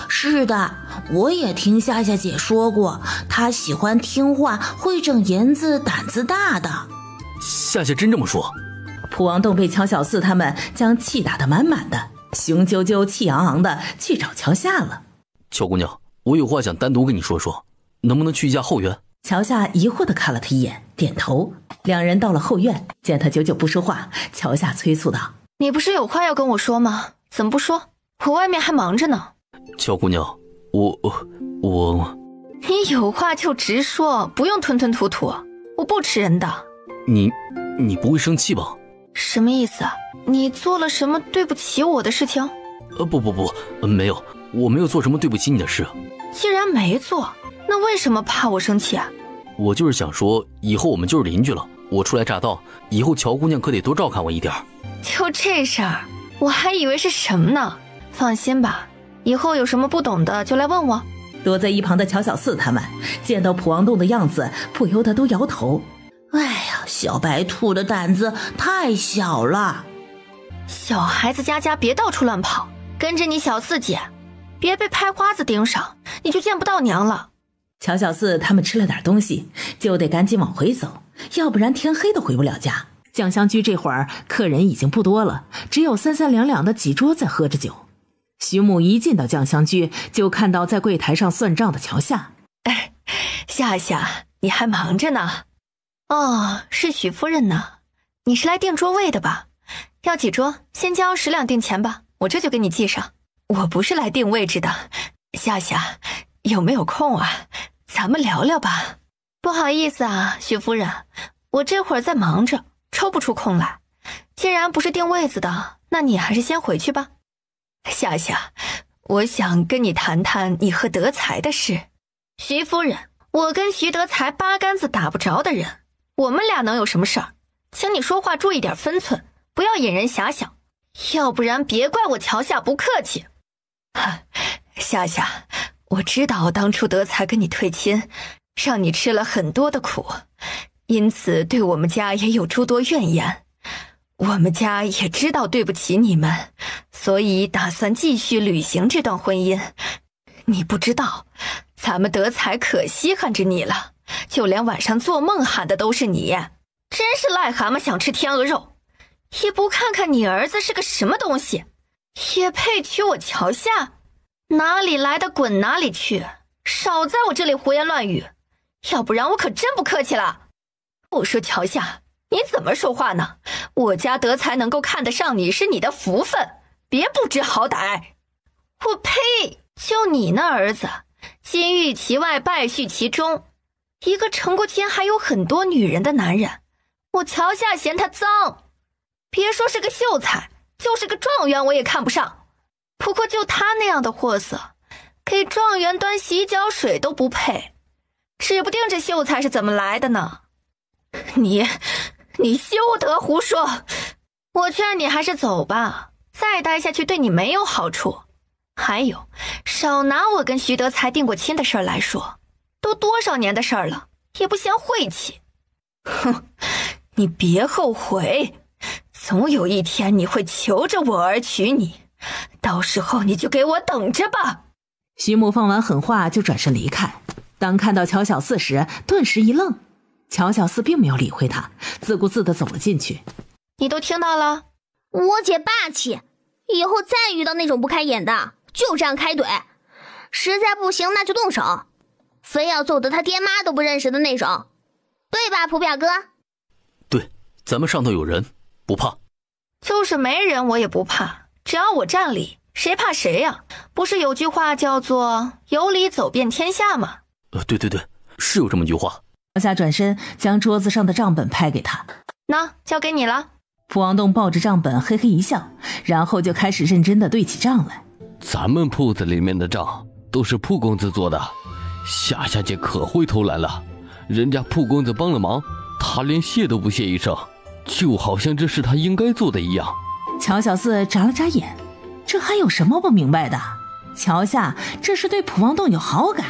是的，我也听夏夏姐说过，她喜欢听话、会挣银子、胆子大的。夏夏真这么说？蒲王栋被乔小四他们将气打得满满的，雄赳赳气昂昂的去找乔夏了。乔姑娘，我有话想单独跟你说说，能不能去一下后院？乔夏疑惑地看了他一眼，点头。两人到了后院，见他久久不说话，乔夏催促道：“你不是有话要跟我说吗？怎么不说？我外面还忙着呢。”乔姑娘，我……你有话就直说，不用吞吞吐吐，我不吃人的。你不会生气吧？什么意思啊？你做了什么对不起我的事情？不，没有，我没有做什么对不起你的事。既然没做，那为什么怕我生气啊？我就是想说，以后我们就是邻居了。我初来乍到，以后乔姑娘可得多照看我一点。就这事儿，我还以为是什么呢。放心吧，以后有什么不懂的就来问我。躲在一旁的乔小四他们见到普王洞的样子，不由得都摇头。哎呀，小白兔的胆子太小了。小孩子家别到处乱跑，跟着你小四姐，别被拍花子盯上，你就见不到娘了。乔小四他们吃了点东西，就得赶紧往回走，要不然天黑都回不了家。酱香居这会儿客人已经不多了，只有三三两两的几桌在喝着酒。徐母一进到酱香居，就看到在柜台上算账的乔夏。夏夏，你还忙着呢。哦，是许夫人呢。你是来订桌位的吧？要几桌？先交10两定钱吧，我这就给你记上。我不是来订位置的。夏夏，有没有空啊？咱们聊聊吧。不好意思啊，许夫人，我这会儿在忙着，抽不出空来。既然不是订位子的，那你还是先回去吧。夏夏，我想跟你谈谈你和德才的事。徐夫人，我跟徐德才八竿子打不着的人，我们俩能有什么事儿？请你说话注意点分寸，不要引人遐想，要不然别怪我乔夏不客气。夏夏，我知道当初德才跟你退亲，让你吃了很多的苦，因此对我们家也有诸多怨言。我们家也知道对不起你们，所以打算继续履行这段婚姻。你不知道，咱们德才可稀罕着你了，就连晚上做梦喊的都是你，真是癞蛤蟆想吃天鹅肉。也不看看你儿子是个什么东西，也配娶我乔夏？哪里来的滚哪里去，少在我这里胡言乱语，要不然我可真不客气了。我说乔夏，你怎么说话呢？我家德才能够看得上你是你的福分，别不知好歹。我呸！就你那儿子，金玉其外，败絮其中，一个成过亲还有很多女人的男人，我乔夏嫌他脏。别说是个秀才，就是个状元我也看不上。不过就他那样的货色，给状元端洗脚水都不配，指不定这秀才是怎么来的呢。你休得胡说！我劝你还是走吧，再待下去对你没有好处。还有，少拿我跟徐德才定过亲的事儿来说，都多少年的事儿了，也不嫌晦气。哼，你别后悔，总有一天你会求着我而娶你，到时候你就给我等着吧。徐母放完狠话就转身离开，当看到乔小四时，顿时一愣。乔小四并没有理会他，自顾自地走了进去。你都听到了？我姐霸气，以后再遇到那种不开眼的，就这样开怼，实在不行那就动手，非要揍得他爹妈都不认识的那种，对吧，普表哥？对，咱们上头有人，不怕。就是没人我也不怕，只要我站理，谁怕谁呀？不是有句话叫做有理走遍天下吗？对，是有这么句话。乔夏转身将桌子上的账本拍给他，那交给你了。蒲王栋抱着账本嘿嘿一笑，然后就开始认真地对起账来。咱们铺子里面的账都是蒲公子做的，夏夏姐可会偷懒了，人家蒲公子帮了忙，他连谢都不谢一声，就好像这是他应该做的一样。乔小四眨了眨眼，这还有什么不明白的？乔夏这是对蒲王栋有好感。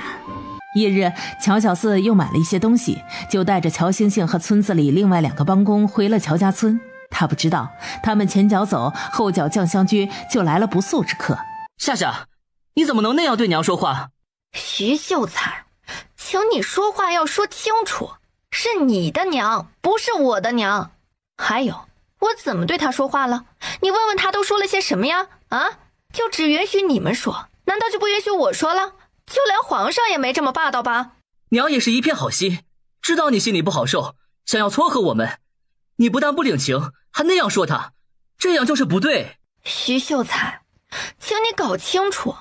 翌日，乔小四又买了一些东西，就带着乔星星和村子里另外2个帮工回了乔家村。他不知道，他们前脚走，后脚酱香居就来了不速之客。夏夏，你怎么能那样对娘说话？徐秀才，请你说话要说清楚，是你的娘，不是我的娘。还有，我怎么对她说话了？你问问她都说了些什么呀？啊，就只允许你们说，难道就不允许我说了？就连皇上也没这么霸道吧？娘也是一片好心，知道你心里不好受，想要撮合我们。你不但不领情，还那样说他，这样就是不对。徐秀才，请你搞清楚，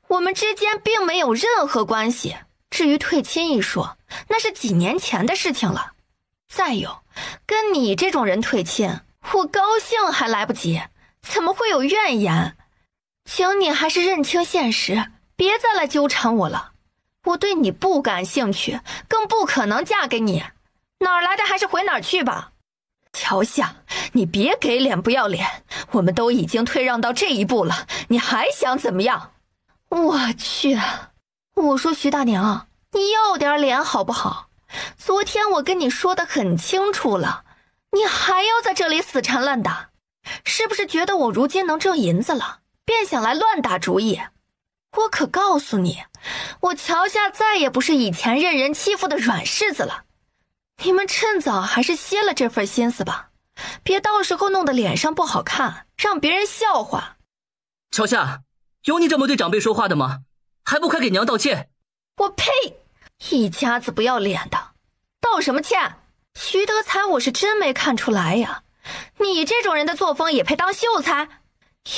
我们之间并没有任何关系。至于退亲一说，那是几年前的事情了。再有，跟你这种人退亲，我高兴还来不及，怎么会有怨言？请你还是认清现实，别再来纠缠我了。我对你不感兴趣，更不可能嫁给你，哪儿来的还是回哪儿去吧。乔夏，你别给脸不要脸，我们都已经退让到这一步了，你还想怎么样？我去，我说徐大娘，你要点脸好不好？昨天我跟你说得很清楚了，你还要在这里死缠烂打，是不是觉得我如今能挣银子了，便想来乱打主意？我可告诉你，我乔夏再也不是以前任人欺负的软柿子了。你们趁早还是歇了这份心思吧，别到时候弄得脸上不好看，让别人笑话。乔夏，有你这么对长辈说话的吗？还不快给娘道歉！我呸！一家子不要脸的，道什么歉？徐德才，我是真没看出来呀，你这种人的作风也配当秀才？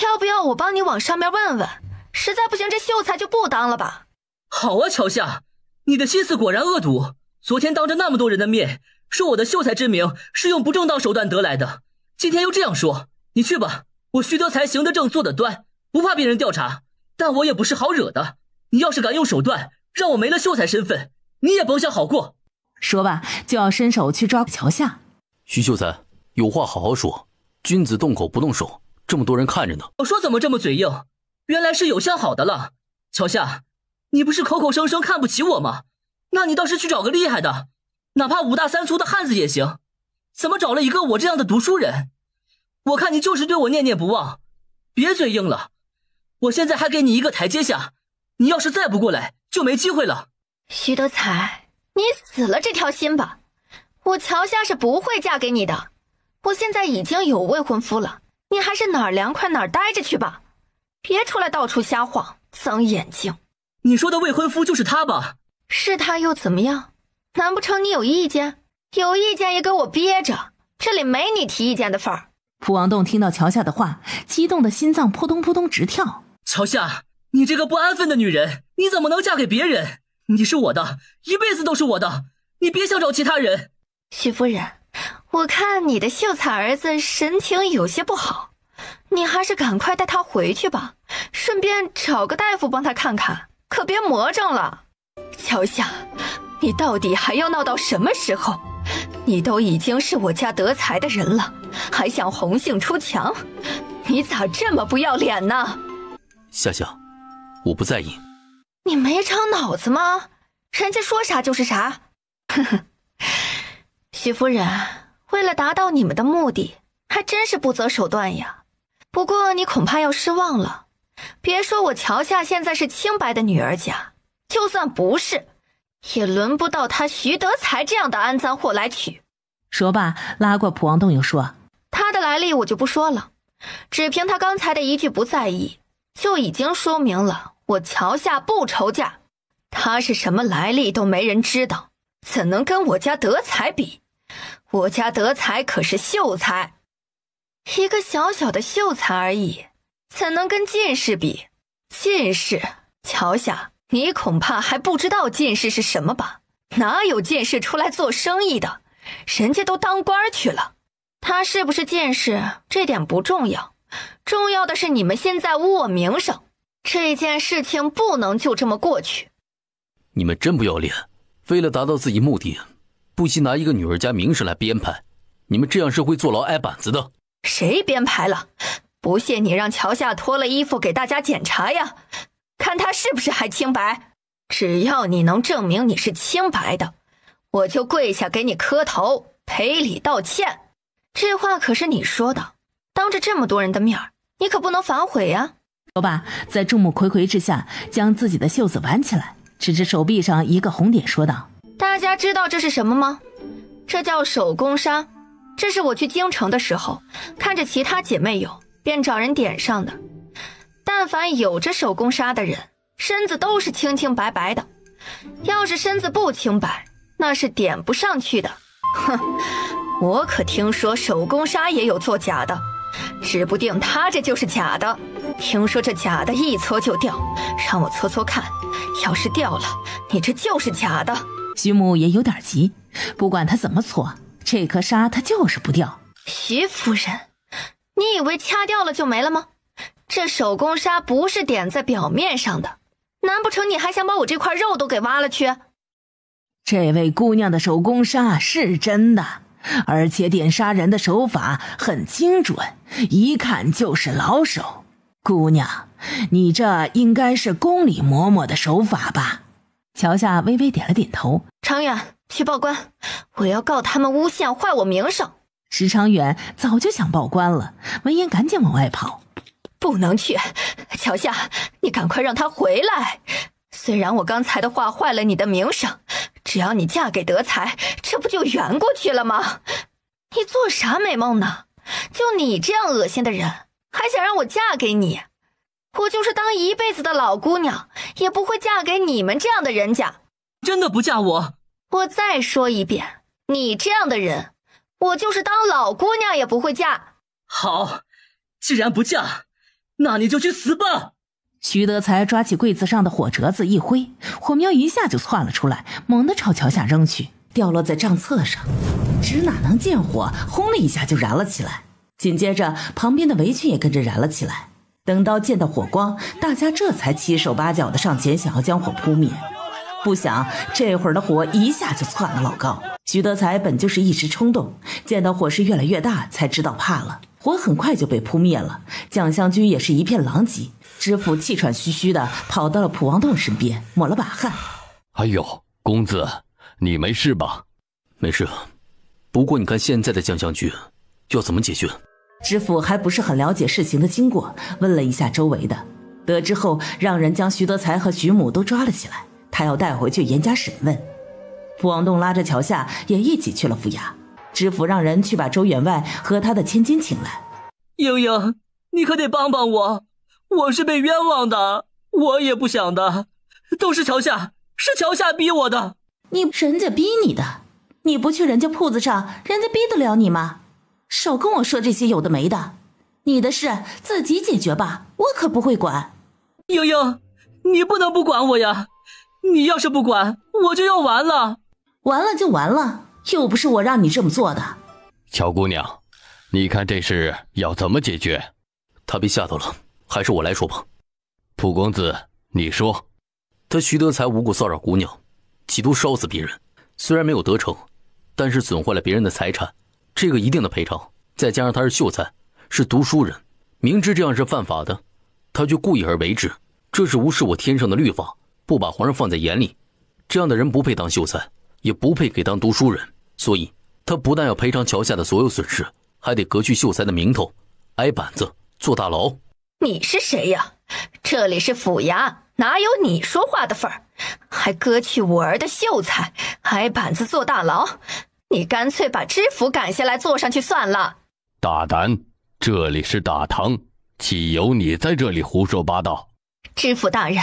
要不要我帮你往上面问问？实在不行，这秀才就不当了吧。好啊，乔夏，你的心思果然恶毒。昨天当着那么多人的面说我的秀才之名是用不正当手段得来的，今天又这样说，你去吧。我徐德才行得正坐得端，不怕别人调查，但我也不是好惹的。你要是敢用手段让我没了秀才身份，你也甭想好过。说罢就要伸手去抓乔夏。徐秀才，有话好好说，君子动口不动手，这么多人看着呢。我说怎么这么嘴硬？原来是有相好的了。乔夏，你不是口口声声看不起我吗？那你倒是去找个厉害的，哪怕5大3粗的汉子也行。怎么找了一个我这样的读书人？我看你就是对我念念不忘。别嘴硬了，我现在还给你一个台阶下，你要是再不过来就没机会了。徐德才，你死了这条心吧，我乔夏是不会嫁给你的。我现在已经有未婚夫了，你还是哪儿凉快哪儿待着去吧，别出来到处瞎晃，脏眼睛。你说的未婚夫就是他吧？是他又怎么样？难不成你有意见？有意见也给我憋着，这里没你提意见的份儿。蒲王栋听到乔夏的话，激动的心脏扑通扑通直跳。乔夏，你这个不安分的女人，你怎么能嫁给别人？你是我的，一辈子都是我的，你别想找其他人。徐夫人，我看你的秀才儿子神情有些不好，你还是赶快带他回去吧，顺便找个大夫帮他看看，可别魔怔了。乔夏，你到底还要闹到什么时候？你都已经是我家德才的人了，还想红杏出墙？你咋这么不要脸呢？夏夏，我不在意。你没长脑子吗？人家说啥就是啥。呵呵，徐夫人，为了达到你们的目的，还真是不择手段呀。不过你恐怕要失望了，别说我乔夏现在是清白的女儿家，就算不是，也轮不到他徐德才这样的安脏货来娶。说罢拉过蒲王栋又说，他的来历我就不说了，只凭他刚才的一句不在意，就已经说明了我乔夏不愁嫁。他是什么来历都没人知道，怎能跟我家德才比？我家德才可是秀才，一个小小的秀才而已，怎能跟进士比？进士，乔夏，你恐怕还不知道进士是什么吧？哪有进士出来做生意的？人家都当官去了。他是不是进士，这点不重要，重要的是你们现在污我名声，这件事情不能就这么过去。你们真不要脸，为了达到自己目的，不惜拿一个女儿家名声来编排，你们这样是会坐牢挨板子的。谁编排了？不信你让乔夏脱了衣服给大家检查呀，看他是不是还清白。只要你能证明你是清白的，我就跪下给你磕头赔礼道歉。这话可是你说的，当着这么多人的面，你可不能反悔呀。说罢在众目睽睽之下将自己的袖子挽起来，指着手臂上一个红点说道，大家知道这是什么吗？这叫手工纱，这是我去京城的时候看着其他姐妹有便找人点上的。但凡有着手工纱的人，身子都是清清白白的，要是身子不清白，那是点不上去的。哼，我可听说手工纱也有做假的，指不定他这就是假的。听说这假的一搓就掉，让我搓搓看，要是掉了，你这就是假的。徐母也有点急，不管他怎么搓，这颗纱它就是不掉。徐夫人，你以为掐掉了就没了吗？这手工纱不是点在表面上的，难不成你还想把我这块肉都给挖了去？这位姑娘的手工纱是真的，而且点纱人的手法很精准，一看就是老手。姑娘，你这应该是宫里嬷嬷的手法吧？乔夏微微点了点头。长远，去报官，我要告他们诬陷，坏我名声。石长远早就想报官了，闻言赶紧往外跑。不能去，乔夏，你赶快让他回来。虽然我刚才的话坏了你的名声，只要你嫁给德才，这不就圆过去了吗？你做啥美梦呢？就你这样恶心的人，还想让我嫁给你？我就是当一辈子的老姑娘，也不会嫁给你们这样的人家。真的不嫁我？我再说一遍，你这样的人，我就是当老姑娘也不会嫁。好，既然不嫁，那你就去死吧！徐德才抓起柜子上的火折子一挥，火苗一下就窜了出来，猛地朝桥下扔去，掉落在账册上。纸哪能见火，轰的一下就燃了起来。紧接着旁边的围裙也跟着燃了起来。等到见到火光，大家这才七手八脚的上前想要将火扑灭。不想这会儿的火一下就窜了老高。徐德才本就是一时冲动，见到火势越来越大，才知道怕了。火很快就被扑灭了，蒋香居也是一片狼藉，知府气喘吁吁的跑到了普王洞身边，抹了把汗。哎呦，公子，你没事吧？没事，不过你看现在的蒋香居要怎么解决？知府还不是很了解事情的经过，问了一下周围的，得知后让人将徐德才和徐母都抓了起来，他要带回去严加审问。普王洞拉着乔夏也一起去了府衙，知府让人去把周员外和他的千金请来。英英，你可得帮帮我，我是被冤枉的，我也不想的，都是乔夏，是乔夏逼我的。人家逼你的，你不去人家铺子上，人家逼得了你吗？少跟我说这些有的没的，你的事自己解决吧，我可不会管。英英，你不能不管我呀，你要是不管，我就要完了。完了就完了，又不是我让你这么做的。乔姑娘，你看这事要怎么解决？他被吓到了，还是我来说吧。蒲公子，你说。他徐德才无故骚扰姑娘，企图烧死别人，虽然没有得逞，但是损坏了别人的财产，这个一定的赔偿。再加上他是秀才，是读书人，明知这样是犯法的，他却故意而为之，这是无视我天生的律法，不把皇上放在眼里。这样的人不配当秀才，也不配给当读书人，所以他不但要赔偿桥下的所有损失，还得革去秀才的名头，挨板子，坐大牢。你是谁呀？这里是府衙，哪有你说话的份儿？还割去我儿的秀才，挨板子坐大牢？你干脆把知府赶下来坐上去算了。大胆，这里是大唐，岂有你在这里胡说八道？知府大人，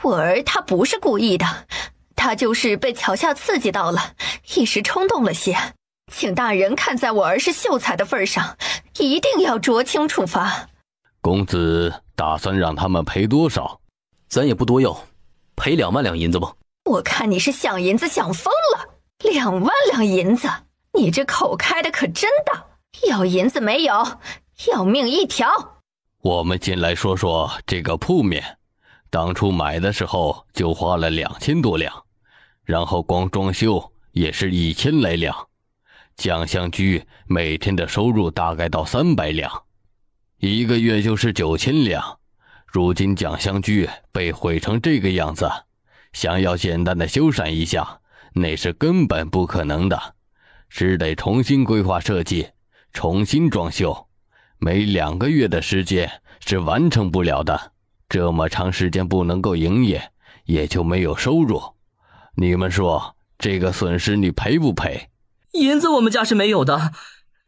我儿他不是故意的，他就是被桥下刺激到了，一时冲动了些，请大人看在我儿是秀才的份上，一定要酌情处罚。公子打算让他们赔多少？咱也不多要，赔2万两银子吧。我看你是想银子想疯了，2万两银子，你这口开的可真大，要银子没有，要命一条。我们先来说说这个铺面，当初买的时候就花了2000多两，然后光装修也是1000来两，蒋香居每天的收入大概到300两，一个月就是9000两。如今蒋香居被毁成这个样子，想要简单的修缮一下，那是根本不可能的，只得重新规划设计，重新装修，没2个月的时间是完成不了的。这么长时间不能够营业，也就没有收入。你们说这个损失你赔不赔？银子我们家是没有的，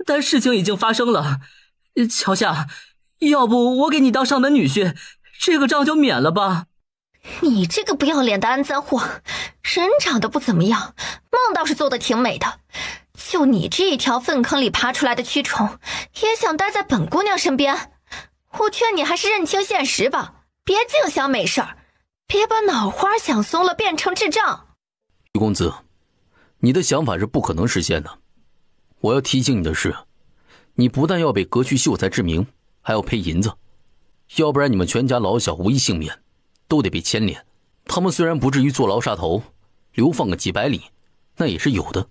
但事情已经发生了。乔夏，要不我给你当上门女婿，这个账就免了吧。你这个不要脸的安簪货，人长得不怎么样，梦倒是做得挺美的，就你这一条粪坑里爬出来的蛆虫，也想待在本姑娘身边？我劝你还是认清现实吧，别净想美事儿，别把脑花想松了变成智障。于公子，你的想法是不可能实现的。我要提醒你的是，你不但要被革去秀才之名，还要赔银子，要不然你们全家老小无一幸免，都得被牵连。他们虽然不至于坐牢杀头，流放个几百里，那也是有的。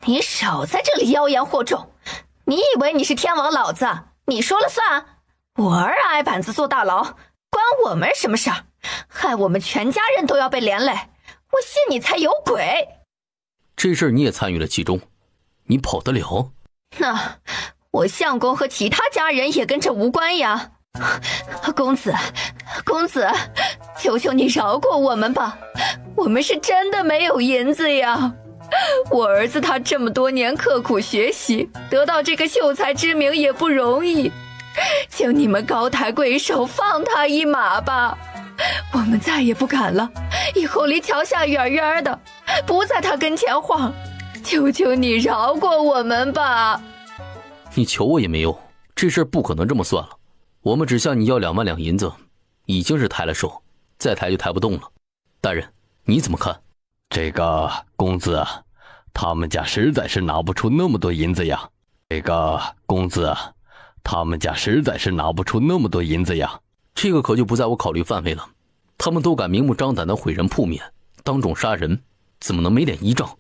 你少在这里妖言惑众，你以为你是天王老子，你说了算？我儿挨板子坐大牢，关我们什么事儿？害我们全家人都要被连累，我信你才有鬼。这事儿你也参与了其中，你跑得了？那我相公和其他家人也跟这无关呀。公子，求求你饶过我们吧，我们是真的没有银子呀。我儿子他这么多年刻苦学习，得到这个秀才之名也不容易，请你们高抬贵手，放他一马吧。我们再也不敢了，以后离桥下远远的，不在他跟前晃。求求你饶过我们吧。你求我也没用，这事儿不可能这么算了。我们只向你要2万两银子，已经是抬了手，再抬就抬不动了。大人，你怎么看？这个公子，他们家实在是拿不出那么多银子呀。这个可就不在我考虑范围了。他们都敢明目张胆的毁人铺面，当众杀人，怎么能没点依仗？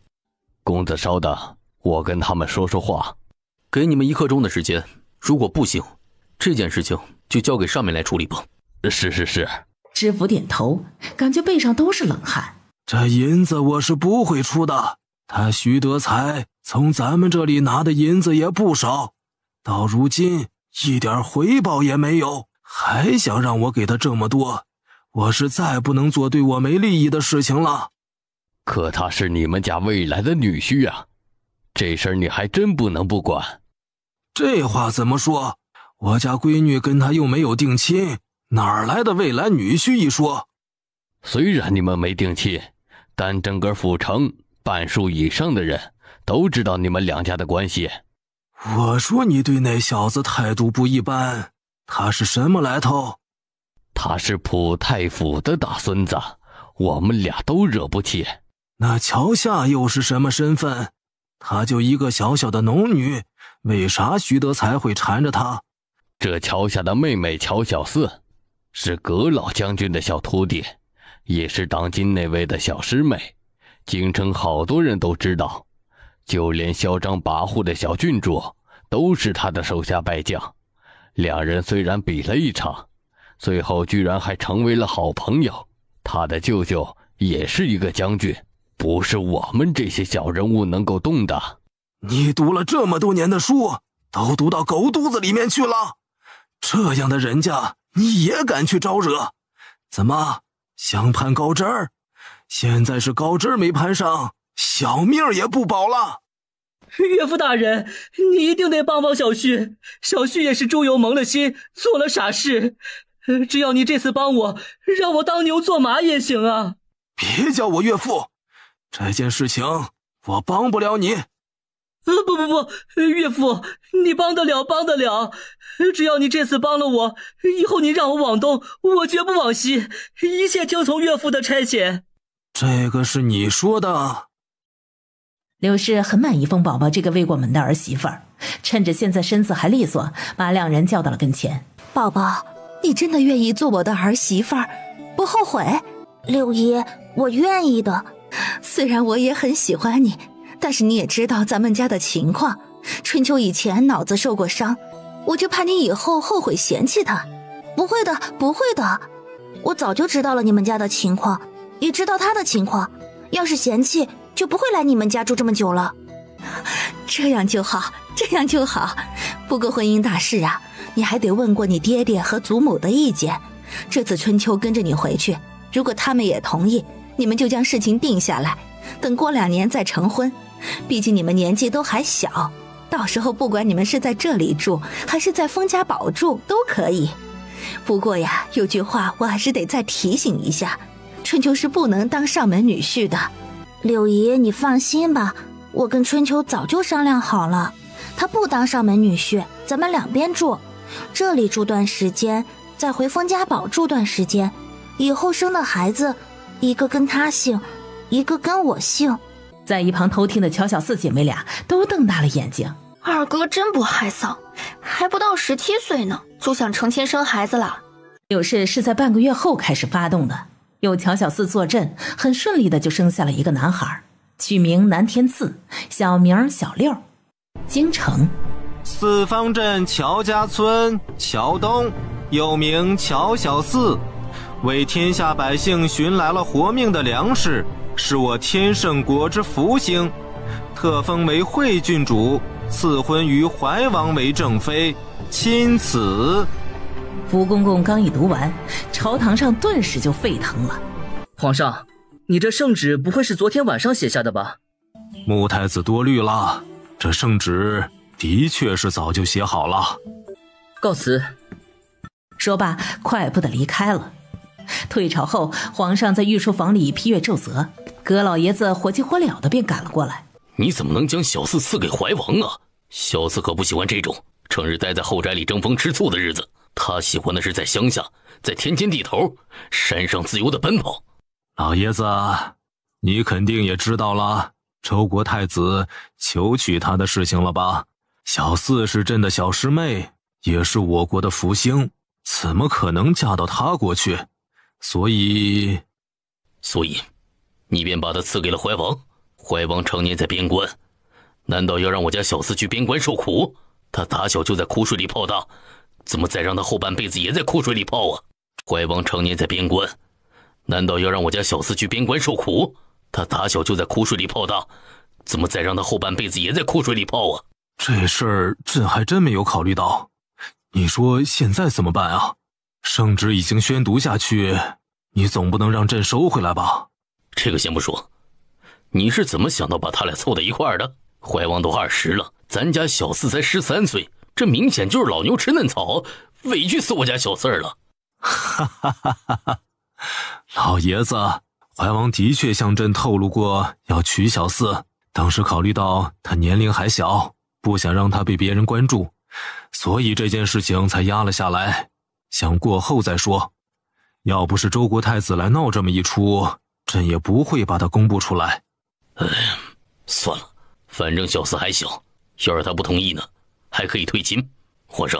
公子稍等，我跟他们说说话。给你们1刻钟的时间，如果不行，这件事情就交给上面来处理吧。是。知府点头，感觉背上都是冷汗。这银子我是不会出的，他徐德才从咱们这里拿的银子也不少，到如今一点回报也没有，还想让我给他这么多，我是再不能做对我没利益的事情了。可他是你们家未来的女婿啊，这事儿你还真不能不管。这话怎么说？我家闺女跟他又没有定亲，哪来的未来女婿一说？虽然你们没定亲，但整个府城半数以上的人都知道你们两家的关系。我说你对那小子态度不一般，他是什么来头？他是普太府的大孙子，我们俩都惹不起。那乔夏又是什么身份？她就一个小小的农女，为啥徐德才会缠着她？这乔夏的妹妹乔小四，是葛老将军的小徒弟，也是当今那位的小师妹，京城好多人都知道，就连嚣张跋扈的小郡主都是他的手下败将。两人虽然比了一场，最后居然还成为了好朋友。他的舅舅也是一个将军，不是我们这些小人物能够动的。你读了这么多年的书，都读到狗肚子里面去了，这样的人家你也敢去招惹？怎么想攀高枝儿？现在是高枝儿没攀上，小命也不保了。岳父大人，你一定得帮帮小旭，小旭也是猪油蒙了心，做了傻事。只要你这次帮我，让我当牛做马也行啊。别叫我岳父，这件事情我帮不了你。不，岳父，你帮得了。只要你这次帮了我，以后你让我往东，我绝不往西，一切听从岳父的差遣。这个是你说的。刘氏很满意凤宝宝这个未过门的儿媳妇儿，趁着现在身子还利索，把两人叫到了跟前。宝宝，你真的愿意做我的儿媳妇儿，不后悔？六姨，我愿意的。虽然我也很喜欢你，但是你也知道咱们家的情况，春秋以前脑子受过伤，我就怕你以后后悔嫌弃他。不会的，我早就知道了你们家的情况，也知道他的情况，要是嫌弃就不会来你们家住这么久了。这样就好。不过婚姻大事啊，你还得问过你爹爹和祖母的意见。这次春秋跟着你回去，如果他们也同意，你们就将事情定下来，等过2年再成婚。毕竟你们年纪都还小，到时候不管你们是在这里住还是在封家堡住都可以。不过呀，有句话我还是得再提醒一下，春秋是不能当上门女婿的。柳姨，你放心吧，我跟春秋早就商量好了，他不当上门女婿，咱们两边住，这里住段时间，再回封家堡住段时间，以后生的孩子，一个跟他姓，一个跟我姓。在一旁偷听的乔小四姐妹俩都瞪大了眼睛。二哥真不害臊，还不到17岁呢，就想成亲生孩子了。柳氏是在半个月后开始发动的，有乔小四坐镇，很顺利的就生下了一个男孩，取名南天赐，小名小六。京城四方镇乔家村乔东，又名乔小四，为天下百姓寻来了活命的粮食，是我天圣国之福星，特封为惠郡主，赐婚于怀王为正妃，钦此。福公公刚一读完，朝堂上顿时就沸腾了。皇上，你这圣旨不会是昨天晚上写下的吧？穆太子多虑了，这圣旨的确是早就写好了。告辞。说罢，快步的离开了。退朝后，皇上在御书房里批阅奏折，葛老爷子火急火燎的便赶了过来。你怎么能将小四赐给怀王啊？小四可不喜欢这种成日待在后宅里争风吃醋的日子，他喜欢的是在乡下，在田间地头，山上自由的奔跑。老爷子，你肯定也知道了周国太子求娶她的事情了吧？小四是朕的小师妹，也是我国的福星，怎么可能嫁到他国去？所以你便把她赐给了怀王。怀王常年在边关，难道要让我家小四去边关受苦？他打小就在苦水里泡大，怎么再让他后半辈子也在苦水里泡啊？怀王常年在边关，难道要让我家小四去边关受苦？他打小就在苦水里泡大，怎么再让他后半辈子也在苦水里泡啊？这事儿朕还真没有考虑到，你说现在怎么办啊？圣旨已经宣读下去，你总不能让朕收回来吧？这个先不说，你是怎么想到把他俩凑到一块儿的？怀王都20了，咱家小四才13岁，这明显就是老牛吃嫩草，委屈死我家小四儿了。哈哈哈哈哈！老爷子，怀王的确向朕透露过要娶小四，当时考虑到他年龄还小，不想让他被别人关注，所以这件事情才压了下来，想过后再说。要不是周国太子来闹这么一出，朕也不会把他公布出来。算了，反正小四还小，要是他不同意呢，还可以退亲。皇上，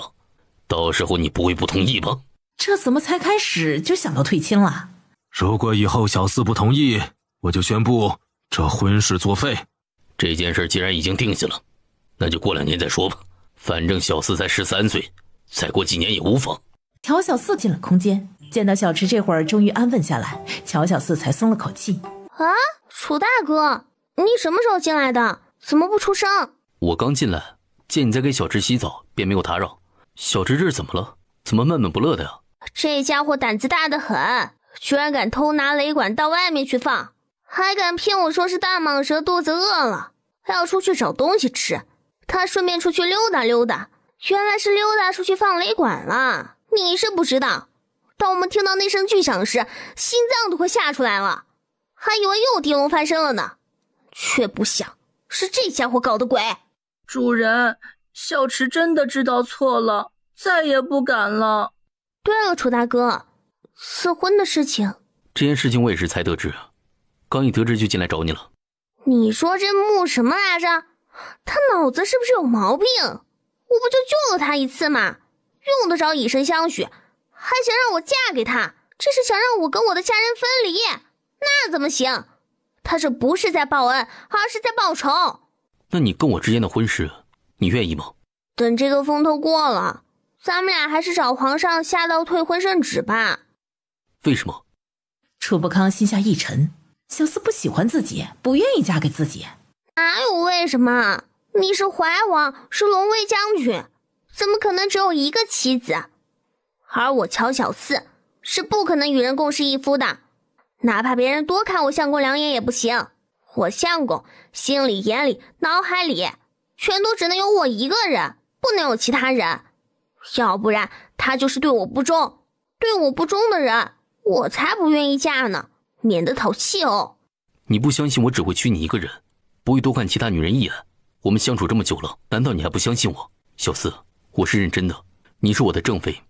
到时候你不会不同意吧？这怎么才开始就想到退亲了？如果以后小四不同意，我就宣布这婚事作废。这件事既然已经定下了，那就过2年再说吧。反正小四才13岁，再过几年也无妨。乔小四进了空间，见到小池这会儿终于安稳下来，乔小四才松了口气。啊，楚大哥，你什么时候进来的？怎么不出声？我刚进来，见你在给小池洗澡，便没有打扰。小池这是怎么了？怎么闷闷不乐的呀？这家伙胆子大得很，居然敢偷拿雷管到外面去放，还敢骗我说是大蟒蛇肚子饿了，要出去找东西吃。他顺便出去溜达溜达，原来是溜达出去放雷管了。你是不知道，当我们听到那声巨响时，心脏都快吓出来了，还以为又地龙翻身了呢，却不想是这家伙搞的鬼。主人，小池真的知道错了，再也不敢了。对了，楚大哥，赐婚的事情，这件事情我也是才得知，刚一得知就进来找你了。你说这穆什么来着？他脑子是不是有毛病？我不就救了他一次吗？用得着以身相许，还想让我嫁给他，这是想让我跟我的家人分离，那怎么行？他这不是在报恩，而是在报仇。那你跟我之间的婚事，你愿意吗？等这个风头过了，咱们俩还是找皇上下道退婚圣旨吧。为什么？楚不康心下一沉，小四不喜欢自己，不愿意嫁给自己。哪有为什么？你是怀王，是龙卫将军，怎么可能只有一个妻子？而我乔小四是不可能与人共侍一夫的，哪怕别人多看我相公2眼也不行。我相公心里眼里脑海里全都只能有我一个人，不能有其他人，要不然他就是对我不忠，对我不忠的人我才不愿意嫁呢，免得讨气哦。你不相信我只会娶你一个人，不会多看其他女人一眼。我们相处这么久了，难道你还不相信我？小四，我是认真的，你是我的正妃，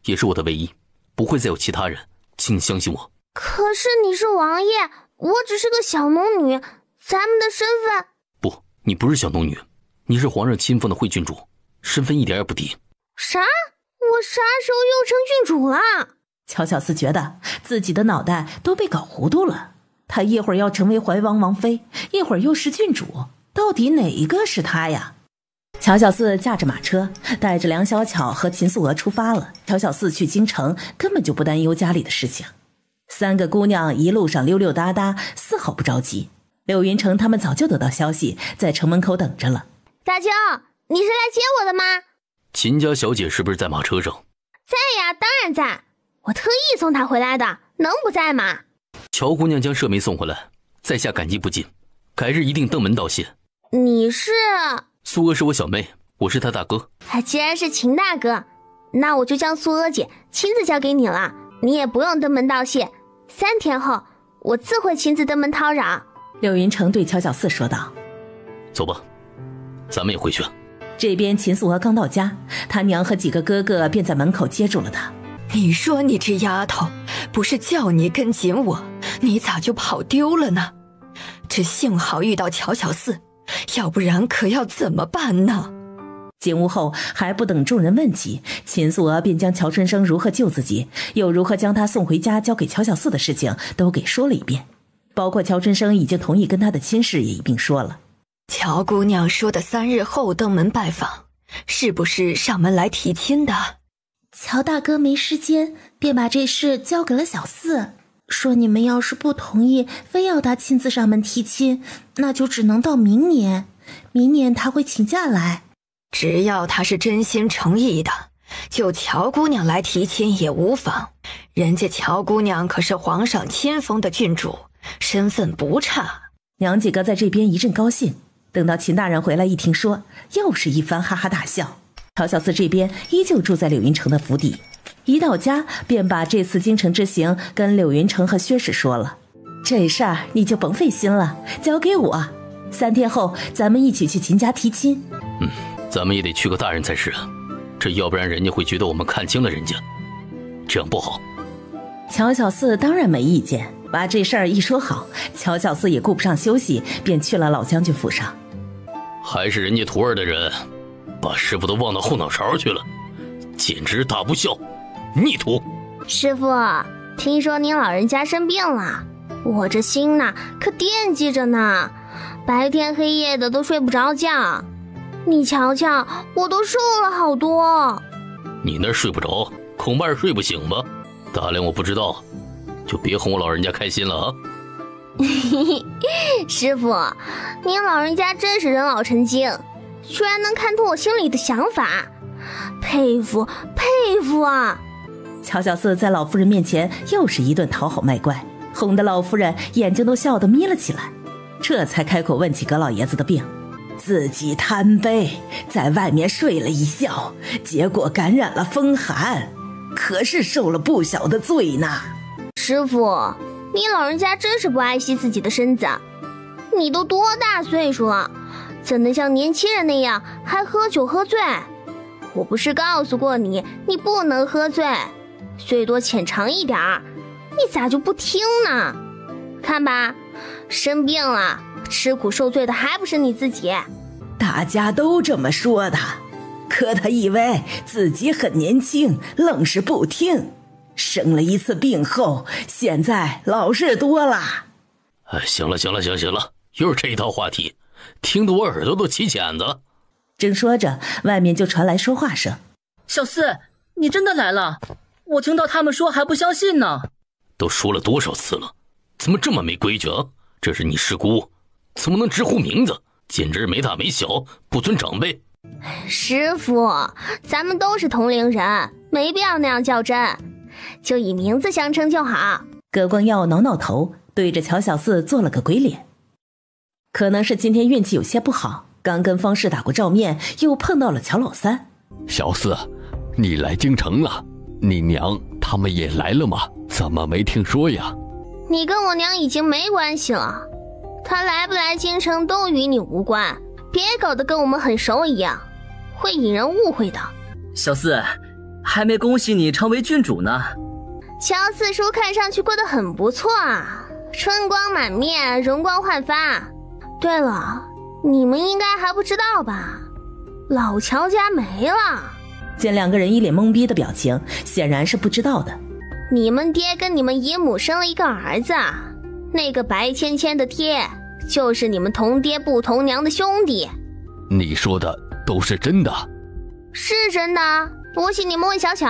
也是我的唯一，不会再有其他人，请相信我。可是你是王爷，我只是个小农女，咱们的身份……不，你不是小农女，你是皇上亲封的惠郡主，身份一点也不低。啥？我啥时候又成郡主了？乔小四觉得自己的脑袋都被搞糊涂了，他一会儿要成为怀王王妃，一会儿又是郡主，到底哪一个是他呀？乔小四驾着马车，带着梁小巧和秦素娥出发了。乔小四去京城根本就不担忧家里的事情，三个姑娘一路上溜溜达达，丝毫不着急。柳云城他们早就得到消息，在城门口等着了。大舅，你是来接我的吗？秦家小姐是不是在马车上？在呀，当然在，我特意送她回来的，能不在吗？乔姑娘将舍妹送回来，在下感激不尽，改日一定登门道谢。你是？苏娥是我小妹，我是她大哥。既然是秦大哥，那我就将苏娥姐亲自交给你了，你也不用登门道谢。3天后，我自会亲自登门讨扰。柳云城对乔小四说道：走吧，咱们也回去。这边秦素娥刚到家，她娘和几个哥哥便在门口接住了她。你说你这丫头，不是叫你跟紧我，你咋就跑丢了呢？这幸好遇到乔小四，要不然可要怎么办呢？进屋后，还不等众人问起，秦素娥便将乔春生如何救自己，又如何将他送回家交给乔小四的事情都给说了一遍，包括乔春生已经同意跟他的亲事也一并说了。乔姑娘说的3日后登门拜访，是不是上门来提亲的？乔大哥没时间，便把这事交给了小四，说你们要是不同意，非要他亲自上门提亲，那就只能到明年，明年他会请假来。只要他是真心诚意的，就乔姑娘来提亲也无妨，人家乔姑娘可是皇上亲封的郡主，身份不差。娘几个在这边一阵高兴，等到秦大人回来一听说，又是一番哈哈大笑。乔小四这边依旧住在柳云城的府邸，一到家便把这次京城之行跟柳云城和薛氏说了。这事儿你就甭费心了，交给我，3天后咱们一起去秦家提亲。咱们也得去个大人才是啊，这要不然人家会觉得我们看轻了人家，这样不好。乔小四当然没意见，把这事儿一说好，乔小四也顾不上休息，便去了老将军府上。还是人家徒儿的人，把师傅都忘到后脑勺去了，简直大不孝，逆徒。师傅，听说您老人家生病了，我这心呐可惦记着呢，白天黑夜的都睡不着觉。你瞧瞧，我都瘦了好多。你那睡不着，恐怕是睡不醒吧？大量我不知道，就别哄我老人家开心了啊。师傅，您老人家真是人老成精，居然能看透我心里的想法，佩服佩服啊！乔小四在老夫人面前又是一顿讨好卖乖，哄得老夫人眼睛都笑得眯了起来，这才开口问起葛老爷子的病。自己贪杯，在外面睡了一觉，结果感染了风寒，可是受了不小的罪呢。师傅，你老人家真是不爱惜自己的身子，你都多大岁数了，怎能像年轻人那样还喝酒喝醉？我不是告诉过你，你不能喝醉，最多浅尝一点儿，你咋就不听呢？看吧，生病了，吃苦受罪的还不是你自己？大家都这么说的，可他以为自己很年轻，愣是不听。生了一次病后，现在老实多了。行了，又是这一套话题，听得我耳朵都起茧子。正说着，外面就传来说话声。小四，你真的来了？我听到他们说还不相信呢。都说了多少次了，怎么这么没规矩啊？这是你师姑，怎么能直呼名字？简直没大没小，不尊长辈。师傅，咱们都是同龄人，没必要那样较真，就以名字相称就好。葛光耀挠挠头，对着乔小四做了个鬼脸。可能是今天运气有些不好，刚跟方氏打过照面，又碰到了乔老三。小四，你来京城了？你娘他们也来了吗？怎么没听说呀？你跟我娘已经没关系了，他来不来京城都与你无关，别搞得跟我们很熟一样，会引人误会的。小四，还没恭喜你成为郡主呢。乔四叔看上去过得很不错啊，春光满面，容光焕发。对了，你们应该还不知道吧？老乔家没了。见两个人一脸懵逼的表情，显然是不知道的。你们爹跟你们姨母生了一个儿子，那个白芊芊的爹就是你们同爹不同娘的兄弟。你说的都是真的？是真的，不信你们问小巧，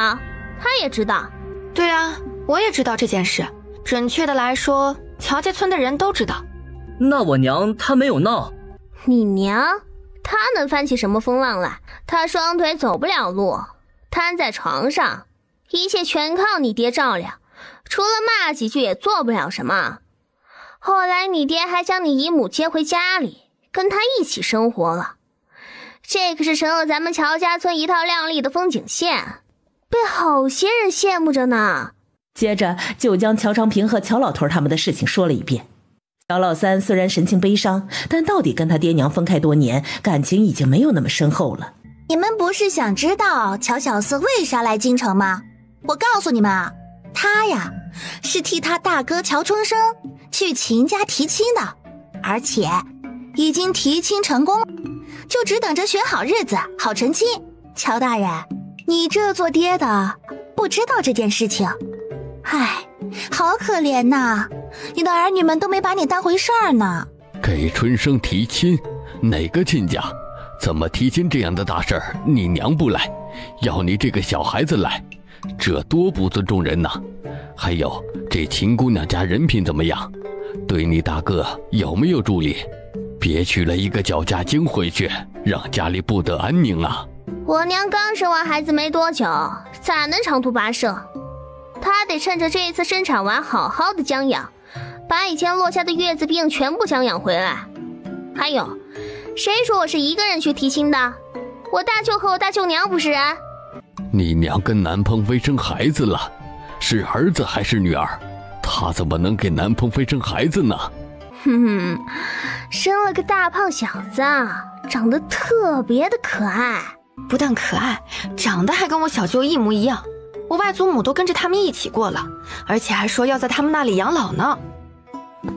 他也知道。对啊，我也知道这件事，准确的来说，乔家村的人都知道。那我娘她没有闹。你娘？她能翻起什么风浪来？她双腿走不了路，瘫在床上，一切全靠你爹照料，除了骂几句也做不了什么。后来你爹还将你姨母接回家里，跟她一起生活了，这可是成了咱们乔家村一套亮丽的风景线，被好些人羡慕着呢。接着就将乔长平和乔老头他们的事情说了一遍。乔老三虽然神情悲伤，但到底跟他爹娘分开多年，感情已经没有那么深厚了。你们不是想知道乔小四为啥来京城吗？我告诉你们啊，他呀是替他大哥乔春生去秦家提亲的，而且已经提亲成功，就只等着选好日子好成亲。乔大人，你这做爹的不知道这件事情，唉，好可怜呐，你的儿女们都没把你当回事儿呢。给春生提亲？哪个亲家？怎么提亲这样的大事儿你娘不来，要你这个小孩子来，这多不尊重人呐！还有这秦姑娘家人品怎么样？对你大哥有没有助力？别娶了一个脚家精回去，让家里不得安宁啊！我娘刚生完孩子没多久，咋能长途跋涉？她得趁着这一次生产完好好的将养，把以前落下的月子病全部将养回来。还有，谁说我是一个人去提亲的？我大舅和我大舅娘不是人。你娘跟南鹏飞生孩子了，是儿子还是女儿？她怎么能给南鹏飞生孩子呢？生了个大胖小子，长得特别的可爱。不但可爱，长得还跟我小舅一模一样。我外祖母都跟着他们一起过了，而且还说要在他们那里养老呢。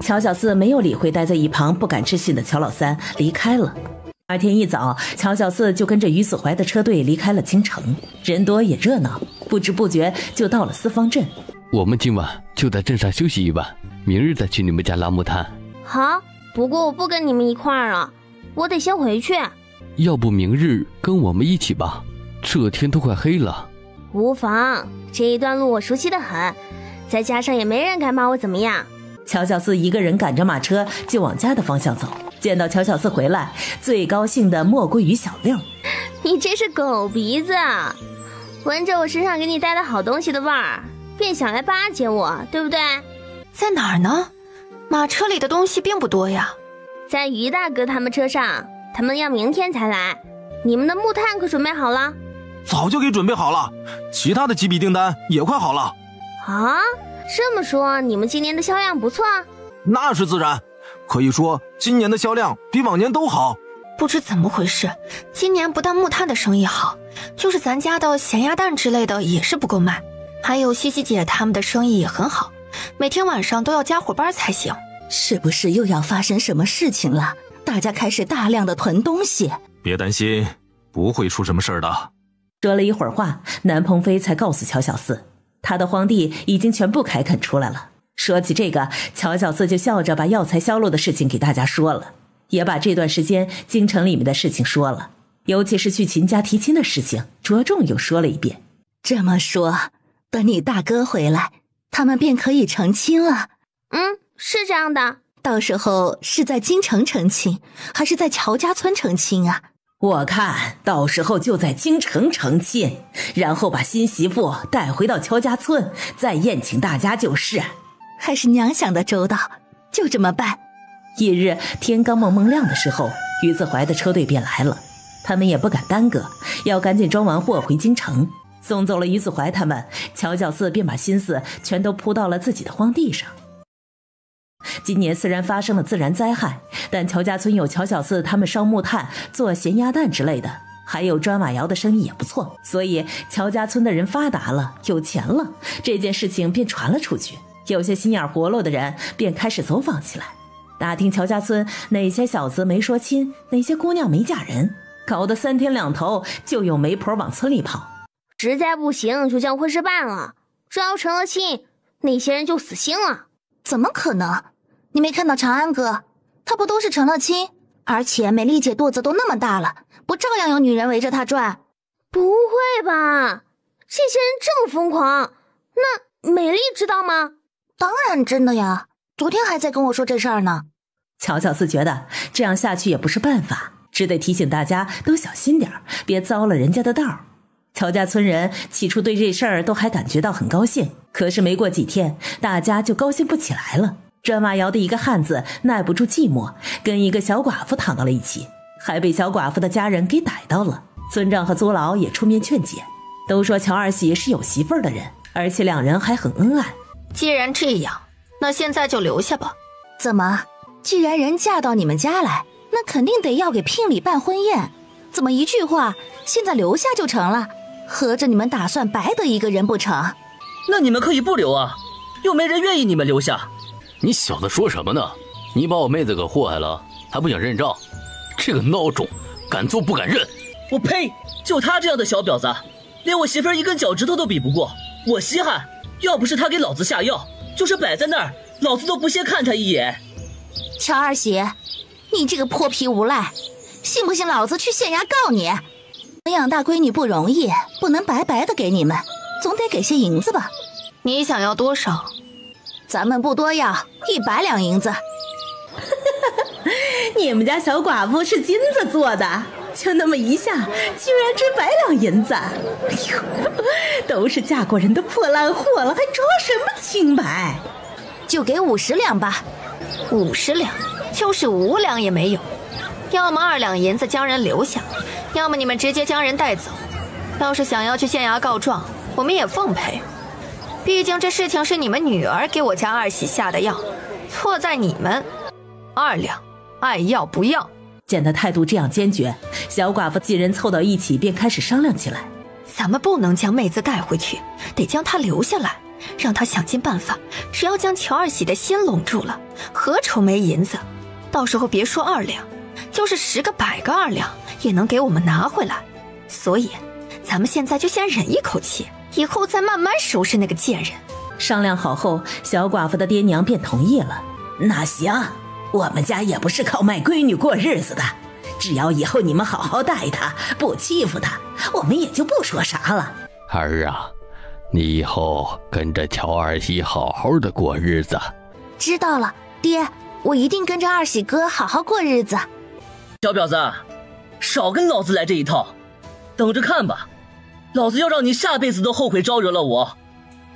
乔小四没有理会待在一旁不敢置信的乔老三，离开了。第二天一早，乔小四就跟着于子怀的车队离开了京城，人多也热闹，不知不觉就到了四方镇。我们今晚就在镇上休息一晚，明日再去你们家拉木炭。好，不过我不跟你们一块儿了，我得先回去。要不明日跟我们一起吧，这天都快黑了。无妨，这一段路我熟悉得很，再加上也没人敢骂我怎么样。乔小四一个人赶着马车就往家的方向走，见到乔小四回来，最高兴的莫过于小六。你这是狗鼻子，闻着我身上给你带的好东西的味儿，便想来巴结我，对不对？在哪儿呢？马车里的东西并不多呀。在于大哥他们车上，他们要明天才来。你们的木炭可准备好了？早就给准备好了，其他的几笔订单也快好了。啊，这么说你们今年的销量不错啊？那是自然，可以说今年的销量比往年都好。不知怎么回事，今年不但木炭的生意好，就是咱家的咸鸭蛋之类的也是不够卖。还有西西姐他们的生意也很好，每天晚上都要加伙班才行。是不是又要发生什么事情了？大家开始大量的囤东西。别担心，不会出什么事儿的。说了一会儿话，南鹏飞才告诉乔小四，他的荒地已经全部开垦出来了。说起这个，乔小四就笑着把药材销路的事情给大家说了，也把这段时间京城里面的事情说了，尤其是去秦家提亲的事情，着重又说了一遍。这么说，等你大哥回来，他们便可以成亲了。是这样的。到时候是在京城成亲，还是在乔家村成亲啊？我看到时候就在京城成亲，然后把新媳妇带回到乔家村，再宴请大家就是。还是娘想的周到，就这么办。翌日天刚蒙蒙亮的时候，于子怀的车队便来了，他们也不敢耽搁，要赶紧装完货回京城。送走了于子怀他们，乔小四便把心思全都扑到了自己的荒地上。今年虽然发生了自然灾害，但乔家村有乔小四他们烧木炭、做咸鸭蛋之类的，还有砖瓦窑的生意也不错，所以乔家村的人发达了，有钱了，这件事情便传了出去。有些心眼活络的人便开始走访起来，打听乔家村哪些小子没说亲，哪些姑娘没嫁人，搞得3天2头就有媒婆往村里跑。实在不行就将婚事办了，只要成了亲，那些人就死心了。怎么可能？你没看到长安哥，他不都是成了亲，而且美丽姐肚子都那么大了，不照样有女人围着他转？不会吧，这些人这么疯狂，那美丽知道吗？当然真的呀，昨天还在跟我说这事儿呢。乔小四觉得这样下去也不是办法，只得提醒大家都小心点，别糟了人家的道。乔家村人起初对这事儿都还感觉到很高兴，可是没过几天，大家就高兴不起来了。砖瓦窑的一个汉子耐不住寂寞，跟一个小寡妇躺到了一起，还被小寡妇的家人给逮到了。村长和租牢也出面劝解，都说乔二喜是有媳妇儿的人，而且两人还很恩爱。既然这样，那现在就留下吧。怎么？既然人嫁到你们家来，那肯定得要给聘礼办婚宴，怎么一句话现在留下就成了？合着你们打算白得一个人不成？那你们可以不留啊，又没人愿意你们留下。你小子说什么呢？你把我妹子给祸害了，还不想认账？这个孬种，敢做不敢认！我呸！就他这样的小婊子，连我媳妇儿一根脚趾头都比不过，我稀罕。要不是他给老子下药，就是摆在那儿，老子都不屑看他一眼。乔二喜，你这个泼皮无赖，信不信老子去县衙告你？养大闺女不容易，不能白白的给你们，总得给些银子吧。你想要多少？咱们不多要，100两银子。你们家小寡妇是金子做的，就那么一下，居然值100两银子。哎呦，都是嫁过人的破烂货了，还装什么清白？就给50两吧。50两，就是5两也没有。要么2两银子将人留下，要么你们直接将人带走。要是想要去县衙告状，我们也奉陪。毕竟这事情是你们女儿给我家二喜下的药，错在你们。2两，爱要不要。见他态度这样坚决，小寡妇几人凑到一起便开始商量起来。咱们不能将妹子带回去，得将她留下来，让她想尽办法，只要将乔二喜的心笼住了，何愁没银子？到时候别说2两，就是10个100个2两也能给我们拿回来。所以咱们现在就先忍一口气，以后再慢慢收拾那个贱人。商量好后，小寡妇的爹娘便同意了。那行，我们家也不是靠卖闺女过日子的，只要以后你们好好待她，不欺负她，我们也就不说啥了。儿啊，你以后跟着乔二喜好好的过日子。知道了，爹，我一定跟着二喜哥好好过日子。小婊子，少跟老子来这一套，等着看吧，老子要让你下辈子都后悔招惹了我，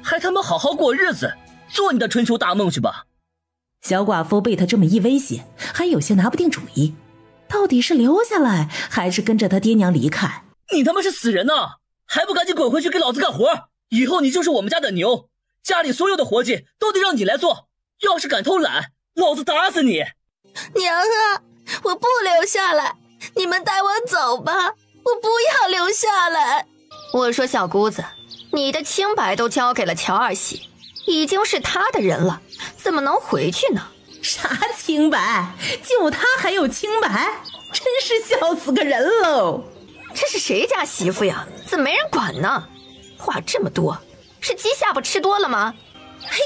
还他妈好好过日子，做你的春秋大梦去吧。小寡妇被他这么一威胁，还有些拿不定主意，到底是留下来还是跟着他爹娘离开。你他妈是死人呢，还不赶紧滚回去给老子干活！以后你就是我们家的牛，家里所有的活计都得让你来做，要是敢偷懒，老子打死你！娘啊，我不留下来，你们带我走吧，我不要留下来。我说小姑子，你的清白都交给了乔二喜，已经是他的人了，怎么能回去呢？啥清白？就他还有清白？真是笑死个人喽！这是谁家媳妇呀？怎么没人管呢？话这么多，是鸡下巴吃多了吗？哎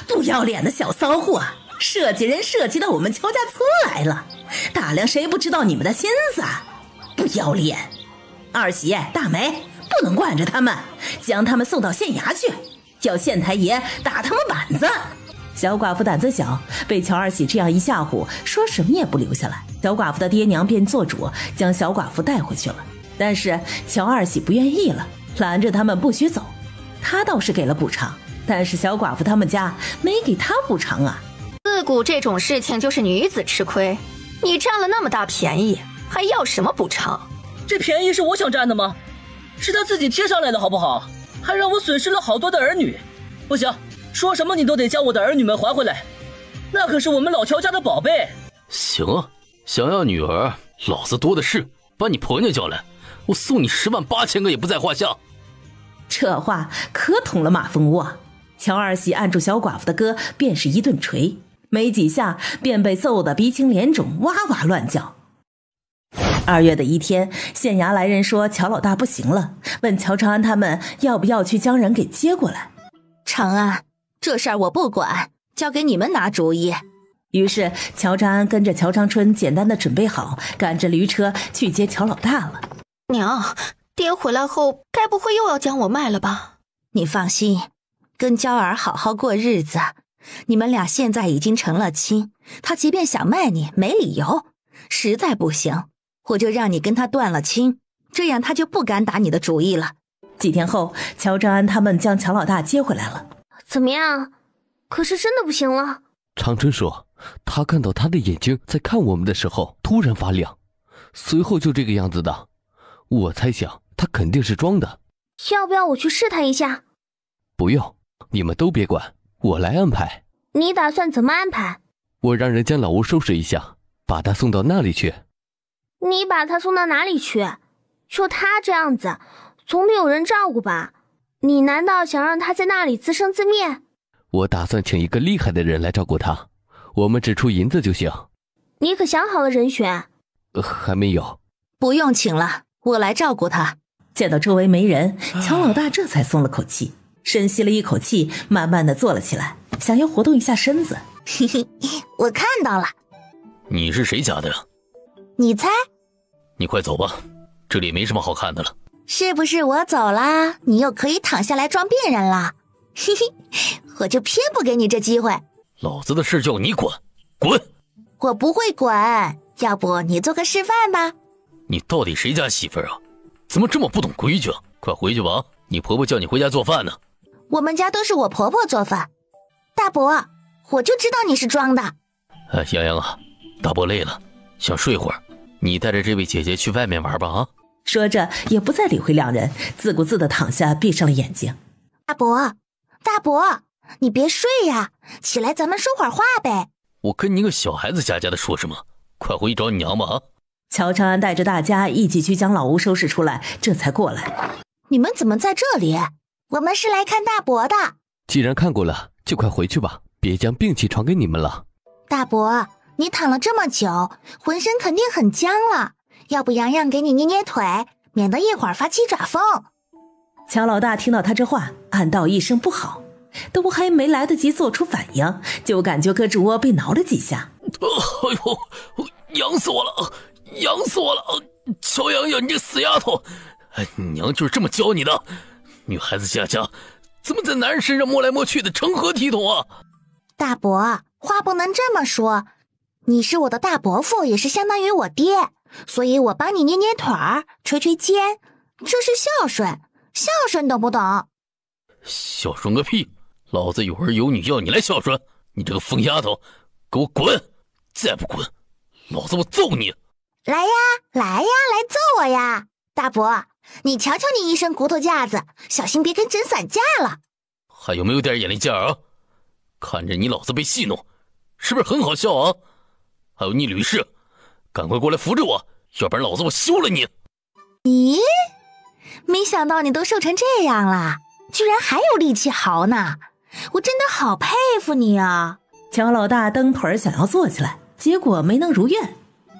呦，不要脸的小骚货，设计人设计到我们乔家村来了，打量谁不知道你们的心思？不要脸！二喜、大梅，不能惯着他们，将他们送到县衙去，叫县太爷打他们板子。小寡妇胆子小，被乔二喜这样一吓唬，说什么也不留下来。小寡妇的爹娘便做主将小寡妇带回去了，但是乔二喜不愿意了，拦着他们不许走。他倒是给了补偿，但是小寡妇他们家没给他补偿啊。自古这种事情就是女子吃亏，你占了那么大便宜，还要什么补偿？这便宜是我想占的吗？是他自己贴上来的好不好？还让我损失了好多的儿女。不行，说什么你都得将我的儿女们还回来。那可是我们老乔家的宝贝。行啊，想要女儿，老子多的是，把你婆娘叫来，我送你108000个也不在话下。这话可捅了马蜂窝。乔二喜按住小寡妇的哥，便是一顿捶，没几下便被揍得鼻青脸肿，哇哇乱叫。2月的一天，县衙来人说乔老大不行了，问乔长安他们要不要去将人给接过来。长安，这事儿我不管，交给你们拿主意。于是乔长安跟着乔长春简单的准备好，赶着驴车去接乔老大了。娘，爹回来后该不会又要将我卖了吧？你放心，跟娇儿好好过日子。你们俩现在已经成了亲，他即便想卖你，没理由。实在不行，我就让你跟他断了亲，这样他就不敢打你的主意了。几天后，乔长安他们将乔老大接回来了。怎么样？可是真的不行了？长春说，他看到他的眼睛在看我们的时候突然发亮，随后就这个样子的。我猜想他肯定是装的。要不要我去试探一下？不用，你们都别管，我来安排。你打算怎么安排？我让人将老屋收拾一下，把他送到那里去。你把他送到哪里去？就他这样子，总得有人照顾吧？你难道想让他在那里自生自灭？我打算请一个厉害的人来照顾他，我们只出银子就行。你可想好了人选？还没有。不用请了，我来照顾他。见到周围没人，乔老大这才松了口气，深吸了一口气，慢慢的坐了起来，想要活动一下身子。嘿嘿，我看到了。你是谁家的呀？你猜？你快走吧，这里没什么好看的了。是不是我走啦，你又可以躺下来装病人了？嘿嘿，我就偏不给你这机会。老子的事叫你管，滚！我不会管，要不你做个示范吧？你到底谁家媳妇儿啊？怎么这么不懂规矩啊？快回去吧，你婆婆叫你回家做饭呢。我们家都是我婆婆做饭。大伯，我就知道你是装的。洋洋啊，大伯累了，想睡会儿，你带着这位姐姐去外面玩吧啊！说着也不再理会两人，自顾自地躺下，闭上了眼睛。大伯，你别睡呀，起来咱们说会儿话呗。我跟你个小孩子家的说什么？快回去找你娘吧啊！乔长安带着大家一起去将老屋收拾出来，这才过来。你们怎么在这里？我们是来看大伯的。既然看过了，就快回去吧，别将病气传给你们了。大伯，你躺了这么久，浑身肯定很僵了，要不洋洋给你捏捏腿，免得一会儿发七爪风。乔老大听到他这话，暗道一声不好，都还没来得及做出反应，就感觉胳肢窝被挠了几下。哎呦，痒死我了，痒死我了！乔洋洋，你这死丫头，娘就是这么教你的。女孩子家怎么在男人身上摸来摸去的，成何体统啊？大伯，话不能这么说，你是我的大伯父，也是相当于我爹，所以我帮你捏捏腿儿，捶捶肩，这是孝顺，孝顺懂不懂？孝顺个屁！老子有儿有女，要你来孝顺？你这个疯丫头，给我滚！再不滚，老子我揍你！来呀，来揍我呀！大伯，你瞧瞧你一身骨头架子，小心别跟整散架了。还有没有点眼力劲儿啊？看着你老子被戏弄，是不是很好笑啊？还有你吕氏，赶快过来扶着我，要不然老子我休了你！咦，没想到你都瘦成这样了，居然还有力气嚎呢，我真的好佩服你啊！乔老大蹬腿想要坐起来，结果没能如愿。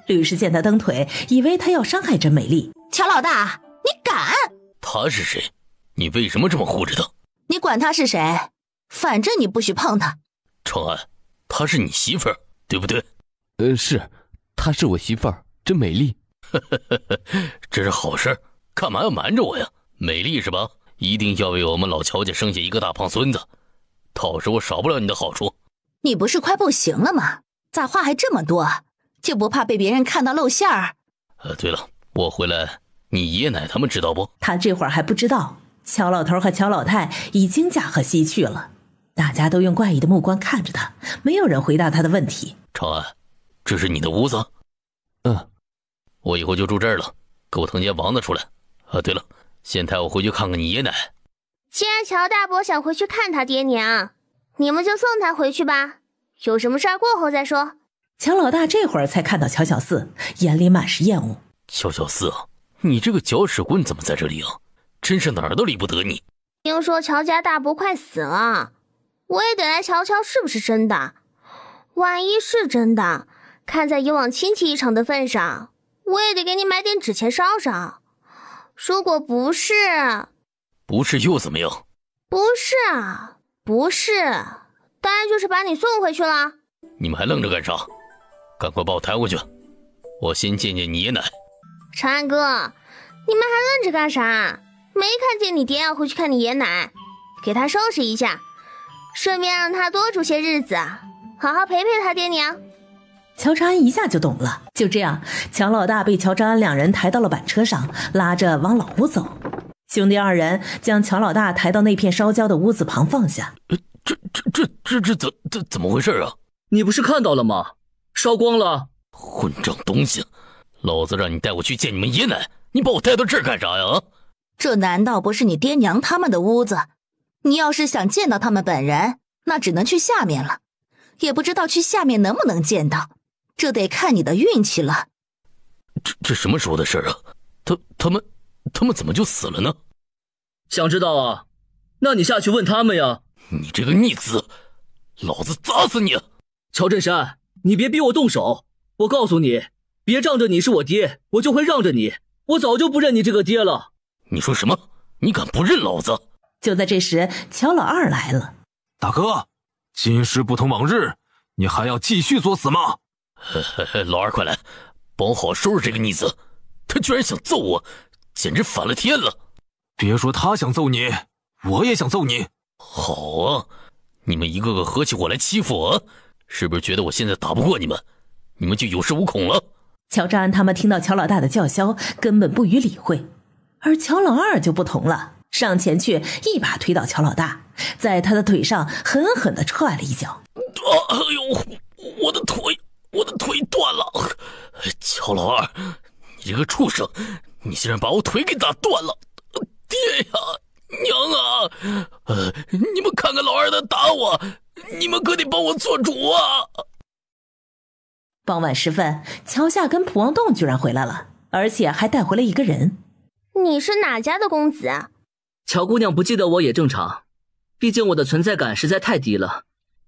吕氏见他蹬腿，以为他要伤害甄美丽。乔老大，你敢？他是谁？你为什么这么护着他？你管他是谁，反正你不许碰他。长安，她是你媳妇儿，对不对？是，她是我媳妇儿，真美丽。这是好事，干嘛要瞒着我呀？美丽是吧？一定要为我们老乔家生下一个大胖孙子，到时我少不了你的好处。你不是快不行了吗？咋话还这么多？就不怕被别人看到露馅儿？对了，我回来，你爷奶他们知道不？他这会儿还不知道，乔老头和乔老太已经驾鹤西去了。大家都用怪异的目光看着他，没有人回答他的问题。长安，这是你的屋子？我以后就住这儿了，给我腾间房子出来。对了，先带我回去看看你爷奶。既然乔大伯想回去看他爹娘，你们就送他回去吧。有什么事儿过后再说。乔老大这会儿才看到乔小四，眼里满是厌恶。乔小四啊，你这个搅屎棍怎么在这里啊？真是哪儿都离不得你。听说乔家大伯快死了，我也得来瞧瞧是不是真的。万一是真的，看在以往亲戚一场的份上，我也得给你买点纸钱烧烧。如果不是又怎么样？不是，当然就是把你送回去了。你们还愣着干啥？赶快把我抬回去，我先见见你爷奶。长安哥，你们还愣着干啥？没看见你爹要回去看你爷奶，给他收拾一下，顺便让他多住些日子，好好陪陪他爹娘。乔长安一下就懂了。就这样，乔老大被乔长安两人抬到了板车上，拉着往老屋走。兄弟二人将乔老大抬到那片烧焦的屋子旁放下。这怎么回事啊？你不是看到了吗？烧光了。混账东西，老子让你带我去见你们爷奶，你把我带到这儿干啥呀？这难道不是你爹娘他们的屋子？你要是想见到他们本人，那只能去下面了，也不知道去下面能不能见到，这得看你的运气了。这什么时候的事啊？他们怎么就死了呢？想知道啊？那你下去问他们呀。你这个逆子，老子砸死你！乔振山，你别逼我动手，我告诉你，别仗着你是我爹，我就会让着你，我早就不认你这个爹了。你说什么？你敢不认老子？就在这时，乔老二来了。大哥，今时不同往日，你还要继续作死吗？老二快来，帮我好好收拾这个逆子，他居然想揍我，简直反了天了。别说他想揍你，我也想揍你。好啊，你们一个个合起伙来欺负我，是不是觉得我现在打不过你们，你们就有恃无恐了？乔长安他们听到乔老大的叫嚣，根本不予理会，而乔老二就不同了，上前去一把推倒乔老大，在他的腿上狠狠地踹了一脚。哎呦，我的腿断了！乔老二，你这个畜生，你竟然把我腿给打断了！爹呀，娘啊！你们看看老二的打我，你们可得帮我做主啊！傍晚时分，乔夏跟普王洞居然回来了，而且还带回了一个人。你是哪家的公子啊？乔姑娘不记得我也正常，毕竟我的存在感实在太低了。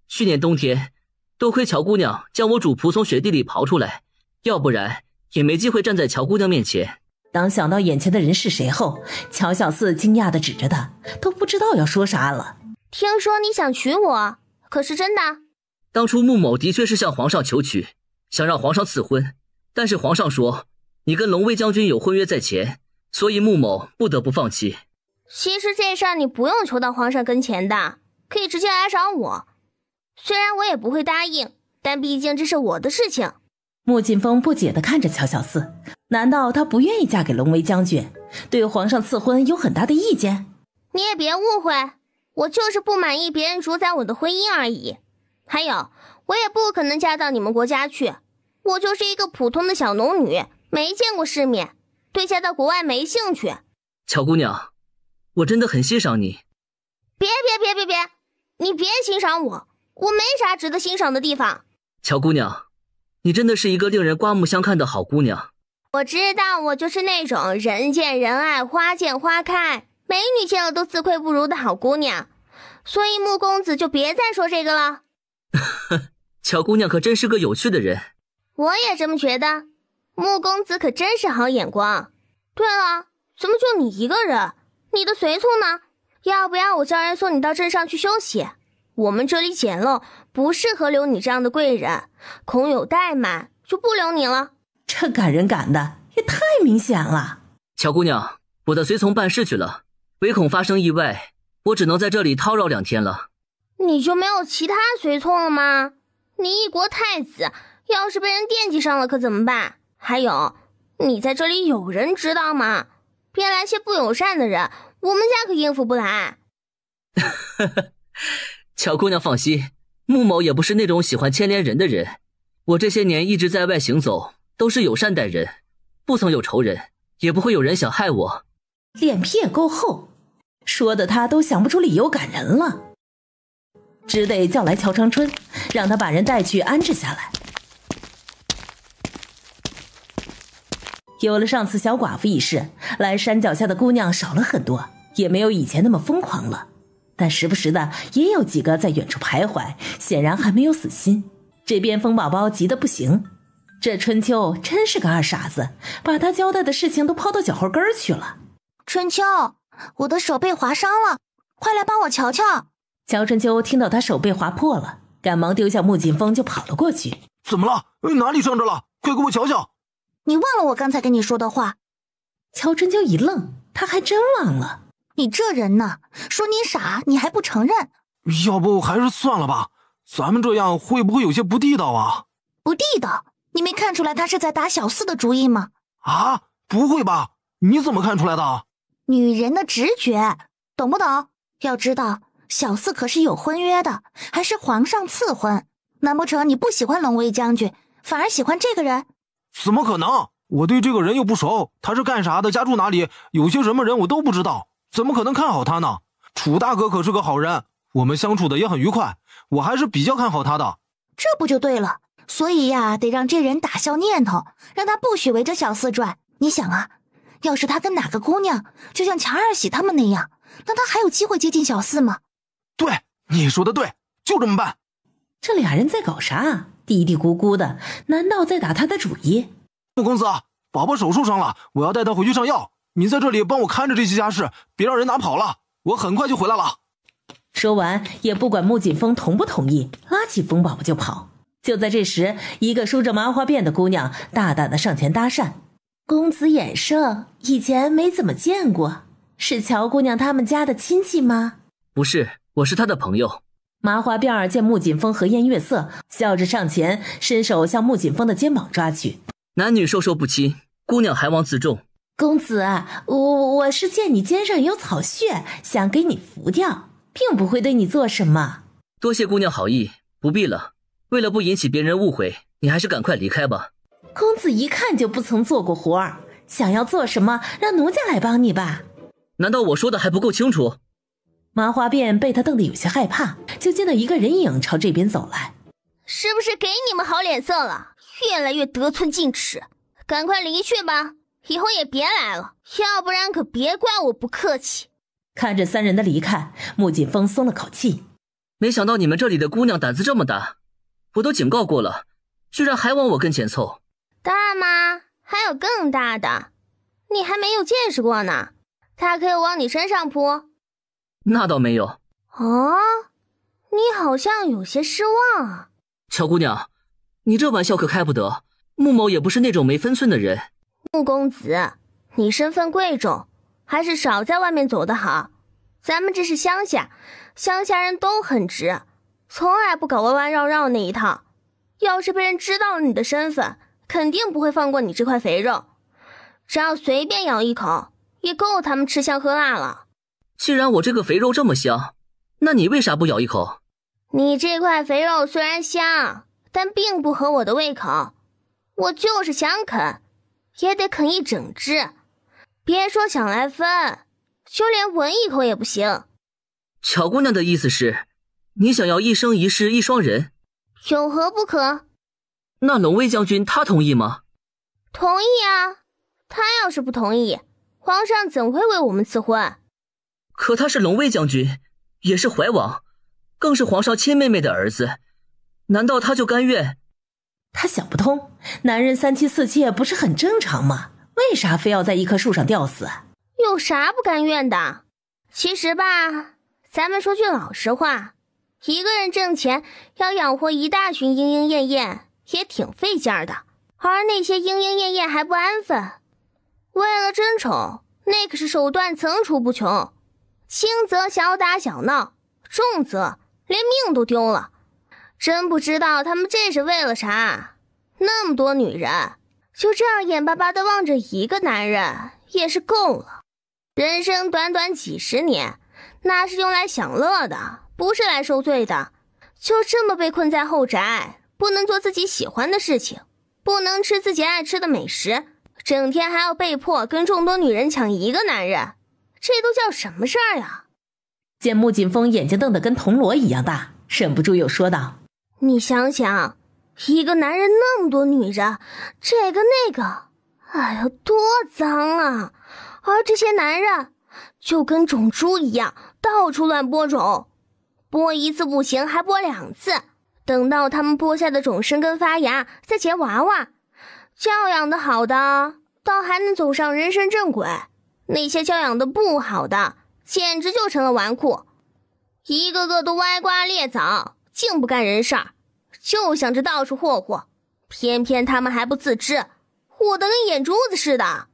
去年冬天，多亏乔姑娘将我主仆从雪地里刨出来，要不然也没机会站在乔姑娘面前。当想到眼前的人是谁后，乔小四惊讶地指着他，都不知道要说啥了。听说你想娶我，可是真的？当初穆某的确是向皇上求娶，想让皇上赐婚，但是皇上说你跟龙威将军有婚约在前，所以穆某不得不放弃。其实这事儿你不用求到皇上跟前的，可以直接来找我。虽然我也不会答应，但毕竟这是我的事情。穆锦峰不解地看着乔小四，难道他不愿意嫁给龙威将军，对皇上赐婚有很大的意见？你也别误会，我就是不满意别人主宰我的婚姻而已。还有，我也不可能嫁到你们国家去，我就是一个普通的小农女，没见过世面，对嫁到国外没兴趣。乔姑娘，我真的很欣赏你。别，你别欣赏我，我没啥值得欣赏的地方。乔姑娘，你真的是一个令人刮目相看的好姑娘。我知道，我就是那种人见人爱花见花开，美女见了都自愧不如的好姑娘，所以穆公子就别再说这个了。乔姑娘可真是个有趣的人。我也这么觉得，穆公子可真是好眼光。对了，怎么就你一个人？你的随从呢？要不要我叫人送你到镇上去休息？我们这里简陋，不适合留你这样的贵人，空有怠慢就不留你了。这赶人赶的也太明显了。乔姑娘，我的随从办事去了，唯恐发生意外，我只能在这里叨扰2天了。你就没有其他随从了吗？你一国太子，要是被人惦记上了可怎么办？还有，你在这里有人知道吗？别来些不友善的人，我们家可应付不来。乔姑娘放心，穆某也不是那种喜欢牵连人的人，我这些年一直在外行走，都是友善待人，不曾有仇人，也不会有人想害我。脸皮也够厚，说的他都想不出理由赶人了。只得叫来乔长春，让他把人带去安置下来。有了上次小寡妇一事，来山脚下的姑娘少了很多，也没有以前那么疯狂了，但时不时的也有几个在远处徘徊，显然还没有死心。这边风宝宝急得不行，这春秋真是个二傻子，把他交代的事情都抛到脚后跟去了。春秋，我的手被划伤了，快来帮我瞧瞧。乔春秋听到他手被划破了，赶忙丢下穆锦风就跑了过去。怎么了？哪里伤着了？快给我瞧瞧。你忘了我刚才跟你说的话？乔春秋一愣，他还真忘了。你这人呢，说你傻你还不承认。要不还是算了吧，咱们这样会不会有些不地道啊？不地道？你没看出来他是在打小四的主意吗？啊，不会吧？你怎么看出来的？女人的直觉，懂不懂？要知道小四可是有婚约的，还是皇上赐婚。难不成你不喜欢龙威将军，反而喜欢这个人？怎么可能？我对这个人又不熟，他是干啥的，家住哪里，有些什么人我都不知道，怎么可能看好他呢？楚大哥可是个好人，我们相处的也很愉快，我还是比较看好他的。这不就对了？所以呀，得让这人打消念头，让他不许围着小四转。你想啊，要是他跟哪个姑娘就像乔二喜他们那样，那他还有机会接近小四吗？对，你说的对，就这么办。这俩人在搞啥？嘀嘀咕咕的，难道在打他的主意？穆公子，宝宝手受伤了，我要带他回去上药，你在这里帮我看着这些家事，别让人拿跑了，我很快就回来了。说完也不管穆锦风同不同意，拉起风宝宝就跑。就在这时，一个梳着麻花辫的姑娘大胆地上前搭讪。公子眼生，以前没怎么见过，是乔姑娘他们家的亲戚吗？不是，我是她的朋友。麻花辫儿见穆锦风和颜悦色，笑着上前，伸手向穆锦风的肩膀抓去。男女授受不亲，姑娘还望自重。公子，我是见你肩上有草屑，想给你扶掉，并不会对你做什么。多谢姑娘好意，不必了。为了不引起别人误会，你还是赶快离开吧。公子一看就不曾做过活儿，想要做什么，让奴家来帮你吧。难道我说的还不够清楚？麻花辫被他瞪得有些害怕，就见到一个人影朝这边走来。是不是给你们好脸色了？越来越得寸进尺，赶快离去吧，以后也别来了，要不然可别怪我不客气。看着三人的离开，穆锦风松了口气。没想到你们这里的姑娘胆子这么大，我都警告过了，居然还往我跟前凑。大吗？还有更大的，你还没有见识过呢，他可以往你身上扑。那倒没有。哦，你好像有些失望啊。乔姑娘，你这玩笑可开不得，穆某也不是那种没分寸的人。穆公子，你身份贵重，还是少在外面走得好。咱们这是乡下，乡下人都很直，从来不搞弯弯绕绕那一套。要是被人知道了你的身份，肯定不会放过你这块肥肉，只要随便咬一口，也够他们吃香喝辣了。既然我这个肥肉这么香，那你为啥不咬一口？你这块肥肉虽然香，但并不合我的胃口。我就是想啃，也得啃一整只，别说想来分，就连闻一口也不行。乔姑娘的意思是，你想要一生一世一双人？有何不可？那龙威将军他同意吗？同意啊，他要是不同意，皇上怎会为我们赐婚？可他是龙威将军，也是怀王，更是皇上亲妹妹的儿子，难道他就甘愿？他想不通，男人三妻四妾不是很正常吗？为啥非要在一棵树上吊死？有啥不甘愿的？其实吧，咱们说句老实话，一个人挣钱要养活一大群莺莺燕燕也挺费劲的，而那些莺莺燕燕还不安分，为了争宠，那可是手段层出不穷，轻则小打小闹，重则连命都丢了。真不知道他们这是为了啥。那么多女人就这样眼巴巴地望着一个男人也是够了。人生短短几十年，那是用来享乐的，不是来受罪的。就这么被困在后宅，不能做自己喜欢的事情，不能吃自己爱吃的美食，整天还要被迫跟众多女人抢一个男人，这都叫什么事儿呀？见穆锦风眼睛瞪得跟铜锣一样大，忍不住又说道：你想想，一个男人那么多女人，这个那个，哎呀，多脏啊！而这些男人就跟种猪一样，到处乱播种，播一次不行还播2次，等到他们播下的种生根发芽，再结娃娃。教养的好的倒还能走上人生正轨，那些教养的不好的简直就成了纨绔，一个个都歪瓜裂枣，净不干人事儿，就想着到处霍霍，偏偏他们还不自知，火得跟眼珠子似的。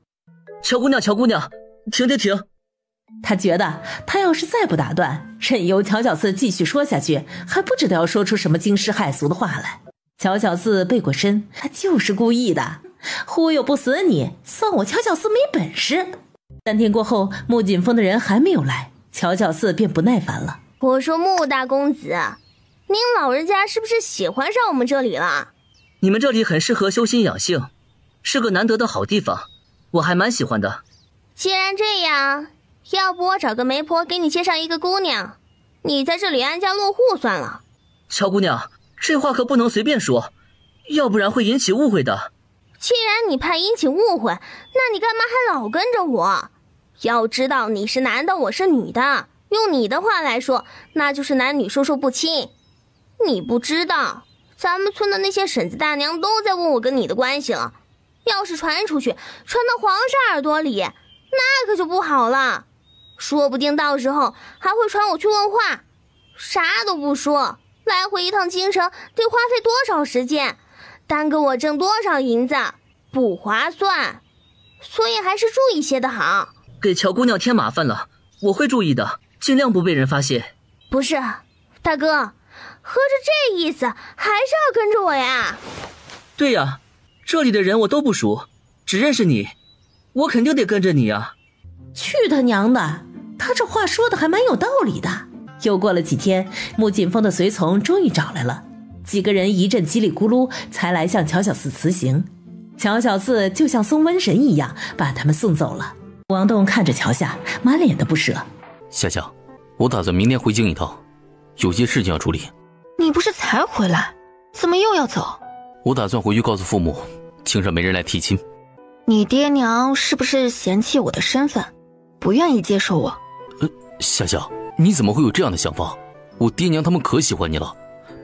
乔姑娘，乔姑娘，停停停！他觉得他要是再不打断，任由乔小四继续说下去，还不知道要说出什么惊世骇俗的话来。乔小四背过身，他就是故意的，忽悠不死你，算我乔小四没本事。3天过后，穆锦峰的人还没有来，乔小四便不耐烦了。我说穆大公子，您老人家是不是喜欢上我们这里了？你们这里很适合修心养性，是个难得的好地方，我还蛮喜欢的。既然这样，要不我找个媒婆给你介绍一个姑娘，你在这里安家落户算了。乔姑娘，这话可不能随便说，要不然会引起误会的。既然你怕引起误会，那你干嘛还老跟着我？要知道你是男的，我是女的，用你的话来说，那就是男女授受不亲。你不知道，咱们村的那些婶子大娘都在问我跟你的关系了，要是传出去，传到皇上耳朵里，那可就不好了，说不定到时候还会传我去问话。啥都不说，来回一趟京城得花费多少时间，耽搁我挣多少银子，不划算，所以还是注意些的好。给乔姑娘添麻烦了，我会注意的，尽量不被人发现。不是，大哥，合着这意思还是要跟着我呀？对呀，这里的人我都不熟，只认识你，我肯定得跟着你呀。去他娘的，他这话说的还蛮有道理的。又过了几天，穆锦峰的随从终于找来了，几个人一阵叽里咕噜才来向乔小四辞行。乔小四就像送瘟神一样把他们送走了。王栋看着乔夏，满脸的不舍。夏夏，我打算明天回京一趟，有些事情要处理。你不是才回来，怎么又要走？我打算回去告诉父母，京上没人来提亲。你爹娘是不是嫌弃我的身份，不愿意接受我？夏夏，你怎么会有这样的想法？我爹娘他们可喜欢你了，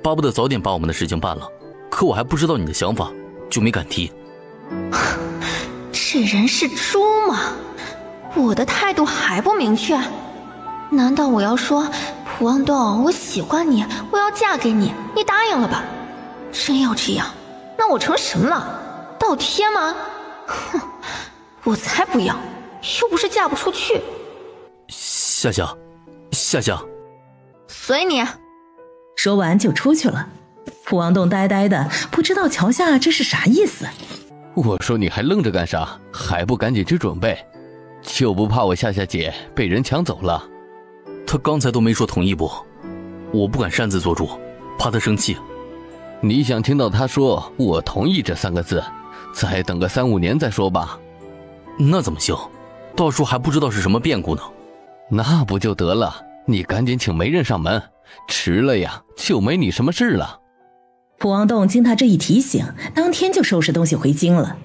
巴不得早点把我们的事情办了，可我还不知道你的想法，就没敢提。这人是猪吗？我的态度还不明确？难道我要说，蒲王栋，我喜欢你，我要嫁给你，你答应了吧？真要这样，那我成什么了？倒贴吗？哼，我才不要，又不是嫁不出去。夏夏，夏夏，随你。说完就出去了。蒲王栋呆呆的，不知道乔夏这是啥意思。我说你还愣着干啥？还不赶紧去准备？就不怕我夏夏姐被人抢走了？他刚才都没说同意不，我不敢擅自做主，怕他生气。你想听到他说我同意这3个字，再等个3、5年再说吧。那怎么行？到时候还不知道是什么变故呢。那不就得了？你赶紧请媒人上门，迟了呀就没你什么事了。蒲王栋经他这一提醒，当天就收拾东西回京了。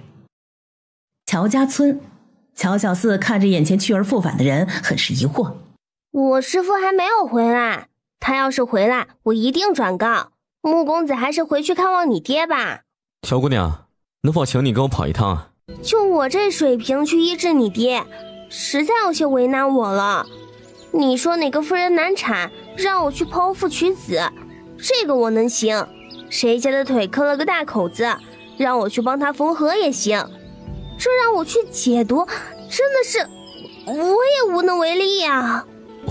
乔家村，乔小四看着眼前去而复返的人，很是疑惑。我师父还没有回来，他要是回来，我一定转告。穆公子还是回去看望你爹吧。乔姑娘，能否请你跟我跑一趟？就我这水平去医治你爹，实在有些为难我了。你说哪个妇人难产，让我去剖腹取子，这个我能行。谁家的腿磕了个大口子，让我去帮他缝合也行。这让我去解毒，真的是我也无能为力呀。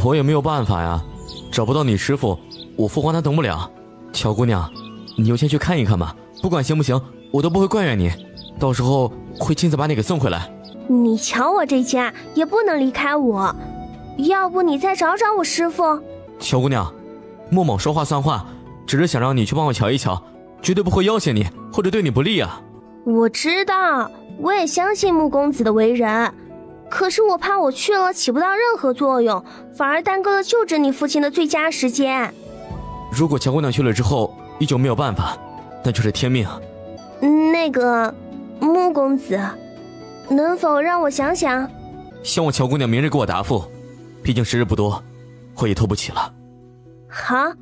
我也没有办法呀，找不到你师父，我父皇他等不了。乔姑娘，你就先去看一看吧，不管行不行，我都不会怪怨你，到时候会亲自把你给送回来。你瞧我这家也不能离开我，要不你再找找我师父。乔姑娘，莫某说话算话，只是想让你去帮我瞧一瞧，绝对不会要挟你或者对你不利啊。我知道，我也相信穆公子的为人，可是我怕我去了起不到任何作用，反而耽搁了救治你父亲的最佳时间。如果乔姑娘去了之后依旧没有办法，那就是天命。那个穆公子，能否让我想想？希望乔姑娘明日给我答复，毕竟时日不多，我也拖不起了。好，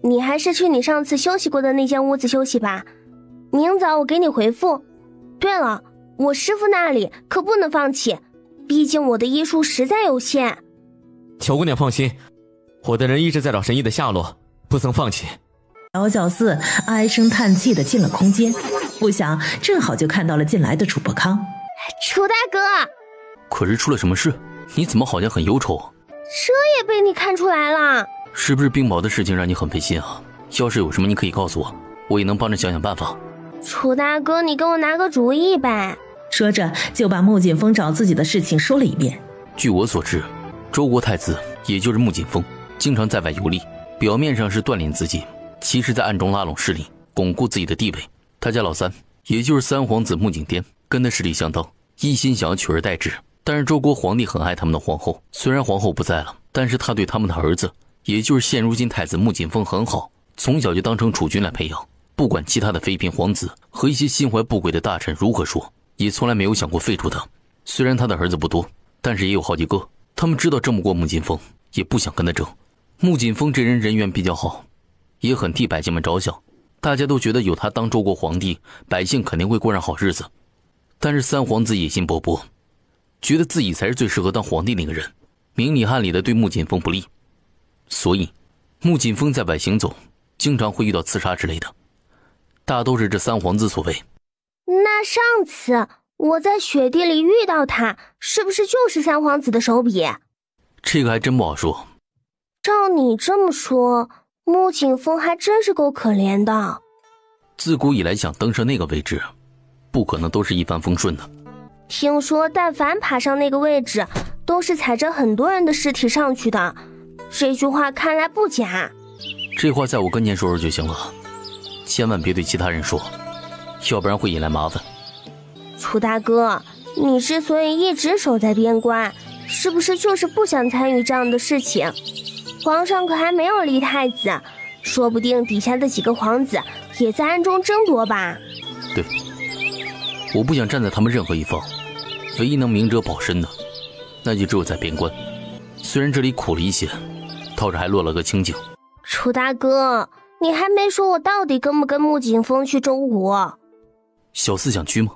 你还是去你上次休息过的那间屋子休息吧，明早我给你回复。对了，我师父那里可不能放弃，毕竟我的医术实在有限。乔姑娘放心，我的人一直在找神医的下落，不曾放弃。乔小四唉声叹气地进了空间，不想正好就看到了进来的楚伯康。楚大哥，可是出了什么事？你怎么好像很忧愁？这也被你看出来了？是不是冰雹的事情让你很费心啊？要是有什么你可以告诉我，我也能帮着想想办法。楚大哥，你给我拿个主意呗。说着就把穆景风找自己的事情说了一遍。据我所知，周国太子也就是穆景风经常在外游历，表面上是锻炼自己，其实在暗中拉拢势力，巩固自己的地位。他家老三也就是三皇子穆景颠跟他势力相当，一心想要取而代之。但是周国皇帝很爱他们的皇后，虽然皇后不在了，但是他对他们的儿子也就是现如今太子穆景风很好，从小就当成储君来培养，不管其他的妃嫔皇子和一些心怀不轨的大臣如何说，也从来没有想过废除他。虽然他的儿子不多，但是也有好几个，他们知道争不过穆景风，也不想跟他争。穆景风这人人缘比较好，也很替百姓们着想，大家都觉得有他当周国皇帝，百姓肯定会过上好日子。但是三皇子野心勃勃，觉得自己才是最适合当皇帝那个人，明里暗里的对穆景风不利，所以穆景风在外行走，经常会遇到刺杀之类的，大都是这三皇子所为。那上次我在雪地里遇到他，是不是就是三皇子的手笔？这个还真不好说。照你这么说，穆景风还真是够可怜的。自古以来想登上那个位置，不可能都是一帆风顺的。听说但凡爬上那个位置，都是踩着很多人的尸体上去的，这句话看来不假。这话在我跟前说说就行了，千万别对其他人说，要不然会引来麻烦。楚大哥，你之所以一直守在边关，是不是就是不想参与这样的事情？皇上可还没有立太子，说不定底下的几个皇子也在暗中争夺吧。对，我不想站在他们任何一方，唯一能明哲保身的，那就只有在边关。虽然这里苦了一些，倒是还落了个清静。楚大哥，你还没说我到底跟不跟穆景风去周国？小四想去吗？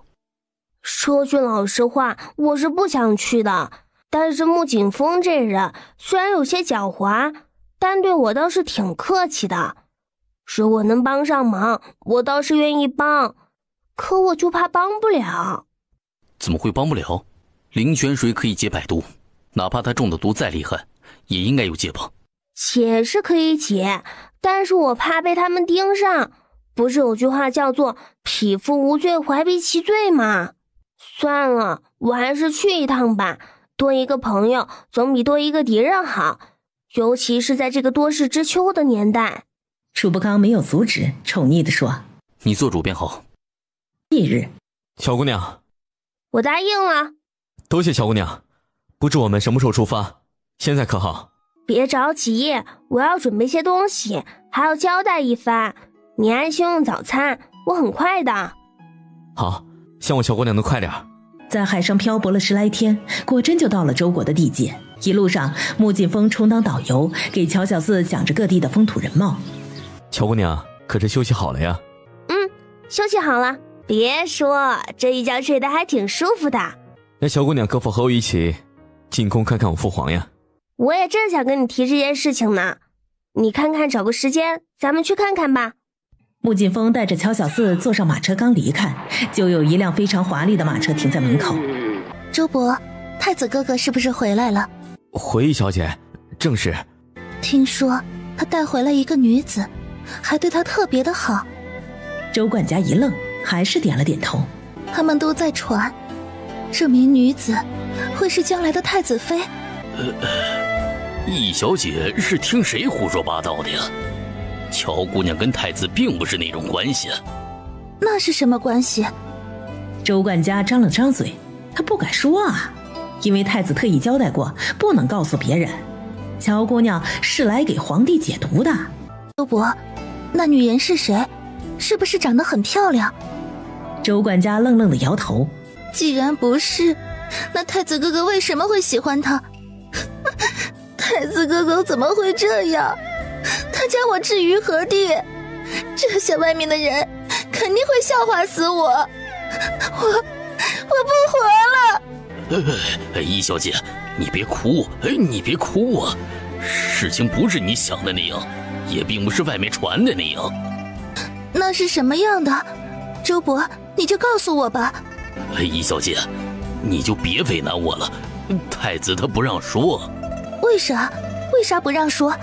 说句老实话，我是不想去的。但是穆景风这人虽然有些狡猾，但对我倒是挺客气的。如果能帮上忙，我倒是愿意帮，可我就怕帮不了。怎么会帮不了？灵泉水可以解百毒，哪怕他中的毒再厉害，也应该有解吧？解是可以解，但是我怕被他们盯上。不是有句话叫做匹夫无罪，怀璧其罪吗？算了，我还是去一趟吧，多一个朋友总比多一个敌人好，尤其是在这个多事之秋的年代。楚伯康没有阻止，宠溺地说：你做主便好。翌日，乔姑娘，我答应了。多谢乔姑娘，不知我们什么时候出发？现在可好？别着急，我要准备些东西，还要交代一番。你安心用早餐，我很快的。好，希望乔姑娘能快点。在海上漂泊了10来天，果真就到了周国的地界。一路上，穆景风充当导游，给乔小四讲着各地的风土人貌。乔姑娘可是休息好了呀？休息好了。别说，这一觉睡得还挺舒服的。那乔姑娘可否和我一起进宫看看我父皇呀？我也正想跟你提这件事情呢，你看看找个时间，咱们去看看吧。穆景风带着乔小四坐上马车刚离开，就有一辆非常华丽的马车停在门口。周伯，太子哥哥是不是回来了？回忆小姐，正是。听说他带回来一个女子，还对他特别的好。周管家一愣，还是点了点头。他们都在传，这名女子会是将来的太子妃。易小姐是听谁胡说八道的呀？乔姑娘跟太子并不是那种关系。那是什么关系？周管家张了张嘴，他不敢说啊，因为太子特意交代过，不能告诉别人。乔姑娘是来给皇帝解毒的。周伯，那女人是谁？是不是长得很漂亮？周管家愣愣地摇头。既然不是，那太子哥哥为什么会喜欢她？太子哥哥怎么会这样？他将我置于何地？这下外面的人肯定会笑话死我。我不活了。易小姐，你别哭，你别哭啊！事情不是你想的那样，也并不是外面传的那样。那是什么样的？周伯，你就告诉我吧。易小姐，你就别为难我了。太子他不让说。为啥？为啥不让说？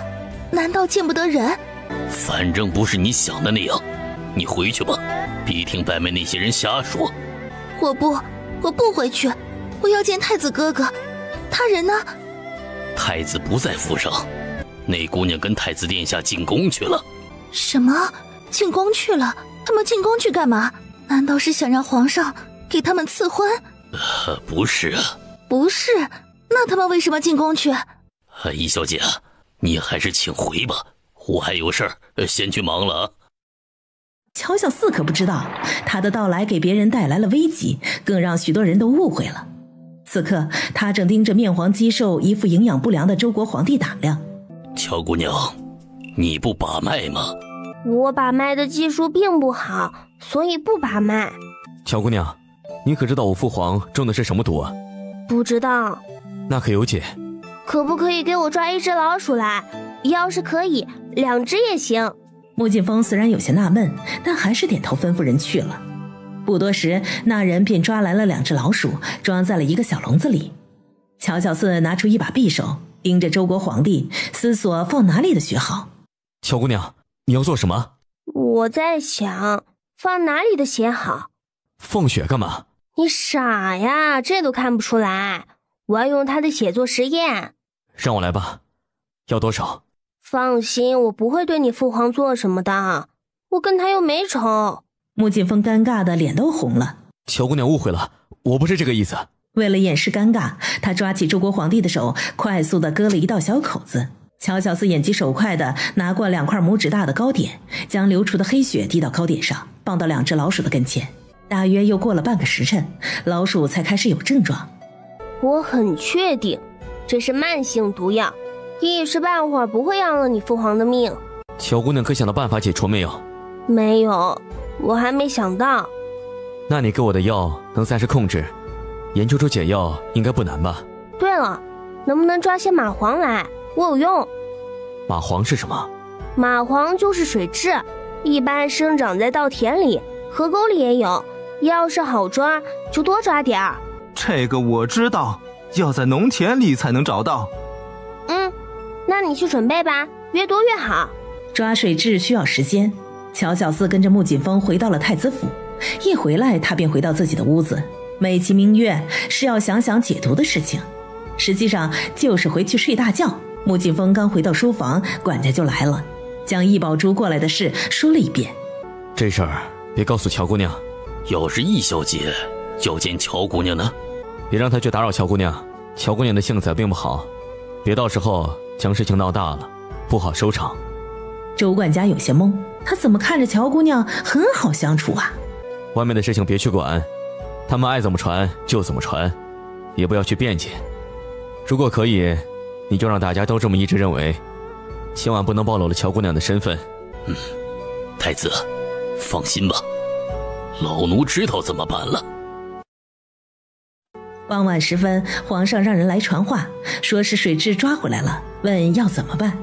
难道见不得人？反正不是你想的那样。你回去吧，别听外面那些人瞎说。我不回去，我要见太子哥哥。他人呢？太子不在府上，那姑娘跟太子殿下进宫去了。什么？进宫去了？他们进宫去干嘛？难道是想让皇上给他们赐婚？不是啊。不是？那他们为什么进宫去？易小姐，你还是请回吧，我还有事儿，先去忙了啊。乔小四可不知道，他的到来给别人带来了危机，更让许多人都误会了。此刻他正盯着面黄肌瘦、一副营养不良的周国皇帝打量。乔姑娘，你不把脉吗？我把脉的技术并不好，所以不把脉。乔姑娘，你可知道我父皇中的是什么毒啊？不知道。那可有解。可不可以给我抓一只老鼠来？要是可以，2只也行。穆劲风虽然有些纳闷，但还是点头吩咐人去了。不多时，那人便抓来了2只老鼠，装在了一个小笼子里。乔小四拿出一把匕首，盯着周国皇帝，思索放哪里的血好。乔姑娘，你要做什么？我在想放哪里的血好。放血干嘛？你傻呀，这都看不出来。我要用他的血做实验。让我来吧。要多少？放心，我不会对你父皇做什么的，我跟他又没仇。穆劲风尴尬的脸都红了。乔姑娘误会了，我不是这个意思。为了掩饰尴尬，他抓起周国皇帝的手，快速的割了一道小口子。乔小四眼疾手快的拿过2块拇指大的糕点，将流出的黑血滴到糕点上，放到2只老鼠的跟前。大约又过了半个时辰，老鼠才开始有症状。我很确定这是慢性毒药，一时半会儿不会要了你父皇的命。乔姑娘可想到办法解除没有？没有，我还没想到。那你给我的药能暂时控制，研究出解药应该不难吧？对了，能不能抓些蚂蟥来？我有用。蚂蟥是什么？蚂蟥就是水蛭，一般生长在稻田里，河沟里也有，要是好抓就多抓点儿。这个我知道，要在农田里才能找到。那你去准备吧，越多越好。抓水蛭需要时间。乔小四跟着穆劲风回到了太子府，一回来他便回到自己的屋子，美其名曰是要想想解毒的事情，实际上就是回去睡大觉。穆劲风刚回到书房，管家就来了，将易宝珠过来的事说了一遍。这事儿别告诉乔姑娘。要是易小姐要见乔姑娘呢？别让她去打扰乔姑娘，乔姑娘的性子并不好，别到时候将事情闹大了，不好收场。周管家有些懵，他怎么看着乔姑娘很好相处啊？外面的事情别去管，他们爱怎么传就怎么传，也不要去辩解。如果可以，你就让大家都这么一致认为，千万不能暴露了乔姑娘的身份。太子，放心吧，老奴知道怎么办了。傍晚时分，皇上让人来传话，说是水蛭抓回来了，问要怎么办。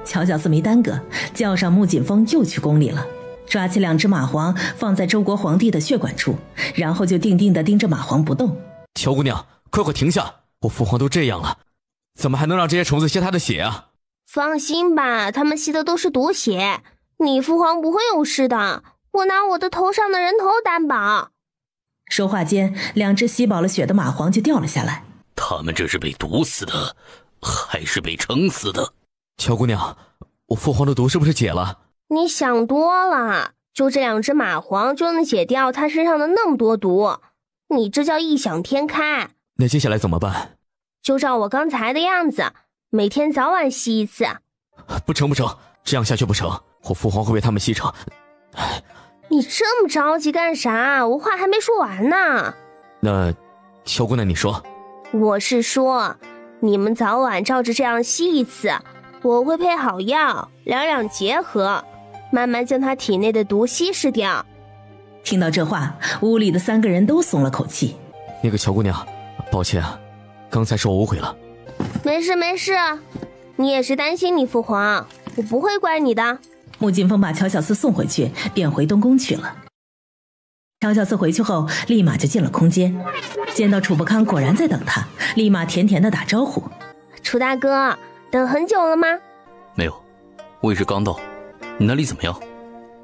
乔小四没耽搁，叫上穆劲风又去宫里了，抓起2只蚂蟥放在周国皇帝的血管处，然后就定定地盯着蚂蟥不动。乔姑娘，快停下！我父皇都这样了，怎么还能让这些虫子吸他的血啊？放心吧，他们吸的都是毒血，你父皇不会有事的，我拿我的头上的人头担保。说话间，2只吸饱了血的蚂蟥就掉了下来。他们这是被毒死的，还是被撑死的？乔姑娘，我父皇的毒是不是解了？你想多了，就这2只蚂蟥就能解掉他身上的那么多毒，你这叫异想天开。那接下来怎么办？就照我刚才的样子，每天早晚吸一次。不成，这样下去不成。我父皇会被他们吸成。你这么着急干啥？我话还没说完呢。那，乔姑娘你说。我是说，你们早晚照着这样吸一次，我会配好药，两两结合，慢慢将他体内的毒稀释掉。听到这话，屋里的3个人都松了口气。那个乔姑娘，抱歉啊，刚才是我误会了。没事没事，你也是担心你父皇，我不会怪你的。穆劲风把乔小四送回去，便回东宫去了。乔小四回去后，立马就进了空间，见到楚伯康果然在等他，立马甜甜的打招呼：“楚大哥，等很久了吗？”“没有，我也是刚到。你那里怎么样？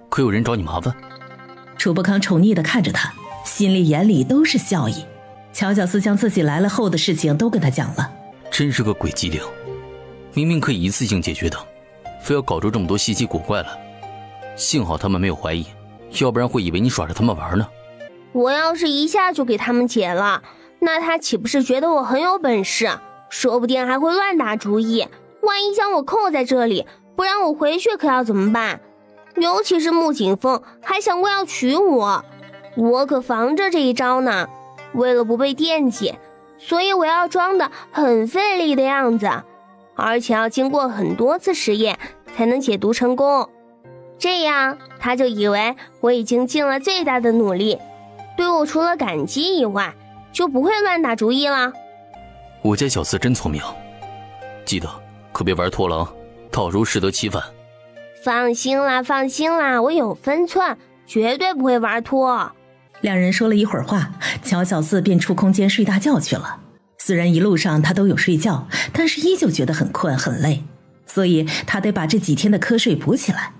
可有人找你麻烦？”楚伯康宠溺地看着他，心里眼里都是笑意。乔小四将自己来了后的事情都跟他讲了。真是个鬼机灵，明明可以一次性解决的，非要搞出这么多稀奇古怪来。幸好他们没有怀疑，要不然会以为你耍着他们玩呢。我要是一下就给他们解了，那他岂不是觉得我很有本事，说不定还会乱打主意，万一将我扣在这里，不让我回去可要怎么办？尤其是穆景风还想过要娶我，我可防着这一招呢。为了不被惦记，所以我要装得很费力的样子，而且要经过很多次实验才能解毒成功。这样他就以为我已经尽了最大的努力，对我除了感激以外，就不会乱打主意了。我家小四真聪明，记得可别玩脱了，到时候适得其反。放心啦，放心啦，我有分寸，绝对不会玩脱。两人说了一会儿话，乔小四便出空间睡大觉去了。虽然一路上他都有睡觉，但是依旧觉得很困很累，所以他得把这几天的瞌睡补起来。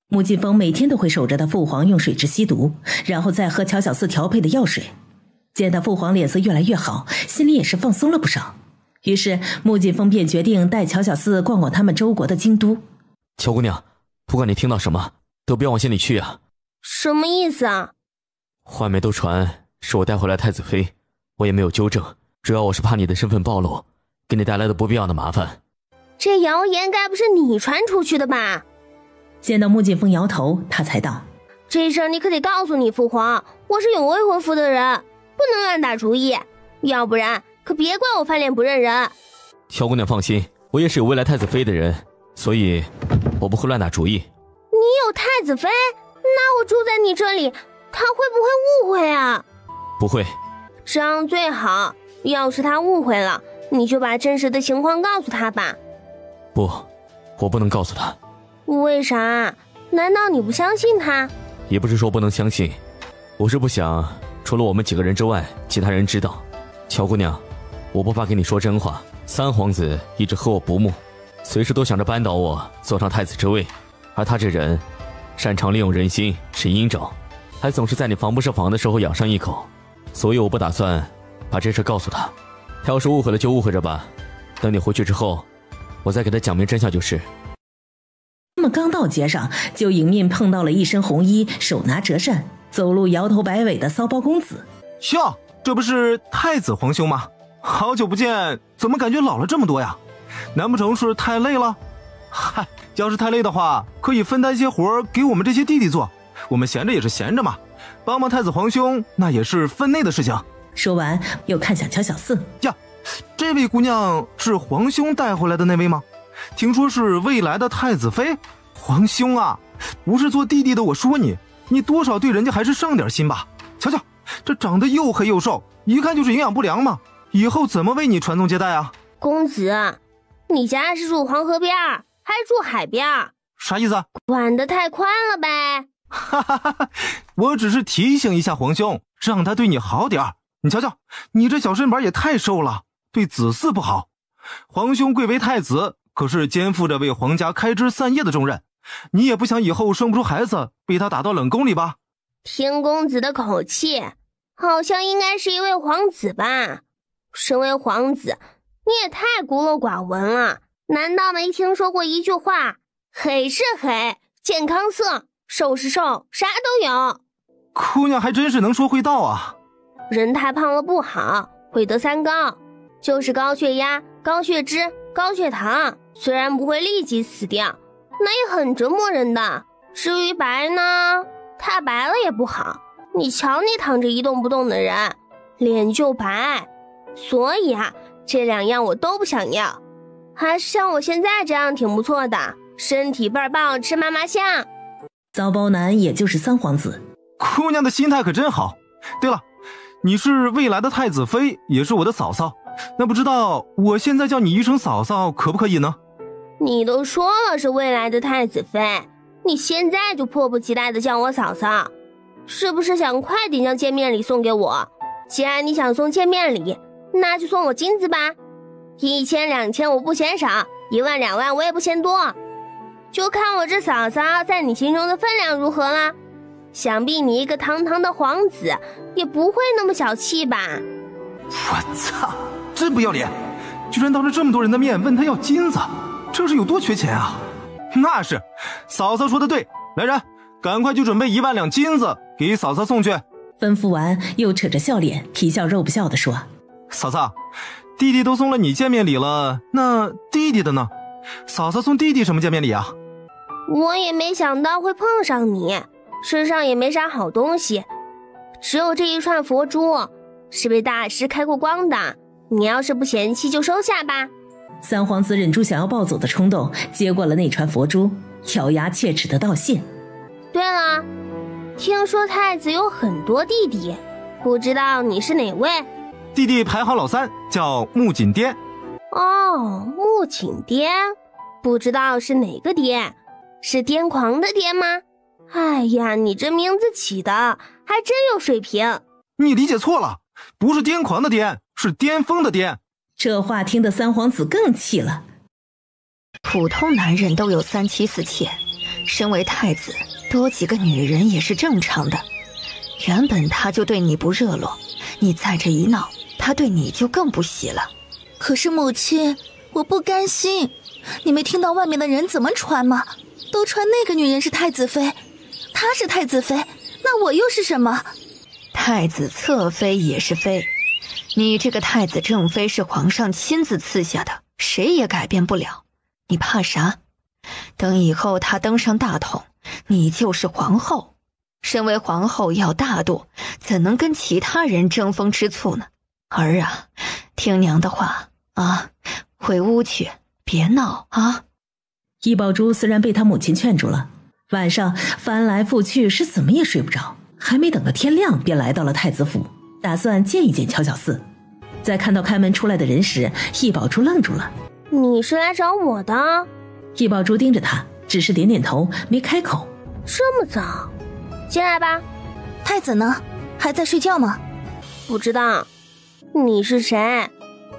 穆劲风每天都会守着他父皇用水蛭吸毒，然后再喝乔小四调配的药水。见他父皇脸色越来越好，心里也是放松了不少。于是穆劲风便决定带乔小四逛逛他们周国的京都。乔姑娘，不管你听到什么，都别往心里去啊。什么意思啊？外面都传是我带回来太子妃，我也没有纠正，主要我是怕你的身份暴露，给你带来的不必要的麻烦。这谣言该不是你传出去的吧？见到穆劲风摇头，他才道：“这事儿你可得告诉你父皇，我是有未婚夫的人，不能乱打主意，要不然可别怪我翻脸不认人。”乔姑娘放心，我也是有未来太子妃的人，所以我不会乱打主意。你有太子妃？那我住在你这里，他会不会误会啊？不会。这样最好，要是他误会了，你就把真实的情况告诉他吧。不，我不能告诉他。为啥？难道你不相信他？也不是说不能相信，我是不想除了我们几个人之外，其他人知道。乔姑娘，我不怕跟你说真话，三皇子一直和我不睦，随时都想着扳倒我坐上太子之位，而他这人擅长利用人心，是阴招，还总是在你防不胜防的时候咬上一口，所以我不打算把这事告诉他。他要是误会了就误会着吧，等你回去之后，我再给他讲明真相就是。他们刚到街上，就迎面碰到了一身红衣，手拿折扇，走路摇头摆尾的骚包公子。哟，这不是太子皇兄吗？好久不见，怎么感觉老了这么多呀？难不成是太累了？嗨，要是太累的话，可以分担些活给我们这些弟弟做，我们闲着也是闲着嘛，帮帮太子皇兄那也是分内的事情。说完又看向乔小四，呀，这位姑娘是皇兄带回来的那位吗？听说是未来的太子妃。皇兄啊，不是做弟弟的我说你多少对人家还是上点心吧。瞧瞧，这长得又黑又瘦，一看就是营养不良嘛，以后怎么为你传宗接代啊？公子，你家是住黄河边还是住海边？啥意思？管得太宽了呗。哈哈哈，我只是提醒一下皇兄，让他对你好点。你瞧瞧，你这小身板也太瘦了，对子嗣不好。皇兄贵为太子，可是肩负着为皇家开枝散叶的重任，你也不想以后生不出孩子被他打到冷宫里吧？听公子的口气，好像应该是一位皇子吧？身为皇子，你也太孤陋寡闻了，难道没听说过一句话，黑是黑，健康色，瘦是瘦，啥都有。姑娘还真是能说会道啊。人太胖了不好，会得三高，就是高血压、高血脂、高血糖，虽然不会立即死掉，那也很折磨人的。至于白呢，太白了也不好。你瞧你躺着一动不动的人，脸就白。所以啊，这2样我都不想要，还是像我现在这样挺不错的，身体倍儿棒，吃嘛嘛香。骚包男也就是三皇子，姑娘的心态可真好。对了，你是未来的太子妃，也是我的嫂嫂，那不知道我现在叫你一声嫂嫂可不可以呢？你都说了是未来的太子妃，你现在就迫不及待地叫我嫂嫂，是不是想快点将见面礼送给我？既然你想送见面礼，那就送我金子吧，1000、2000我不嫌少，1万、2万我也不嫌多，就看我这嫂嫂在你心中的分量如何了。想必你一个堂堂的皇子，也不会那么小气吧？我操，真不要脸！居然当着这么多人的面问他要金子，这是有多缺钱啊？那是，嫂嫂说的对，来人，赶快去准备1万两金子给嫂嫂送去。吩咐完，又扯着笑脸，皮笑肉不笑地说：“嫂嫂，弟弟都送了你见面礼了，那弟弟的呢？嫂嫂送弟弟什么见面礼啊？”我也没想到会碰上你，身上也没啥好东西，只有这一串佛珠，是被大师开过光的，你要是不嫌弃就收下吧。三皇子忍住想要抱走的冲动，接过了那串佛珠，咬牙切齿的道谢。对了，听说太子有很多弟弟，不知道你是哪位？弟弟排行老3，叫木槿颠。哦，木槿颠，不知道是哪个颠？是癫狂的癫吗？哎呀，你这名字起的还真有水平。你理解错了，不是癫狂的癫，是巅峰的巅。这话听得三皇子更气了。普通男人都有3妻4妾，身为太子，多几个女人也是正常的。原本他就对你不热络，你再这一闹，他对你就更不喜了。可是母亲，我不甘心。你没听到外面的人怎么传吗？都传那个女人是太子妃，她是太子妃，那我又是什么？太子侧妃也是妃，你这个太子正妃是皇上亲自赐下的，谁也改变不了。你怕啥？等以后他登上大统，你就是皇后。身为皇后要大度，怎能跟其他人争风吃醋呢？儿啊，听娘的话啊，回屋去，别闹啊。易宝珠虽然被他母亲劝住了，晚上翻来覆去是怎么也睡不着，还没等到天亮便来到了太子府，打算见一见乔小四。在看到开门出来的人时，易宝珠愣住了。你是来找我的？易宝珠盯着他，只是点点头，没开口。这么早，进来吧。太子呢？还在睡觉吗？不知道。你是谁？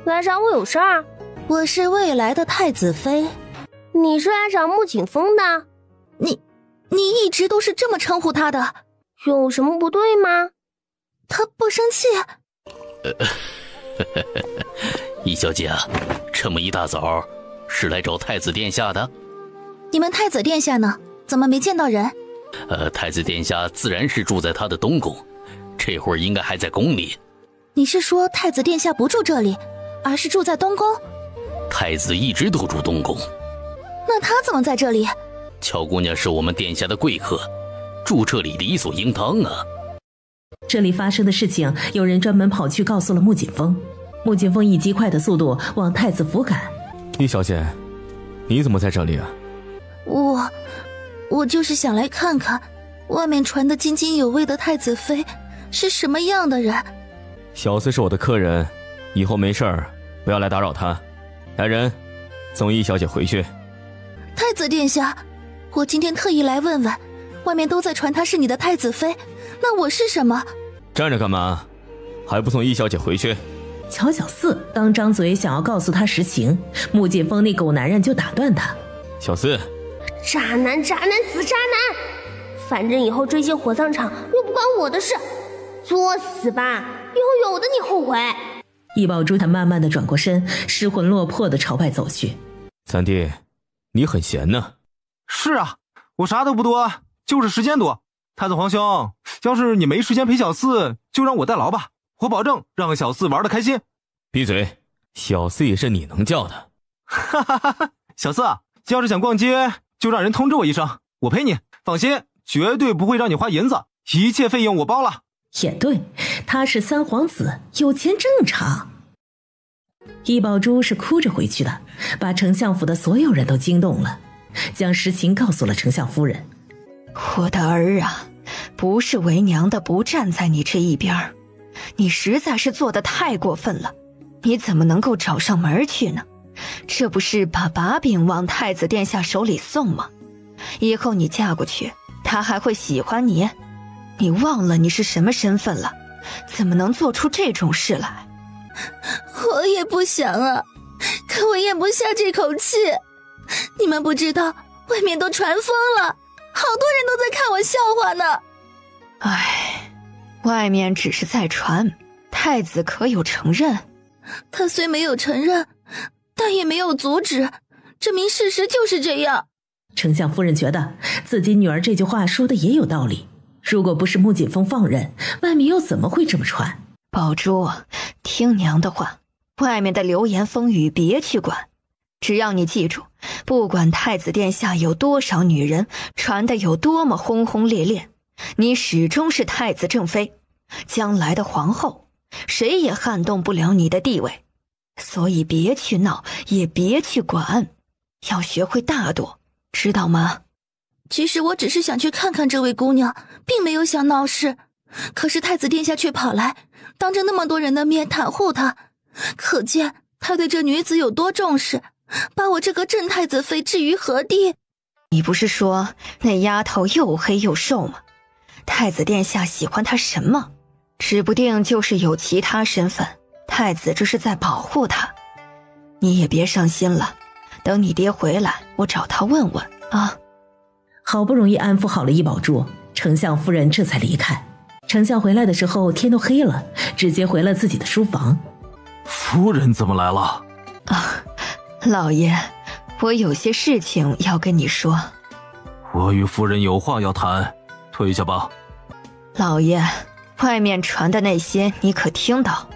来找我有事儿？我是未来的太子妃。你是来找穆景风的？你一直都是这么称呼他的，有什么不对吗？他不生气。易小姐，这么一大早是来找太子殿下的？你们太子殿下呢？怎么没见到人？太子殿下自然是住在他的东宫，这会儿应该还在宫里。你是说太子殿下不住这里，而是住在东宫？太子一直都住东宫。那他怎么在这里？乔姑娘是我们殿下的贵客，住这里理所应当啊。这里发生的事情，有人专门跑去告诉了穆景风。穆景风以极快的速度往太子府赶。易小姐，你怎么在这里啊？我就是想来看看，外面传得津津有味的太子妃是什么样的人。小四是我的客人，以后没事儿不要来打扰他。来人，送易小姐回去。太子殿下，我今天特意来问问，外面都在传她是你的太子妃，那我是什么？站着干嘛？还不送易小姐回去？乔小四刚张嘴想要告诉他实情，穆景风那狗男人就打断他。小四，渣男渣男死渣男，反正以后追进火葬场又不关我的事，作死吧，以后有的你后悔。易宝珠他慢慢的转过身，失魂落魄的朝外走去。三弟，你很闲呢。是啊，我啥都不多，就是时间多。太子皇兄，要是你没时间陪小四，就让我代劳吧，我保证让小四玩得开心。闭嘴，小四也是你能叫的。哈哈哈哈，小四要是想逛街，就让人通知我一声，我陪你。放心，绝对不会让你花银子，一切费用我包了。也对，他是三皇子，有钱正常。易宝珠是哭着回去的，把丞相府的所有人都惊动了，将实情告诉了丞相夫人。我的儿啊，不是为娘的不站在你这一边，你实在是做得太过分了，你怎么能够找上门去呢？这不是把把柄往太子殿下手里送吗？以后你嫁过去，他还会喜欢你？你忘了你是什么身份了？怎么能做出这种事来？我也不想啊，可我咽不下这口气。你们不知道，外面都传疯了，好多人都在看我笑话呢。唉，外面只是在传，太子可有承认？他虽没有承认，但也没有阻止，证明事实就是这样。丞相夫人觉得自己女儿这句话说的也有道理，如果不是穆景风放任，外面又怎么会这么传？宝珠，听娘的话，外面的流言风语别去管，只要你记住，不管太子殿下有多少女人，传得有多么轰轰烈烈，你始终是太子正妃，将来的皇后，谁也撼动不了你的地位。所以别去闹，也别去管，要学会大度，知道吗？其实我只是想去看看这位姑娘，并没有想闹事，可是太子殿下却跑来，当着那么多人的面袒护她，可见他对这女子有多重视，把我这个正太子妃置于何地？你不是说那丫头又黑又瘦吗？太子殿下喜欢她什么？指不定就是有其他身份，太子这是在保护她。你也别伤心了，等你爹回来，我找他问问啊。好不容易安抚好了易宝珠，丞相夫人这才离开。丞相回来的时候天都黑了，直接回了自己的书房。夫人怎么来了？啊，老爷，我有些事情要跟你说。我与夫人有话要谈，退下吧。老爷，外面传的那些你可听到？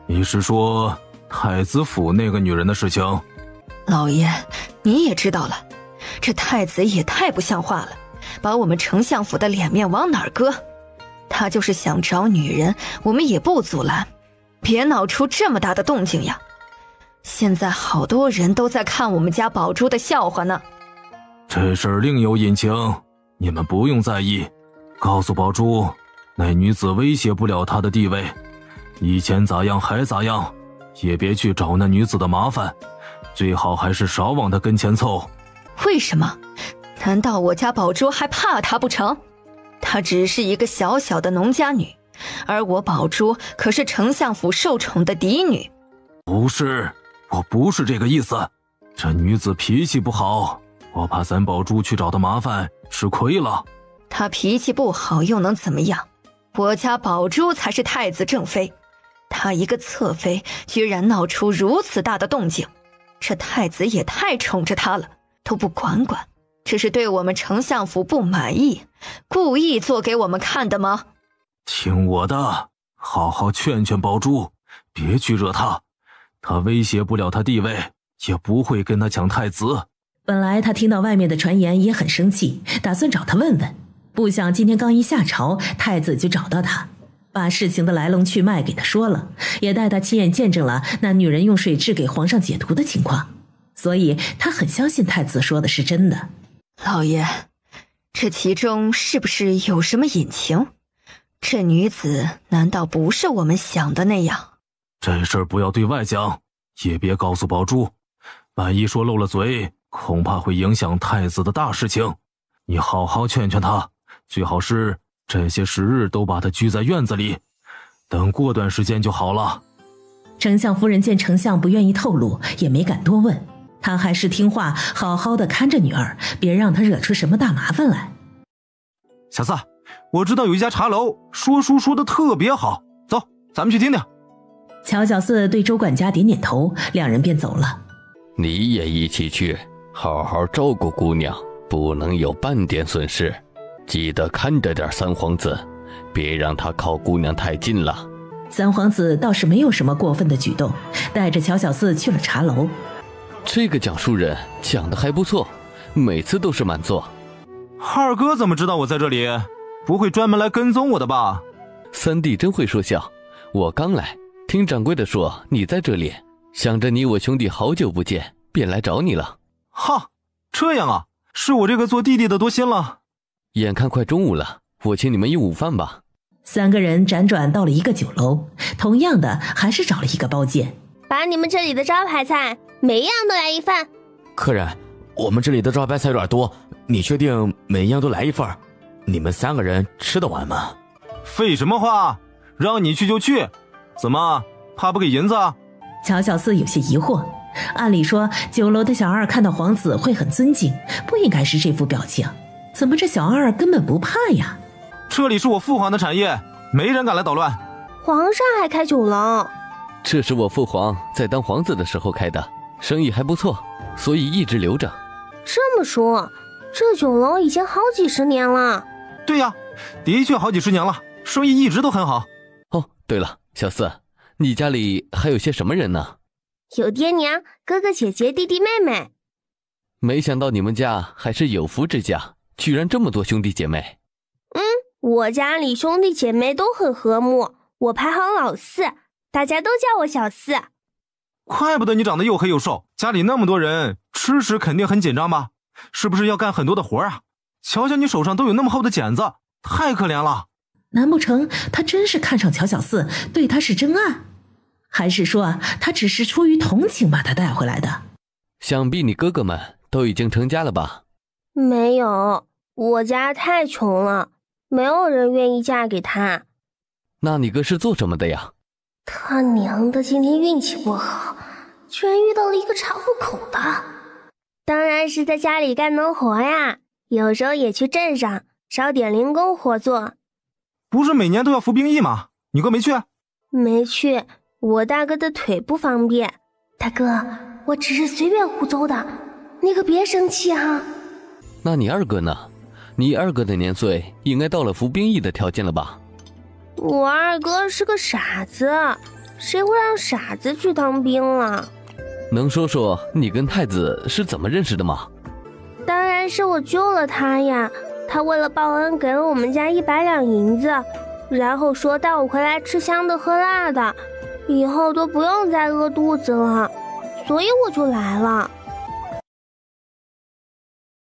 你是说太子府那个女人的事情？老爷，你也知道了，这太子也太不像话了，把我们丞相府的脸面往哪儿搁？他就是想找女人，我们也不阻拦，别闹出这么大的动静呀！现在好多人都在看我们家宝珠的笑话呢。这事儿另有隐情，你们不用在意。告诉宝珠，那女子威胁不了她的地位，以前咋样还咋样，也别去找那女子的麻烦，最好还是少往她跟前凑。为什么？难道我家宝珠还怕她不成？她只是一个小小的农家女，而我宝珠可是丞相府受宠的嫡女。不是，我不是这个意思。这女子脾气不好，我怕咱宝珠去找她麻烦，吃亏了。她脾气不好又能怎么样？我家宝珠才是太子正妃，她一个侧妃居然闹出如此大的动静，这太子也太宠着她了，都不管管，这是对我们丞相府不满意，故意做给我们看的吗？听我的，好好劝劝宝珠，别去惹她，她威胁不了她地位，也不会跟她抢太子。本来他听到外面的传言也很生气，打算找他问问，不想今天刚一下朝，太子就找到他，把事情的来龙去脉给他说了，也带他亲眼见证了那女人用水蛭给皇上解毒的情况，所以他很相信太子说的是真的。老爷，这其中是不是有什么隐情？这女子难道不是我们想的那样？这事儿不要对外讲，也别告诉宝珠，万一说漏了嘴，恐怕会影响太子的大事情。你好好劝劝他，最好是这些时日都把他拘在院子里，等过段时间就好了。丞相夫人见丞相不愿意透露，也没敢多问，她还是听话，好好的看着女儿，别让她惹出什么大麻烦来。小四，我知道有一家茶楼，说书说的特别好，走，咱们去听听。乔小四对周管家点点头，两人便走了。你也一起去，好好照顾姑娘，不能有半点损失。记得看着点三皇子，别让他靠姑娘太近了。三皇子倒是没有什么过分的举动，带着乔小四去了茶楼。这个讲述人讲得还不错，每次都是满座。二哥怎么知道我在这里？不会专门来跟踪我的吧？三弟真会说笑，我刚来，听掌柜的说你在这里，想着你我兄弟好久不见，便来找你了。哈，这样啊，是我这个做弟弟的多心了。眼看快中午了，我请你们一午饭吧。三个人辗转到了一个酒楼，同样的还是找了一个包间。把你们这里的招牌菜每一样都来一份。客人，我们这里的招牌菜有点多，你确定每一样都来一份？你们3个人吃得完吗？废什么话，让你去就去，怎么怕不给银子？乔小四有些疑惑，按理说酒楼的小二看到皇子会很尊敬，不应该是这副表情，怎么这小二根本不怕呀？这里是我父皇的产业，没人敢来捣乱。皇上还开酒楼？这是我父皇在当皇子的时候开的，生意还不错，所以一直留着。这么说，这酒楼已经好几十年了。对呀，的确好几十年了，生意一直都很好。哦，对了，小四，你家里还有些什么人呢？有爹娘、哥哥姐姐、弟弟妹妹。没想到你们家还是有福之家，居然这么多兄弟姐妹。我家里兄弟姐妹都很和睦，我排行老四，大家都叫我小四。怪不得你长得又黑又瘦，家里那么多人，吃食肯定很紧张吧？是不是要干很多的活啊？瞧瞧你手上都有那么厚的茧子，太可怜了。难不成他真是看上乔小四，对他是真爱？还是说他只是出于同情把他带回来的？想必你哥哥们都已经成家了吧？没有，我家太穷了，没有人愿意嫁给他。那你哥是做什么的呀？他娘的，今天运气不好，居然遇到了一个查户口的。当然是在家里干农活呀，有时候也去镇上找点零工活做。不是每年都要服兵役吗？你哥没去？没去，我大哥的腿不方便。大哥，我只是随便胡诌的，你可别生气啊。那你二哥呢？你二哥的年岁应该到了服兵役的条件了吧？我二哥是个傻子，谁会让傻子去当兵啊？能说说你跟太子是怎么认识的吗？当然是我救了他呀，他为了报恩给了我们家100两银子，然后说带我回来吃香的喝辣的，以后都不用再饿肚子了，所以我就来了。